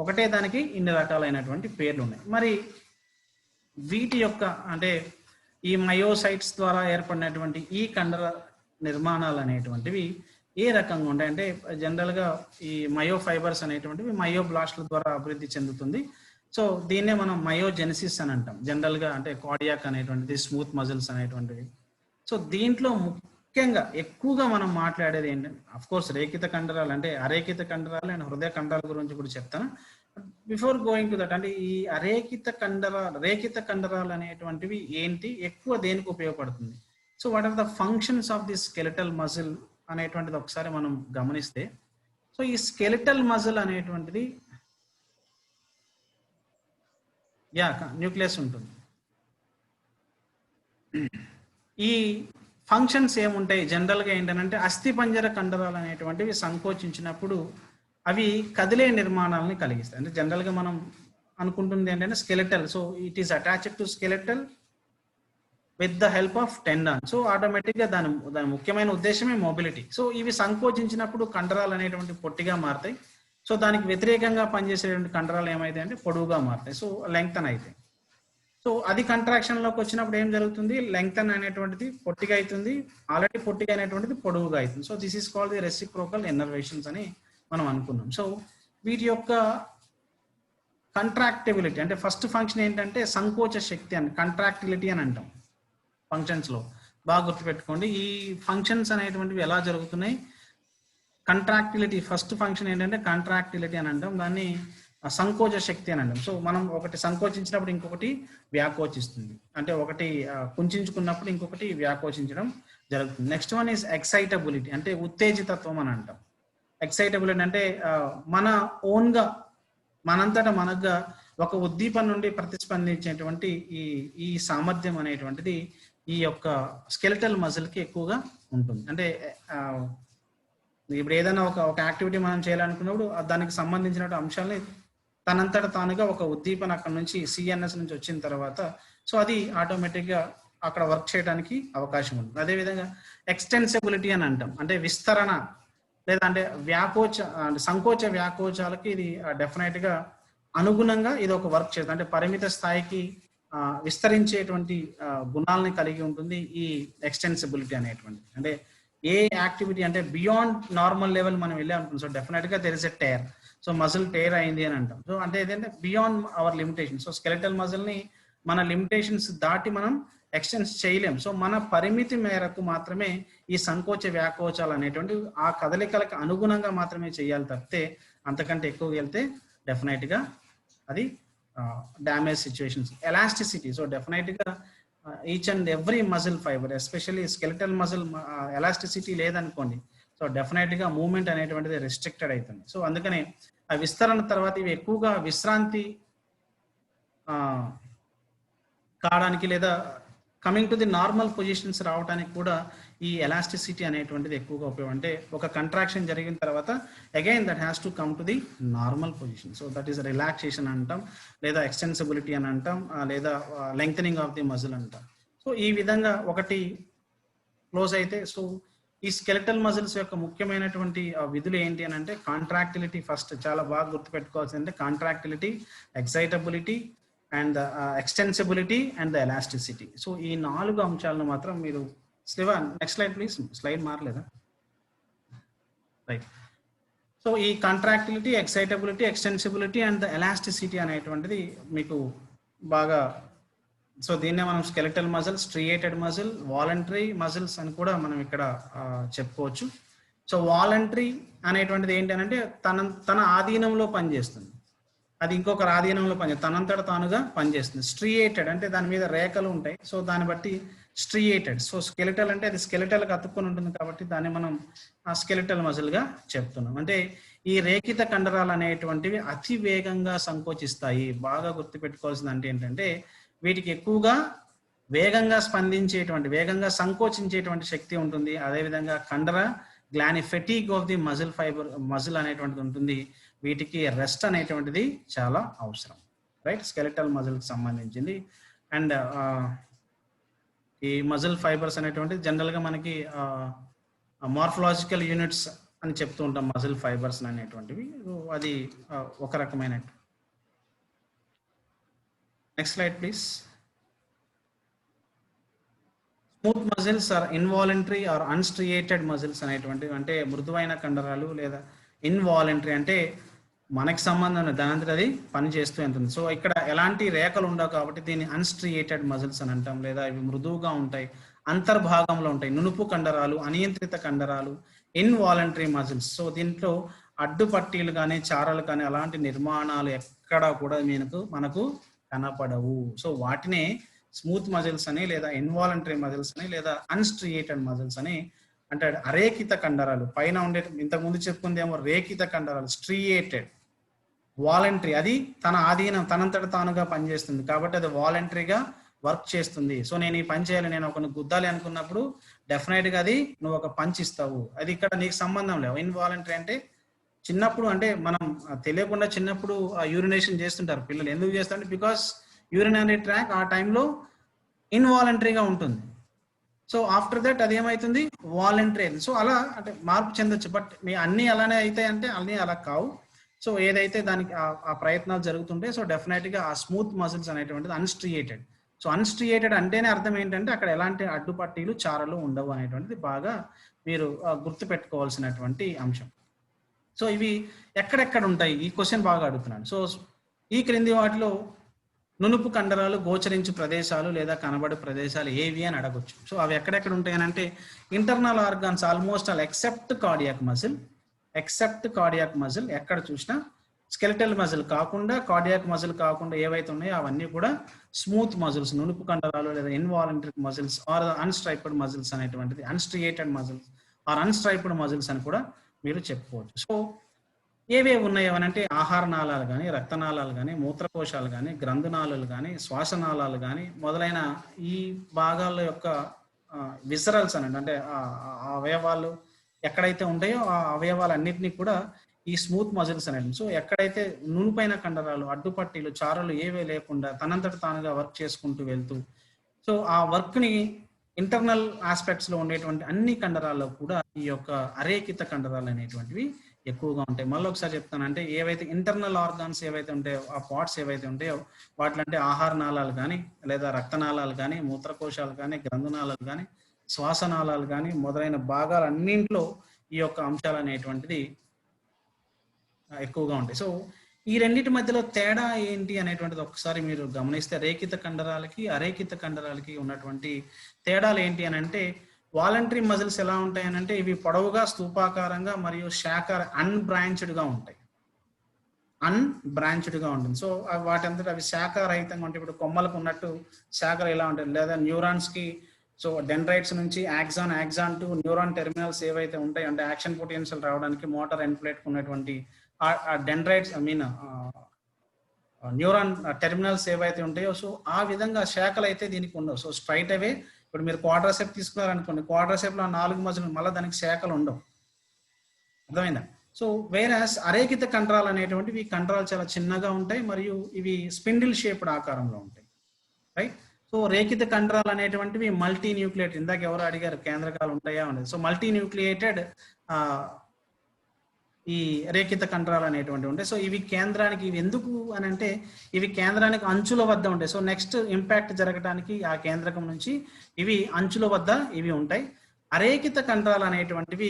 ఒకటే దానికి ఇన్ని రకాలైనటువంటి పేర్లు ఉన్నాయి. మరి వీటి యొక్క అంటే ఈ మయోసైట్స్ ద్వారా ఏర్పడినటువంటి ఈ కండర నిర్మాణాలు అనేటువంటివి ఏ రకంగా ఉంటాయి అంటే జనరల్గా ఈ మయో ఫైబర్స్ అనేటువంటివి మయో బ్లాస్ట్ల ద్వారా అభివృద్ధి చెందుతుంది. సో దీన్నే మనం మయోజెనిసిస్ అని అంటాం జనరల్గా, అంటే కార్డియాక్ అనేటువంటిది, స్మూత్ మజిల్స్ అనేటువంటివి. సో దీంట్లో ముఖ్యంగా ఎక్కువగా మనం మాట్లాడేది ఏంటంటే అఫ్ కోర్స్ రేఖిత కండరాలు, అంటే అరేఖిత కండరాలు అండ్ హృదయ కండరాల గురించి కూడా చెప్తాను. బిఫోర్ గోయింగ్ టు దట్, అంటే ఈ రేఖిత కండరాలు అనేటువంటివి ఏంటి, ఎక్కువ దేనికి ఉపయోగపడుతుంది, so what are the functions of the skeletal muscle అనేటువంటిది ఒకసారి మనం గమనిస్తే, సో ఈ స్కెలిటల్ మజిల్ అనేటువంటిది న్యూక్లియస్ ఉంటుంది. ఈ ఫంక్షన్స్ ఏముంటాయి జనరల్గా ఏంటంటే అస్థిపంజర కండరాలు అనేటువంటివి సంకోచించినప్పుడు అవి కదిలే నిర్మాణాలని కలిగిస్తాయి. అంటే జనరల్గా మనం అనుకుంటుంది ఏంటంటే skeletal, so it is attached to skeletal with the help of tendon. So ఆటోమేటిక్గా దాని ముఖ్యమైన ఉద్దేశమే మొబిలిటీ. సో ఇవి సంకోచించినప్పుడు కండరాలు అనేటువంటి పొట్టిగా మారుతాయి. సో దానికి వ్యతిరేకంగా పనిచేసేటువంటి కండరాలు ఏమైతాయి అంటే పొడవుగా మారుతాయి. సో లెంగ్తన్ అవుతాయి. సో అది కంట్రాక్షన్లోకి వచ్చినప్పుడు ఏం జరుగుతుంది, లెంగ్తన్ అనేటువంటిది పొట్టిగా అవుతుంది, ఆల్రెడీ పొట్టిగా అనేటువంటిది పొడవుగా అవుతుంది. So this is called the reciprocal innervations అని మనం అనుకున్నాం. సో వీటి యొక్క కంట్రాక్టిబిలిటీ అంటే ఫస్ట్ ఫంక్షన్ ఏంటంటే సంకోచ శక్తి అని, కంట్రాక్టిలిటీ అని అంటాం ఫంక్షన్స్లో. బాగా గుర్తుపెట్టుకోండి, ఈ ఫంక్షన్స్ అనేటువంటివి ఎలా జరుగుతున్నాయి. కంట్రాక్టిలిటీ ఫస్ట్ ఫంక్షన్ ఏంటంటే కంట్రాక్టిలిటీ అని అంటాం, దాన్ని సంకోచ శక్తి అని అంటాం. సో మనం ఒకటి సంకోచించినప్పుడు ఇంకొకటి వ్యాకోచిస్తుంది, అంటే ఒకటి కుంచుకున్నప్పుడు ఇంకొకటి వ్యాకోచించడం జరుగుతుంది. నెక్స్ట్ వన్ ఈజ్ ఎక్సైటబిలిటీ, అంటే ఉత్తేజితత్వం అని అంటాం. ఎక్సైటబిలిటీ అంటే మన ఓన్గా మనంతటా మనగా ఒక ఉద్దీపన నుండి ప్రతిస్పందించేటువంటి ఈ సామర్థ్యం అనేటువంటిది ఈ యొక్క స్కెలిటల్ మజిల్కి ఎక్కువగా ఉంటుంది. అంటే ఇప్పుడు ఏదైనా ఒక యాక్టివిటీ మనం చేయాలనుకున్నప్పుడు దానికి సంబంధించిన అంశాలని తనంతట తానుగా ఒక ఉద్దీపన అక్కడ నుంచి సిఎన్ఎస్ నుంచి వచ్చిన తర్వాత సో అది ఆటోమేటిక్గా అక్కడ వర్క్ చేయడానికి అవకాశం ఉంటుంది. అదేవిధంగా ఎక్స్టెన్సిబిలిటీ అని అంటాం, అంటే విస్తరణ లేదా అంటే సంకోచ వ్యాకోచాలకి ఇది డెఫినెట్గా అనుగుణంగా ఇది ఒక వర్క్ చేస్తుంది. అంటే పరిమిత స్థాయికి విస్తరించేటువంటి గుణాలని కలిగి ఉంటుంది ఈ ఎక్స్టెన్సిబిలిటీ అనేటువంటి. అంటే ఏ యాక్టివిటీ అంటే బియాండ్ నార్మల్ లెవెల్ మనం వెళ్ళి అనుకుంటాం. సో డెఫినెట్గా there is a tear, so muscle tear అయింది అని అంటాం. సో అంటే ఏదంటే beyond our limitation. So skeletal మజిల్ని మన లిమిటేషన్స్ దాటి మనం ఎక్స్టెన్స్ చేయలేం. సో మన పరిమితి మేరకు మాత్రమే ఈ సంకోచ వ్యాకోచాలు అనేటువంటి ఆ కదలికలకు అనుగుణంగా మాత్రమే చేయాలి తప్పితే అంతకంటే ఎక్కువ వెళ్తే డెఫినెట్గా అది డ్యామేజ్ సిచ్యువేషన్స్. ఎలాస్టిసిటీ, సో డెఫినెట్గా each and every muscle fibre especially skeletal muscle elasticity లేదనుకోండి, సో డెఫినెట్గా మూవ్మెంట్ అనేటువంటిది రెస్ట్రిక్టెడ్ అవుతుంది. సో అందుకని ఆ విస్తరణ తర్వాత ఇవి ఎక్కువగా విశ్రాంతి కావడానికి లేదా coming to the normal positions రావడానికి కూడా ఈ ఎలాస్టిసిటీ అనేటువంటిది ఎక్కువగా ఉపయోగం. అంటే ఒక కంట్రాక్షన్ జరిగిన తర్వాత again that has to come to the normal position. So that is relaxation అంటాం, లేదా ఎక్స్టెన్సిబిలిటీ అని అంటాం, లేదా లెంగ్తనింగ్ ఆఫ్ ది మజిల్ అంటాం. సో ఈ విధంగా ఒకటి క్లోజ్ అయితే సో ఈ స్కెలిటల్ మజిల్స్ యొక్క ముఖ్యమైనటువంటి విధులు ఏంటి అని అంటే కాంట్రాక్టిలిటీ ఫస్ట్ చాలా బాగా గుర్తుపెట్టుకోవాల్సిందంటే contractility, excitability and extensibility and the elasticity. So ఈ 4 అంశాలను మాత్రం మీరు నెక్స్ట్ స్లైడ్ ప్లీజ్, స్లైడ్ మారలేదా, రైట్. సో ఈ contractility, excitability, extensibility and the elasticity అనేటువంటిది మీకు బాగా, సో దీన్నే మనం skeletal muscle, striated muscle, voluntary muscles అని కూడా మనం ఇక్కడ చెప్పుకోవచ్చు. సో వాలంటరీ అనేటువంటిది ఏంటి అని అంటే తన ఆధీనంలో పనిచేస్తుంది, అది ఇంకొకరు ఆధీనంలో పనిచేస్తుంది, తనంతట తానుగా పనిచేస్తుంది. స్ట్రియేటెడ్ అంటే దాని మీద రేఖలు ఉంటాయి, సో దాన్ని బట్టి స్ట్రియేటెడ్. సో స్కెలిటల్ అంటే అది స్కెలిటల్కి అతుక్కొని ఉంటుంది కాబట్టి దాన్ని మనం స్కెలిటల్ మజిల్గా చెప్తున్నాం. అంటే ఈ రేఖిత కండరాలు అనేటువంటివి అతి వేగంగా సంకోచిస్తాయి. బాగా గుర్తుపెట్టుకోవాల్సింది అంటే ఏంటంటే వీటికి ఎక్కువగా వేగంగా స్పందించేటువంటి, వేగంగా సంకోచించేటువంటి శక్తి ఉంటుంది. అదేవిధంగా కండర గ్లాని fatigue of the muscle fibre, muscle అనేటువంటిది ఉంటుంది. వీటికి రెస్ట్ అనేటువంటిది చాలా అవసరం, రైట్, స్కెలిటల్ మజిల్కి సంబంధించింది. అండ్ ఈ మజిల్ ఫైబర్స్ అనేటువంటిది జనరల్గా మనకి మార్ఫలాజికల్ యూనిట్స్ అని చెప్తూ ఉంటాం మజిల్ ఫైబర్స్ అనేటువంటివి. అది ఒక రకమైన. Next slide please. Smooth muscles or involuntary or unstriated muscles అనేటువంటివి, అంటే మృదువైన కండరాలు, లేదా ఇన్వాలంటరీ అంటే మనకి సంబంధం దానంతటి అది పని చేస్తూ ఉంటుంది. సో ఇక్కడ ఎలాంటి రేఖలు ఉండవు కాబట్టి దీన్ని అన్స్ట్రియేటెడ్ మజిల్స్ అని అంటాం, లేదా ఇవి మృదువుగా ఉంటాయి, అంతర్భాగంలో ఉంటాయి, నునుపు కండరాలు, అనియంత్రిత కండరాలు, ఇన్వాలంటరీ మజిల్స్. సో దీంట్లో అడ్డుపట్టీలు కానీ చారలు కానీ అలాంటి నిర్మాణాలు ఎక్కడా కూడా మనకు కనపడవు. సో వాటినే స్మూత్ మజిల్స్ అని, లేదా ఇన్వాలంటరీ మజిల్స్ అని, లేదా అన్స్ట్రియేటెడ్ మజిల్స్ అని అంటే అరేఖిత కండరాలు. పైన ఉండే ఇంతకుముందు చెప్పుకుందేమో రేఖిత కండరాలు, స్ట్రియేటెడ్. వాలంటరీ అది తన ఆధీనం, తనంతట తానుగా పనిచేస్తుంది కాబట్టి అది వాలంటరీగా వర్క్ చేస్తుంది. సో నేను ఈ పని చేయాలి, నేను ఒక గుద్దాలి అనుకున్నప్పుడు డెఫినెట్గా అది నువ్వు ఒక పంచ్ ఇస్తావు, అది ఇక్కడ నీకు సంబంధం లేవు. ఇన్వాలంటరీ అంటే చిన్నప్పుడు, అంటే మనం తెలియకుండా చిన్నప్పుడు యూరినేషన్ చేస్తుంటారు పిల్లలు. ఎందుకు చేస్తారంటే బికాస్ యూరినరీ ట్రాక్ ఆ టైంలో ఇన్వాలంటరీగా ఉంటుంది. సో ఆఫ్టర్ దట్ అది ఏమవుతుంది, వాలంటరీ అయింది. సో అలా అంటే మార్పు చెందొచ్చు. బట్ మీ అన్నీ అలానే అవుతాయి అంటే అన్నీ అలా కావు. సో ఏదైతే దానికి ఆ ప్రయత్నాలు జరుగుతుంటే సో డెఫినెట్గా ఆ స్మూత్ మజిల్స్ అనేటువంటిది అన్స్ట్రియేటెడ్. సో అన్స్ట్రియేటెడ్ అంటేనే అర్థం ఏంటంటే అక్కడ ఎలాంటి అడ్డుపట్టీలు చారలు ఉండవు అనేటువంటిది బాగా మీరు గుర్తుపెట్టుకోవాల్సినటువంటి అంశం. సో ఇవి ఎక్కడెక్కడ ఉంటాయి, ఈ క్వశ్చన్ బాగా అడుగుతున్నాను. సో ఈ క్రింది వాటిలో నునుపు కండరాలు గోచరించు ప్రదేశాలు లేదా కనబడే ప్రదేశాలు ఏవి అని అడగొచ్చు. సో అవి ఎక్కడెక్కడ ఉంటాయని అంటే internal organs almost all except cardiac muscle ఎక్కడ చూసినా స్కెలిటల్ మజిల్ కాకుండా, కార్డియాక్ మజిల్ కాకుండా ఏవైతే ఉన్నాయో అవన్నీ కూడా స్మూత్ మజిల్స్, నునుపు కండరాలు లేదా ఇన్వాలంటరీ మజిల్స్ ఆర్ అన్స్ట్రైప్డ్ మజిల్స్ అనేటువంటిది, అన్స్ట్రియేటెడ్ మజిల్స్ ఆర్ అన్స్ట్రైప్డ్ మజిల్స్ అని కూడా మీరు చెప్పుకోవచ్చు. సో ఏవేవి ఉన్నాయి అంటే ఆహార నాళాలు కానీ, రక్తనాళాలు కానీ, మూత్రకోశాలు కానీ, గ్రంథనాళాలు కానీ, శ్వాసనాళాలు కానీ మొదలైన ఈ భాగాల యొక్క విసరల్స్ అనండి, అంటే ఆ అవయవాలు ఎక్కడైతే ఉంటాయో ఆ అవయవాలన్నింటినీ కూడా ఈ స్మూత్ మజిల్స్ అనేది. సో ఎక్కడైతే నునుపైన కండరాలు, అడ్డుపట్టీలు, చారలు ఏవే లేకుండా తనంతట తానుగా వర్క్ చేసుకుంటూ వెళ్తూ సో ఆ వర్క్ని ఇంటర్నల్ ఆస్పెక్ట్స్ లో ఉండేటువంటి అన్ని కండరాల్లో కూడా ఈ యొక్క అరేకిత కండరాలు అనేటువంటివి ఎక్కువగా ఉంటాయి. మళ్ళీ ఒకసారి చెప్తాను, అంటే ఏవైతే ఇంటర్నల్ ఆర్గాన్స్ ఏవైతే ఉంటాయో, ఆ పార్ట్స్ ఏవైతే ఉంటాయో వాటిలంటే ఆహార నాళాలు కానీ, లేదా రక్తనాళాలు కానీ, మూత్రకోశాలు కానీ, గ్రంథనాళాలు కానీ, శ్వాసనాళాలు కానీ మొదలైన భాగాలన్నింటిలో ఈ యొక్క అంశాలు అనేటువంటిది ఎక్కువగా ఉంటాయి. సో ఈ రెండింటి మధ్యలో తేడా ఏంటి అనేటువంటిది ఒకసారి మీరు గమనిస్తే రేఖిత కండరాలకి, అరేఖిత కండరాలకి ఉన్నటువంటి తేడాలు ఏంటి అని అంటే, వాలంటరీ మజిల్స్ ఎలా ఉంటాయి అని అంటే ఇవి పొడవుగా, స్తూపాకారంగా మరియు శాఖ అన్బ్రాంచ్డ్గా ఉంటాయి. అన్బ్రాంచ్డ్గా ఉంటుంది. సో వాటంతట అవి శాఖారహితంగా ఉంటాయి. ఇప్పుడు కొమ్మలకు ఉన్నట్టు శాఖలు ఎలా ఉంటాయి, లేదా న్యూరాన్స్కి సో డెండ్రైట్స్ నుంచి యాక్సాన్ టు న్యూరాన్ టెర్మినల్స్ ఏవైతే ఉంటాయి అంటే యాక్షన్ పొటెన్షియల్ రావడానికి మోటార్ ఎండ్ ప్లేట్ ఉన్నటువంటి ఆ డెండ్రైట్స్ న్యూరాన్ టెర్మినల్స్ ఏవైతే ఉంటాయో సో ఆ విధంగా శాఖలు అయితే దీనికి ఉండవు. సో స్ట్రైట్ అవే ఇప్పుడు మీరు క్వాడ్రాసెప్ తీసుకున్నారనుకోండి, క్వాడ్రాసెప్లో 4 మజిల్ మళ్ళీ దానికి శాఖలు ఉండవు. అర్థమైందా? సో వేరాస్ అరేఖిత కండరాలు అనేటువంటివి కండరాలు చాలా చిన్నగా ఉంటాయి మరియు ఇవి స్పిండిల్ షేప్డ్ ఆకారంలో ఉంటాయి, రైట్? సో రేఖిత కండరాలు అనేటువంటివి మల్టీ న్యూక్లియేటెడ్, ఇందాక ఎవరు అడిగారు కేంద్రకాలు ఉంటాయా అనేది. సో మల్టీ న్యూక్లియేటెడ్ ఈ రేఖిత కండరాలు అనేటువంటివి ఉంటాయి. సో ఇవి కేంద్రానికి, ఇవి ఎందుకు అని అంటే ఇవి కేంద్రానికి అంచుల వద్ద ఉంటాయి. సో నెక్స్ట్ ఇంపాక్ట్ జరగడానికి ఆ కేంద్రకం నుంచి ఇవి అంచుల వద్ద ఇవి ఉంటాయి. అరేఖిత కండరాలు అనేటువంటివి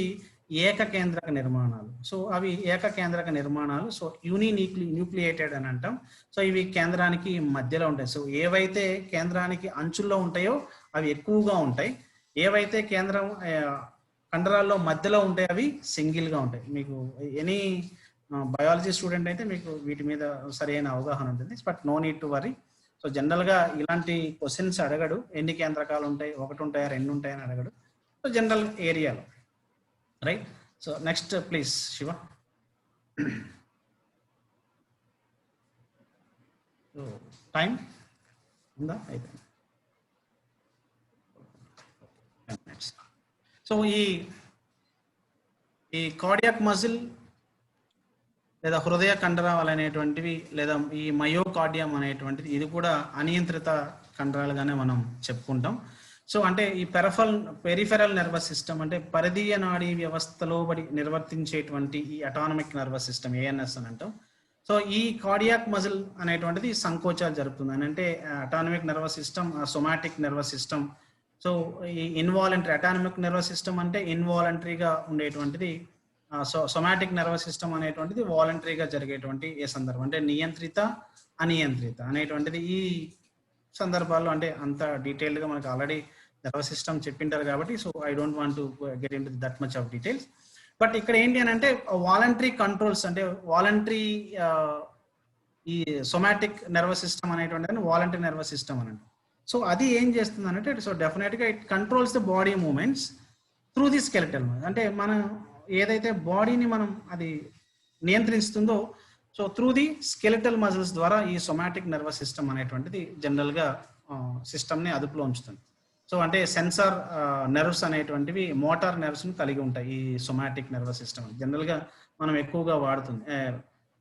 ఏకకేంద్రక నిర్మాణాలు. సో అవి ఏకకేంద్రక నిర్మాణాలు. సో న్యూక్లియేటెడ్ అని అంటాం. సో ఇవి కేంద్రానికి మధ్యలో ఉంటాయి. సో ఏవైతే కేంద్రానికి అంచుల్లో ఉంటాయో అవి ఎక్కువగా ఉంటాయి, ఏవైతే కేంద్రం కండరాల్లో మధ్యలో ఉంటాయి అవి సింగిల్గా ఉంటాయి. మీకు ఎనీ బయాలజీ స్టూడెంట్ అయితే మీకు వీటి మీద సరైన అవగాహన ఉంటుంది. But no need to worry. So జనరల్గా ఇలాంటి క్వశ్చన్స్ అడగడు, ఎన్ని కేంద్రకాలు ఉంటాయి, 1 ఉంటాయా 2 ఉంటాయని అడగడు. సో జనరల్ ఏరియాలో, right? So next please Shiva. So time ఉందా? అయితే సో ఈ కార్డియాక్ మజిల్ లేదా హృదయ కండరాలు అనేటువంటివి లేదా ఈ మయోకార్డియం అనేటువంటిది ఇది కూడా అనియంత్రిత కండరాలుగానే మనం చెప్పుకుంటాం. సో అంటే ఈ పెరిఫెరల్ నర్వస్ సిస్టమ్ అంటే పరిధీయ నాడీ వ్యవస్థలో నిర్వర్తించేటువంటి ఈ అటానమిక్ నర్వస్ సిస్టమ్ ఏఎన్ఎస్ అని అంటాం. సో ఈ కార్డియాక్ మజిల్ అనేటువంటిది సంకోచాలు జరుపుతుంది అని అంటే autonomic nervous system, somatic nervous system. So ఈ ఇన్వాలంటరీ అటానమిక్ నర్వస్ సిస్టమ్ అంటే ఇన్వాలంటరీగా ఉండేటువంటిది, సొమాటిక్ నర్వస్ సిస్టమ్ అనేటువంటిది వాలంటరీగా జరిగేటువంటి ఏ సందర్భం అంటే నియంత్రిత, అనియంత్రిత అనేటువంటిది. ఈ సందర్భాల్లో అంటే అంత డీటెయిల్డ్గా మనకు ఆల్రెడీ నర్వస్ సిస్టమ్ చెప్పింటారు కాబట్టి so I don't want to get into that much of details. But ఇక్కడ ఏంటి అని అంటే వాలంటరీ కంట్రోల్స్ అంటే వాలంటరీ ఈ సొమాటిక్ నర్వస్ సిస్టమ్ అనేటువంటిది వాలంటరీ నర్వస్ సిస్టమ్ అని. సో అది ఏం చేస్తుంది అంటే సో డెఫినెట్గా it controls the body movements through the skeletal muscle. అంటే మనం ఏదైతే బాడీని మనం అది నియంత్రిస్తుందో so through the skeletal muscles ద్వారా ఈ సొమాటిక్ నర్వస్ సిస్టమ్ అనేటువంటిది జనరల్గా సిస్టమ్ని అదుపులో ఉంచుతుంది. సో అంటే సెన్సార్ నర్వ్స్ అనేటువంటివి మోటార్ నర్వ్స్ని కలిగి ఉంటాయి ఈ సొమాటిక్ నర్వస్ సిస్టమ్ జనరల్గా మనం ఎక్కువగా వాడుతుంది.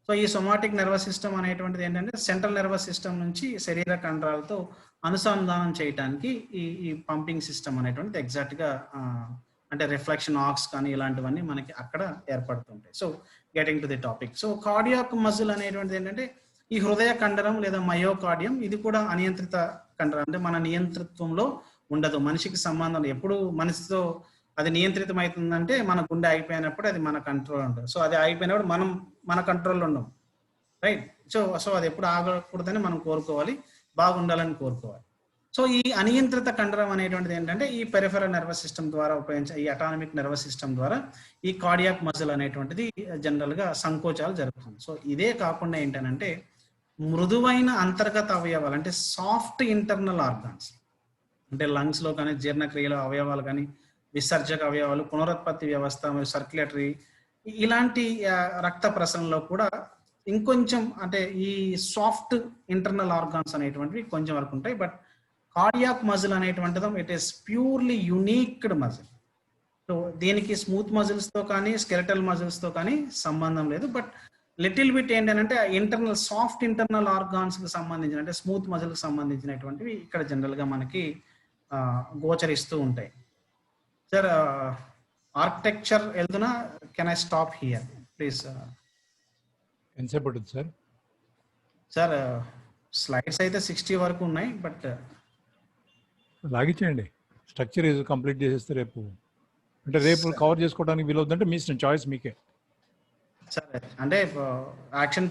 సో ఈ సొమాటిక్ నర్వస్ సిస్టమ్ అనేటువంటిది ఏంటంటే సెంట్రల్ నర్వస్ సిస్టమ్ నుంచి శరీర కండరాలతో అనుసంధానం చేయడానికి ఈ పంపింగ్ సిస్టమ్ అనేటువంటిది ఎగ్జాక్ట్గా అంటే రిఫ్లెక్షన్ ఆక్స్ కానీ ఇలాంటివన్నీ మనకి అక్కడ ఏర్పడుతుంటాయి. So getting to the topic. So cardiac muscle అనేటువంటిది ఏంటంటే ఈ హృదయ కండరం లేదా మయోకార్డియం, ఇది కూడా అనియంత్రిత కండరం, అంటే మన నియంత్రిత్వంలో ఉండదు, మనిషికి సంబంధం ఎప్పుడు మనిషితో అది నియంత్రితం అవుతుందంటే మన గుండె ఆగిపోయినప్పుడు అది మన కంట్రోల్ ఉంటుంది. సో అది ఆగిపోయినప్పుడు మనం మన కంట్రోల్లో ఉండం, రైట్. సో అది ఎప్పుడు ఆగకూడదని మనం కోరుకోవాలి, బాగుండాలని కోరుకోవాలి. సో ఈ అనియంత్రిత కండరం అనేటువంటిది ఏంటంటే ఈ పెరిఫెరల్ నర్వస్ సిస్టమ్ ద్వారా ఉపయోగించే ఈ అటానమిక్ నర్వస్ సిస్టమ్ ద్వారా ఈ కార్డియాక్ మజిల్ అనేటువంటిది జనరల్గా సంకోచాలు జరుగుతుంది. సో ఇదే కాకుండా ఏంటంటే మృదువైన అంతర్గత అవయవాలు అంటే సాఫ్ట్ ఇంటర్నల్ ఆర్గాన్స్, అంటే లంగ్స్లో కానీ జీర్ణక్రియలో అవయవాలు కానీ విసర్జక అవయవాలు, పునరుత్పత్తి వ్యవస్థ మరియు సర్క్యులేటరీ ఇలాంటి రక్త ప్రసరణలో కూడా ఇంకొంచెం అంటే ఈ సాఫ్ట్ ఇంటర్నల్ ఆర్గాన్స్ అనేటువంటివి కొంచెం వరకు ఉంటాయి. బట్ కార్డియాక్ మజిల్ అనేటువంటిది it is purely unique muscle. So దీనికి స్మూత్ మజిల్స్తో కానీ స్కెలెటల్ మజిల్స్తో కానీ సంబంధం లేదు. బట్ లిటిల్ బిట్ ఏంటంటే ఇంటర్నల్ సాఫ్ట్ ఇంటర్నల్ ఆర్గాన్స్కి సంబంధించిన అంటే స్మూత్ మజిల్కి సంబంధించినటువంటివి ఇక్కడ జనరల్గా మనకి గోచరిస్తూ ఉంటాయి. సార్ ఆర్కిటెక్చర్ వెళ్తున్నా, can I stop here please? ఎంతసేపు పడుతుంది సార్? సార్ స్లైడ్స్ అయితే 60 వరకు ఉన్నాయి, బట్ లాగించేయండి. స్ట్రక్చర్ ఈజ్ కంప్లీట్ చేసేస్తే రేపు అంటే రేపు కవర్ చేసుకోవడానికి వీలవుతుందంటే మీ చాయిస్ మీకే. సరే అంటే యాక్షన్